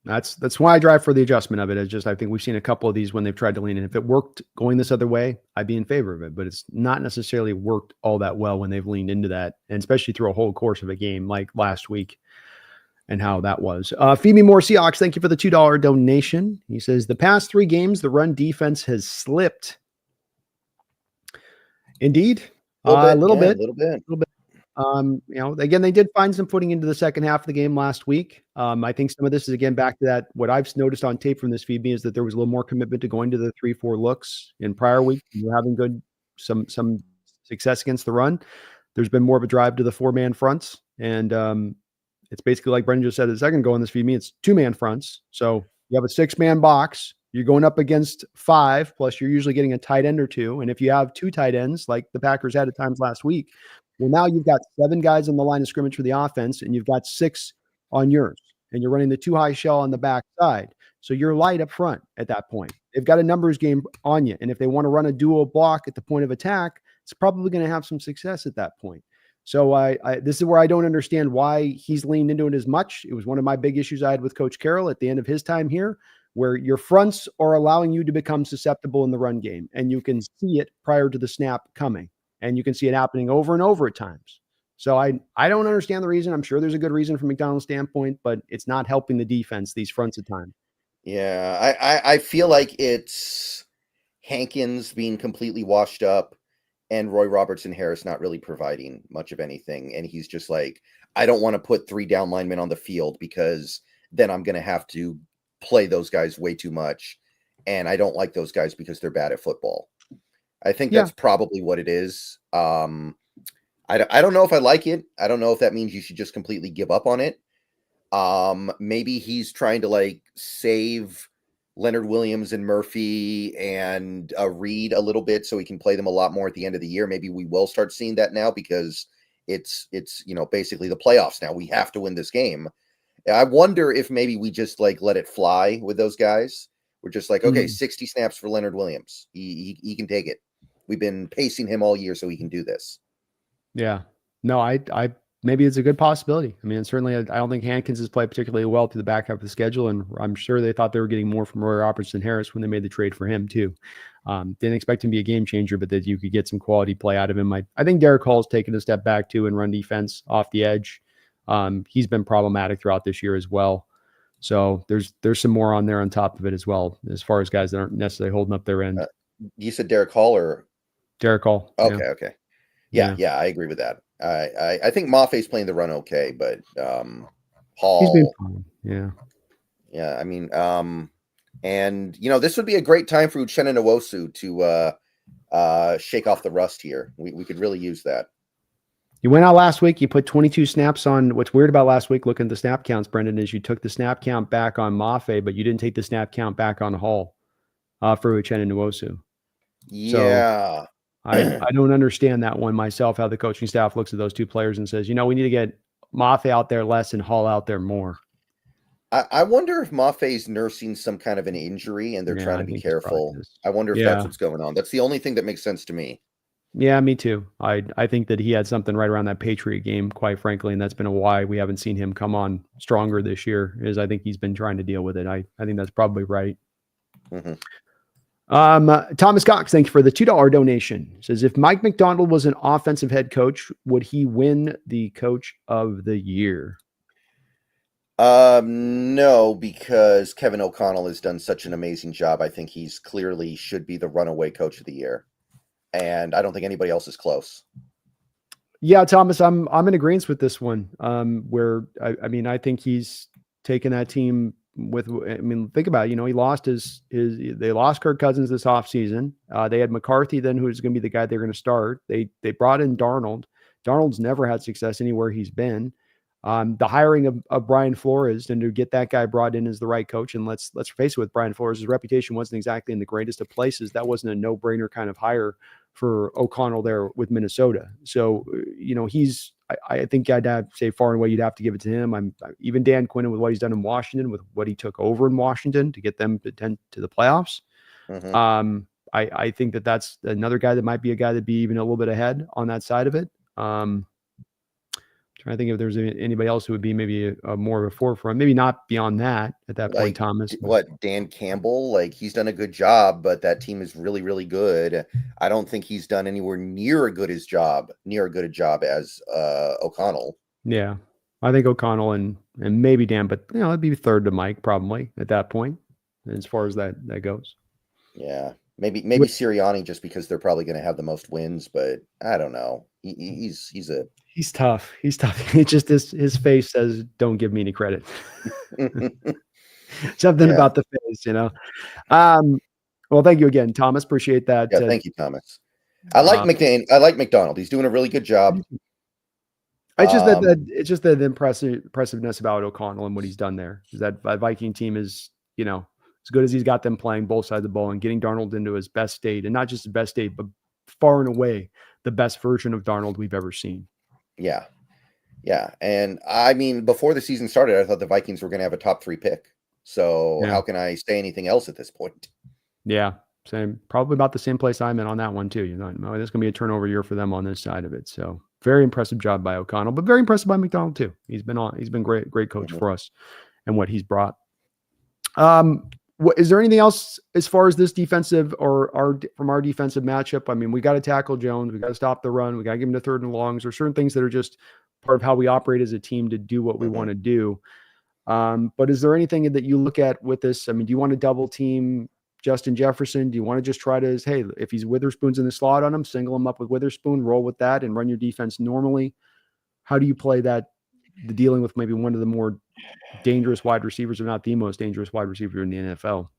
That's why I drive for the adjustment of it. It's just, I think we've seen a couple of these when they've tried to lean in. If it worked going this other way, I'd be in favor of it, but it's not necessarily worked all that well when they've leaned into that, and especially through a whole course of a game like last week and how that was. Feed Me More Seahawks, thank you for the $2 donation. He says, the past 3 games, the run defense has slipped. Indeed. A little bit. Again, they did find some footing into the second half of the game last week. I think some of this is, again, back to that. What I've noticed on tape from this feed me is that there was a little more commitment to going to the 3-4 looks in prior weeks. You're having some success against the run. There's been more of a drive to the 4-man fronts. And it's basically like Brendan just said a second ago in this feed me, it's 2-man fronts. So you have a 6-man box. You're going up against 5, plus you're usually getting a tight end or 2. And if you have 2 tight ends, like the Packers had at times last week, well, now you've got 7 guys on the line of scrimmage for the offense, and you've got 6 on yours, and you're running the 2 high shell on the back side. So you're light up front at that point. They've got a numbers game on you. And if they want to run a dual block at the point of attack, it's probably going to have some success at that point. So this is where I don't understand why he's leaned into it as much. It was one of my big issues I had with Coach Carroll at the end of his time here, where your fronts are allowing you to become susceptible in the run game. And you can see it prior to the snap coming. And you can see it happening over and over at times. So I don't understand the reason. I'm sure there's a good reason from McDonald's standpoint, but it's not helping the defense these fronts at time. Yeah, I feel like it's Hankins being completely washed up and Roy Robertson Harris not really providing much of anything. And he's just like, I don't want to put 3 down linemen on the field because then I'm going to have to play those guys way too much. And I don't like those guys because they're bad at football. I think that's probably what it is. I don't know if I like it. I don't know if that means you should just completely give up on it. Maybe he's trying to like save Leonard Williams and Murphy and Reed a little bit so he can play them a lot more at the end of the year. Maybe we will start seeing that now because it's basically the playoffs now. We have to win this game. I wonder if maybe we just like let it fly with those guys. We're just like, okay, 60 snaps for Leonard Williams. He can take it. We've been pacing him all year so he can do this. Yeah. No, I maybe it's a good possibility. I mean, certainly I don't think Hankins has played particularly well through the back half of the schedule, and I'm sure they thought they were getting more from Roy Robertson Harris when they made the trade for him too. Didn't expect him to be a game changer, but that you could get some quality play out of him. I think Derek Hall's taken a step back too in run defense off the edge. He's been problematic throughout this year as well. So there's some more on there on top of it as well, as far as guys that aren't necessarily holding up their end. You said Derek Hall or Derek Hall? Okay, yeah. Okay. Yeah, I agree with that. I think Maffei's playing the run okay, but Hall. He's been fine. Yeah. Yeah, I mean, and this would be a great time for Uchenna Nwosu to shake off the rust here. We could really use that. You went out last week. You put 22 snaps on. What's weird about last week, looking at the snap counts, Brendan, is you took the snap count back on Maffei, but you didn't take the snap count back on Hall for Uchenna Nwosu. Yeah. So I don't understand that one myself, how the coaching staff looks at those two players and says, we need to get Maffei out there less and Hall out there more. I wonder if Maffei's nursing some kind of an injury and they're trying to be careful. I wonder if that's what's going on. That's the only thing that makes sense to me. Yeah, me too. I think that he had something right around that Patriot game, quite frankly, and that's been why we haven't seen him come on stronger this year, is I think he's been trying to deal with it. I think that's probably right. Mm-hmm. Thomas Cox, thank you for the $2 donation. Says, if Mike McDonald was an offensive head coach, would he win the coach of the year? No, because Kevin O'Connell has done such an amazing job. I think he's clearly should be the runaway coach of the year. And I don't think anybody else is close. Yeah, Thomas, I'm in agreement with this one. Where I think he's taken that team think about it. He lost they lost Kirk Cousins this offseason. They had McCarthy then, who's going to be the guy they're going to start. They brought in Darnold. Darnold's never had success anywhere he's been. The hiring of Brian Flores and to get that guy brought in as the right coach. And let's face it, with Brian Flores, his reputation wasn't exactly in the greatest of places. That wasn't a no-brainer kind of hire for O'Connell there with Minnesota. So, I think I'd have to say far and away, you'd have to give it to him. Even Dan Quinn with what he's done in Washington, with what he took over in Washington to get them to tend to the playoffs. Mm-hmm. I think that's another guy that might be a guy that'd be even a little bit ahead on that side of it. Trying to think if there's anybody else who would be maybe a more of a forefront, maybe not beyond that at that point, Thomas. Dan Campbell, he's done a good job, but that team is really, really good. I don't think he's done anywhere near a good a job as O'Connell. Yeah. I think O'Connell and maybe Dan, but it'd be third to Mike probably at that point, as far as that goes. Yeah. Maybe Sirianni, just because they're probably going to have the most wins, but I don't know. He's tough. He's tough. It just his face says, "Don't give me any credit." Something about the face, Well, thank you again, Thomas. Appreciate that. Yeah, thank you, Thomas. I like McDonald. He's doing a really good job. It's just the impressiveness about O'Connell and what he's done there. Is that Viking team is as good as he's got them playing both sides of the ball and getting Darnold into his best state, and not just his best state, but far and away the best version of Darnold we've ever seen. Yeah. And I mean, before the season started, I thought the Vikings were going to have a top 3 pick. So Yeah. how can I say anything else at this point? Yeah. Same. Probably about the same place I'm in on that one too. You know, there's going to be a turnover year for them on this side of it. So very impressive job by O'Connell, but very impressive by McDonald too. He's been great coach Mhm. for us and what he's brought. What is there anything else as far as this defensive or from our defensive matchup? I mean, we got to tackle Jones. We got to stop the run. We got to give him the third and longs. Or certain things that are just part of how we operate as a team to do what we Mhm. want to do. But is there anything that you look at with this? I mean, do you want to double team Justin Jefferson? Do you want to just try to, hey, if he's Witherspoon's in the slot on him, single him up with Witherspoon, roll with that, and run your defense normally? How do you play that? The dealing with maybe one of the more dangerous wide receivers, if not the most dangerous wide receiver in the NFL.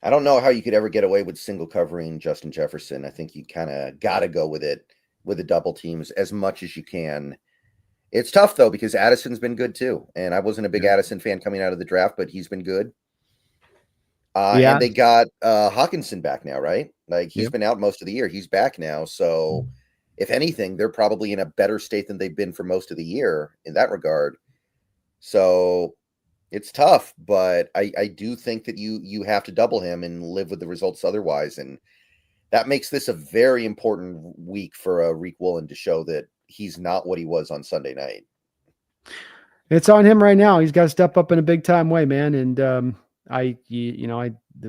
I don't know how you could ever get away with single covering Justin Jefferson. I think you kind of got to go with it with the double teams as much as you can. It's tough though because Addison's been good too, and I wasn't a big Yeah. Addison fan coming out of the draft, but he's been good. Yeah. And they got Hawkinson back now, right? Like he's Yep. been out most of the year. He's back now, so if anything, they're probably in a better state than they've been for most of the year in that regard. So it's tough, but I do think that you have to double him and live with the results otherwise, and that makes this a very important week for Reek Woolen to show that he's not what he was on Sunday night. It's on him right now. He's got to step up in a big time way, man. And I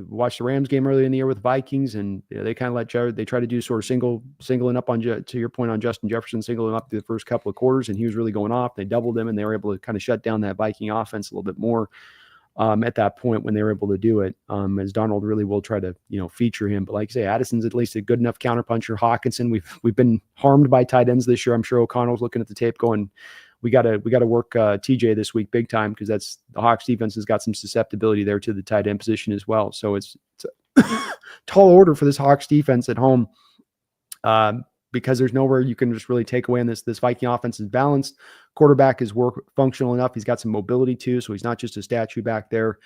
watched the Rams game earlier in the year with Vikings, and they kind of let Jared. They try to do sort of singling up on to your point on Justin Jefferson, singling up through the first couple of quarters, and he was really going off. They doubled him, and they were able to kind of shut down that Viking offense a little bit more at that point when they were able to do it. As Donald really will try to feature him, but like I say, Addison's at least a good enough counterpuncher. Hawkinson, we've been harmed by tight ends this year. I'm sure O'Connell's looking at the tape going, we gotta work TJ this week big time because that's the Hawks defense has got some susceptibility there to the tight end position as well. So it's a tall order for this Hawks defense at home because there's nowhere you can just really take away. And this Viking offense is balanced. Quarterback is functional enough. He's got some mobility too, so he's not just a statue back there.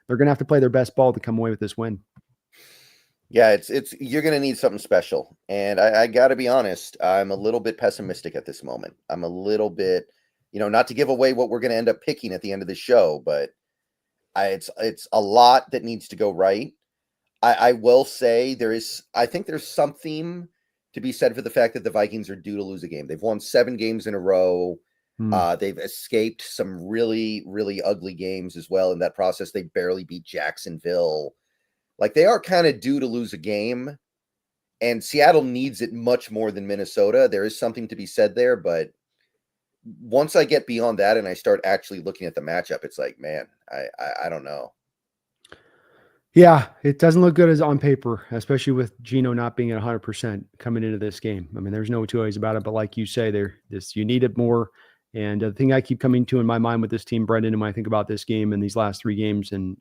They're gonna have to play their best ball to come away with this win. Yeah, it's you're gonna need something special, and I got to be honest, I'm a little bit pessimistic at this moment. I'm a little bit. Not to give away what we're going to end up picking at the end of the show, but it's a lot that needs to go right. I will say I think there's something to be said for the fact that the Vikings are due to lose a game. They've won 7 games in a row. They've escaped some really, really ugly games as well in that process. They barely beat Jacksonville. Like they are kind of due to lose a game, and Seattle needs it much more than Minnesota. There is something to be said there, but once I get beyond that and I start actually looking at the matchup, it's like, man, I don't know. Yeah, it doesn't look good as on paper, especially with Geno not being at 100% coming into this game. I mean, there's no two ways about it. But like you say, you need it more. And the thing I keep coming to in my mind with this team, Brendan, and when I think about this game and these last 3 games, and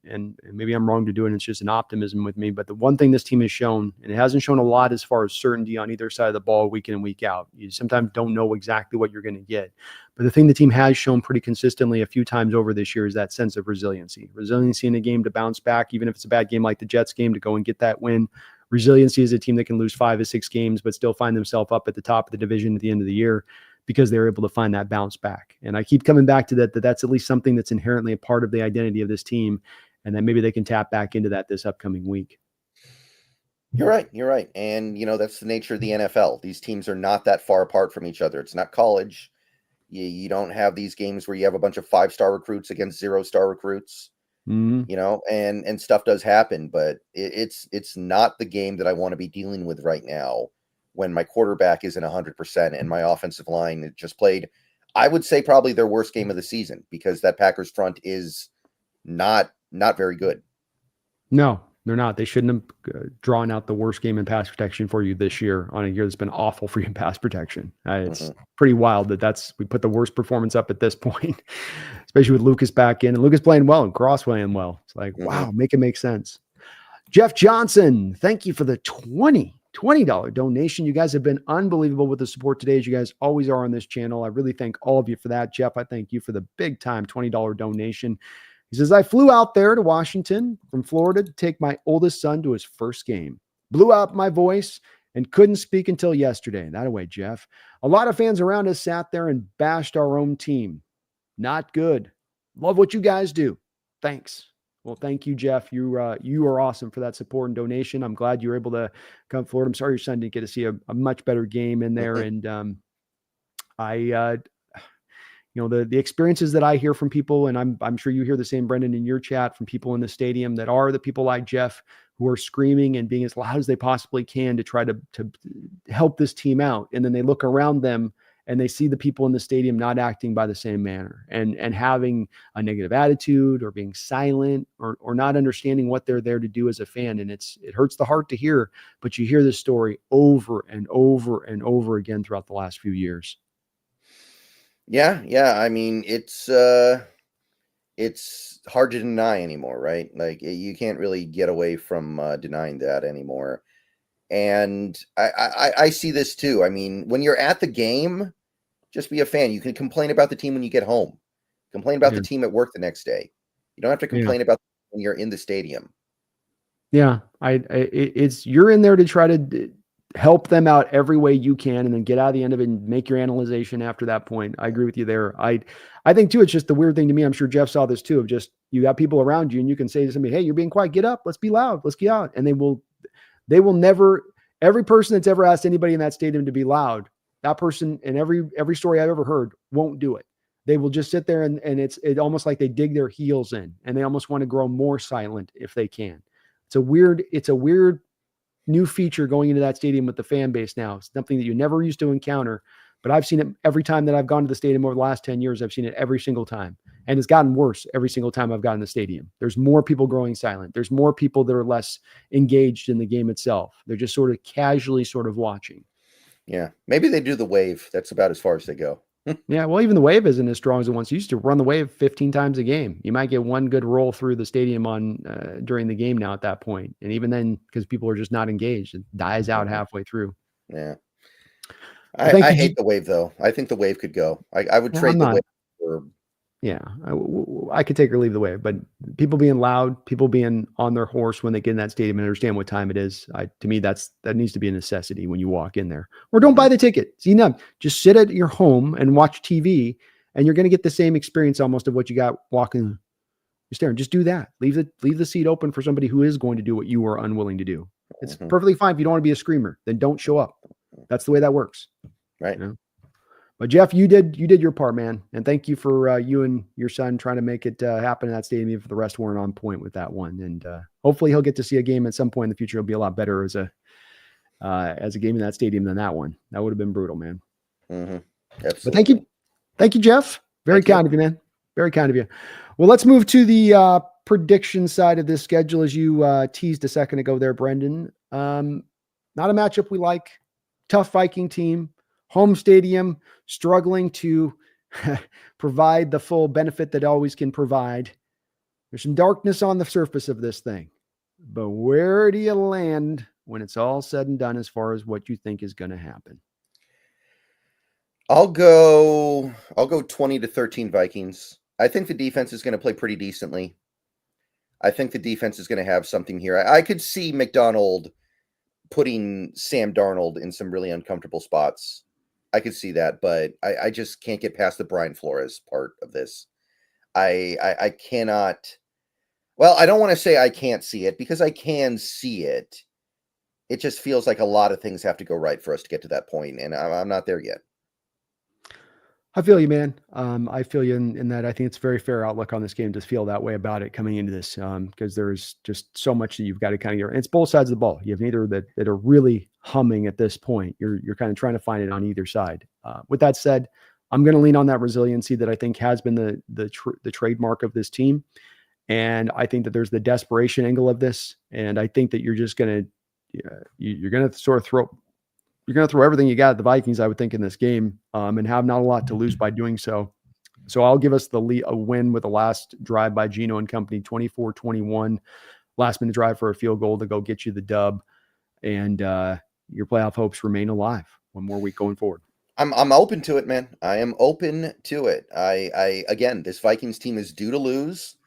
maybe I'm wrong to do it, and it's just an optimism with me. But the one thing this team has shown, and it hasn't shown a lot as far as certainty on either side of the ball week in and week out. You sometimes don't know exactly what you're going to get. But the thing the team has shown pretty consistently a few times over this year is that sense of resiliency. Resiliency in a game to bounce back, even if it's a bad game like the Jets game, to go and get that win. Resiliency is a team that can lose 5 or 6 games, but still find themselves up at the top of the division at the end of the year, because they're able to find that bounce back. And I keep coming back to that's at least something that's inherently a part of the identity of this team, and that maybe they can tap back into that this upcoming week. You're right. And, that's the nature of the NFL. These teams are not that far apart from each other. It's not college. You don't have these games where you have a bunch of 5-star recruits against 0-star recruits, and stuff does happen, but it's not the game that I want to be dealing with right now when my quarterback isn't 100% and my offensive line just played, I would say, probably their worst game of the season, because that Packers front is not very good. No, they're not. They shouldn't have drawn out the worst game in pass protection for you this year on a year that's been awful for you in pass protection. It's pretty wild that we put the worst performance up at this point, especially with Lucas back in and Lucas playing well and Cross playing well. It's like, wow, make it make sense. Jeff Johnson, thank you for the $20 donation. You guys have been unbelievable with the support today, as you guys always are on this channel. I really thank all of you for that. Jeff, I thank you for the big time $20 donation. He says, I flew out there to Washington from Florida to take my oldest son to his first game. Blew out my voice and couldn't speak until yesterday. That away, Jeff. A lot of fans around us sat there and bashed our own team. Not good. Love what you guys do. Thanks. Well, thank you, Jeff. You are awesome for that support and donation. I'm glad you were able to come forward. I'm sorry your son didn't get to see a much better game in there. And I the experiences that I hear from people, and I'm sure you hear the same, Brendan, in your chat, from people in the stadium that are the people like Jeff who are screaming and being as loud as they possibly can to try to help this team out. And then they look around them and they see the people in the stadium not acting by the same manner and having a negative attitude or being silent or not understanding what they're there to do as a fan. And it hurts the heart to hear, but you hear this story over and over and over again throughout the last few years. Yeah. I mean, it's hard to deny anymore, right? Like you can't really get away from denying that anymore. And I see this too. I mean, when you're at the game, just be a fan. You can complain about the team when you get home. Complain about the team at work the next day. You don't have to complain about when you're in the stadium. Yeah, you're in there to try to help them out every way you can, and then get out of the end of it and make your analyzation after that point. I agree with you there. I think too, it's just the weird thing to me. I'm sure Jeff saw this too, of just, you got people around you and you can say to somebody, hey, you're being quiet, get up, let's be loud, let's get out. And they will never, every person that's ever asked anybody in that stadium to be loud, that person, in every story I've ever heard, won't do it. They will just sit there and it's almost like they dig their heels in and they almost want to grow more silent if they can. It's a weird new feature going into that stadium with the fan base now. It's something that you never used to encounter, but I've seen it every time that I've gone to the stadium over the last 10 years. I've seen it every single time. And it's gotten worse every single time I've gotten in the stadium. There's more people growing silent. There's more people that are less engaged in the game itself. They're just sort of casually sort of watching. Yeah. Maybe they do the wave. That's about as far as they go. Yeah, well, even the wave isn't as strong as it once used to. Run the wave 15 times a game. You might get one good roll through the stadium during the game now at that point. And even then, because people are just not engaged, it dies out halfway through. Yeah. I hate the wave, though. I think the wave could go. I would trade the wave for... Yeah, I could take or leave the wave, but people being loud, people being on their horse when they get in that stadium and understand what time it is, to me, that needs to be a necessity when you walk in there. Or don't buy the ticket. See, no, just sit at your home and watch TV, and you're going to get the same experience almost of what you got walking. You're staring. Just do that. Leave the seat open for somebody who is going to do what you are unwilling to do. It's perfectly fine if you don't want to be a screamer. Then don't show up. That's the way that works. Right. You know? But Jeff, you did your part, man. And thank you for you and your son trying to make it happen in that stadium, even if the rest weren't on point with that one. And hopefully he'll get to see a game at some point in the future. It'll be a lot better as a game in that stadium than that one. That would have been brutal, man. Absolutely. But thank you, Jeff. Very kind of you, man. Very kind of you. Well, let's move to the prediction side of this schedule, as you teased a second ago there, Brendan. Not a matchup we like. Tough Viking team. Home stadium, struggling to provide the full benefit that always can provide. There's some darkness on the surface of this thing, but where do you land when it's all said and done as far as what you think is going to happen? I'll go 20-13 Vikings. I think the defense is going to play pretty decently. I think the defense is going to have something here. I could see McDonald putting Sam Darnold in some really uncomfortable spots. I could see that, but I just can't get past the Brian Flores part of this. I cannot. Well, I don't want to say I can't see it, because I can see it. It just feels like a lot of things have to go right for us to get to that point, and I'm not there yet. I feel you, man. I feel you in that. I think it's a very fair outlook on this game to feel that way about it coming into this, because there's just so much that you've got to kind of get. And it's both sides of the ball. You have neither that are really humming at this point. You're kind of trying to find it on either side. With that said, I'm going to lean on that resiliency that I think has been the trademark of this team, and I think that there's the desperation angle of this, and I think that you're just going to you're going to sort of throw. You're going to throw everything you got at the Vikings, I would think, in this game, and have not a lot to lose by doing so. So I'll give us a win with the last drive by Geno and company, 24-21, last minute drive for a field goal to go get you the dub, and your playoff hopes remain alive one more week going forward. I'm open to it, man. I am open to it. Again, this Vikings team is due to lose.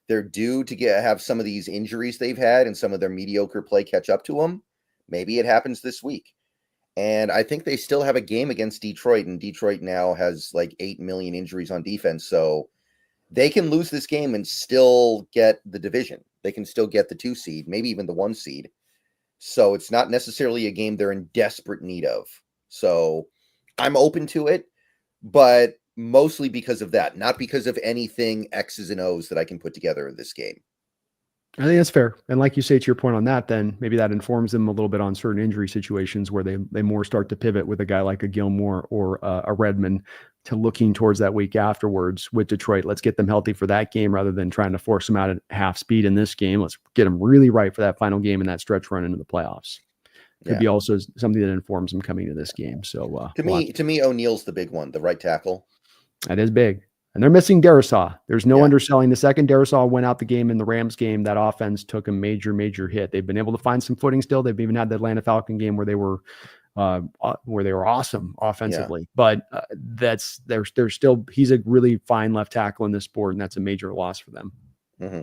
They're due to have some of these injuries they've had and some of their mediocre play catch up to them. Maybe it happens this week. And I think they still have a game against Detroit, and Detroit now has like 8 million injuries on defense. So they can lose this game and still get the division. They can still get the 2 seed, maybe even the 1 seed. So it's not necessarily a game they're in desperate need of. So I'm open to it, but mostly because of that, not because of anything X's and O's that I can put together in this game. I think that's fair. And like you say, to your point on that, then maybe that informs them a little bit on certain injury situations where they more start to pivot with a guy like a Gilmore or a Redmond to looking towards that week afterwards with Detroit. Let's get them healthy for that game rather than trying to force them out at half speed in this game. Let's get them really right for that final game and that stretch run into the playoffs. Could be also something that informs them coming to this game. So to me, O'Neill's the big one, the right tackle. That is big. And they're missing Darisaw. There's no underselling. The second Darisaw went out the game in the Rams game, that offense took a major, major hit. They've been able to find some footing still. They've even had the Atlanta Falcon game where they were awesome offensively. But they're still, he's a really fine left tackle in this sport, and that's a major loss for them. Mm-hmm.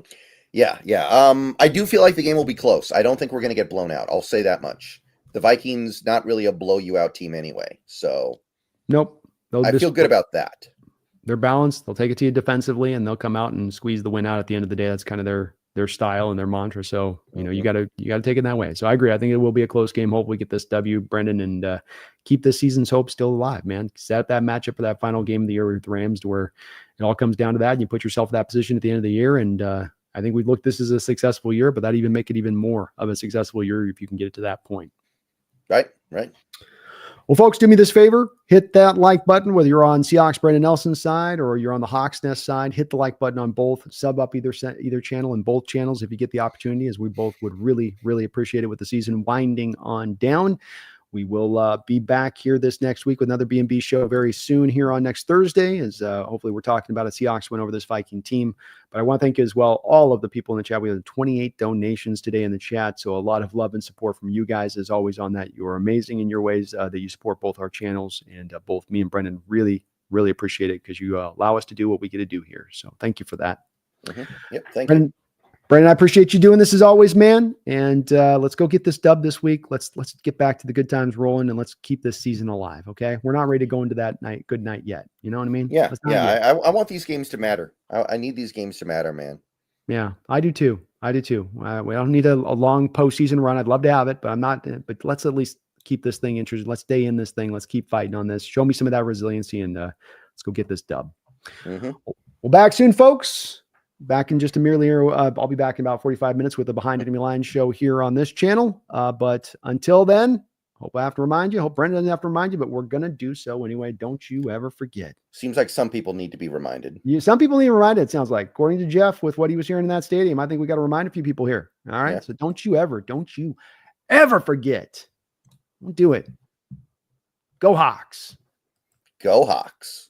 Yeah. I do feel like the game will be close. I don't think we're going to get blown out. I'll say that much. The Vikings, not really a blow you out team anyway. So nope. I feel good about that. They're balanced. They'll take it to you defensively, and they'll come out and squeeze the win out at the end of the day. That's kind of their style and their mantra. So, you got to take it that way. So I agree. I think it will be a close game. Hopefully get this W, Brendan, and keep this season's hope still alive, man. Set up that matchup for that final game of the year with the Rams, to where it all comes down to that, and you put yourself in that position at the end of the year. And I think we've looked this as a successful year, but that even make it even more of a successful year if you can get it to that point. Right. Well, folks, do me this favor. Hit that like button, whether you're on Seahawks Brendan Nelson's side or you're on the Hawks Nest side. Hit the like button on both. Sub up either channel and both channels if you get the opportunity, as we both would really, really appreciate it with the season winding on down. We will be back here this next week with another B&B show very soon here on next Thursday, as hopefully we're talking about a Seahawks win over this Viking team. But I want to thank you as well, all of the people in the chat. We had 28 donations today in the chat, so a lot of love and support from you guys as always on that. You are amazing in your ways that you support both our channels, and both me and Brendan really, really appreciate it, because you allow us to do what we get to do here. So thank you for that. Mm-hmm. Yep, thank you. Brendan, I appreciate you doing this as always, man. And let's go get this dub this week. Let's get back to the good times rolling, and let's keep this season alive. Okay, we're not ready to go into that good night yet. You know what I mean? Yeah. I want these games to matter. I need these games to matter, man. Yeah, I do too. We don't need a long postseason run. I'd love to have it, but I'm not. But let's at least keep this thing interesting. Let's stay in this thing. Let's keep fighting on this. Show me some of that resiliency, and let's go get this dub. Mm-hmm. We'll back soon, folks. Back in just a merely here. I'll be back in about 45 minutes with the Behind Enemy Lines show here on this channel. But until then, hope I have to remind you. Hope Brendan doesn't have to remind you, but we're going to do so anyway. Don't you ever forget. Seems like some people need to be reminded. Some people need reminded, it sounds like. According to Jeff, with what he was hearing in that stadium, I think we got to remind a few people here. All right. Yeah. So don't you ever forget. Don't do it. Go Hawks. Go Hawks.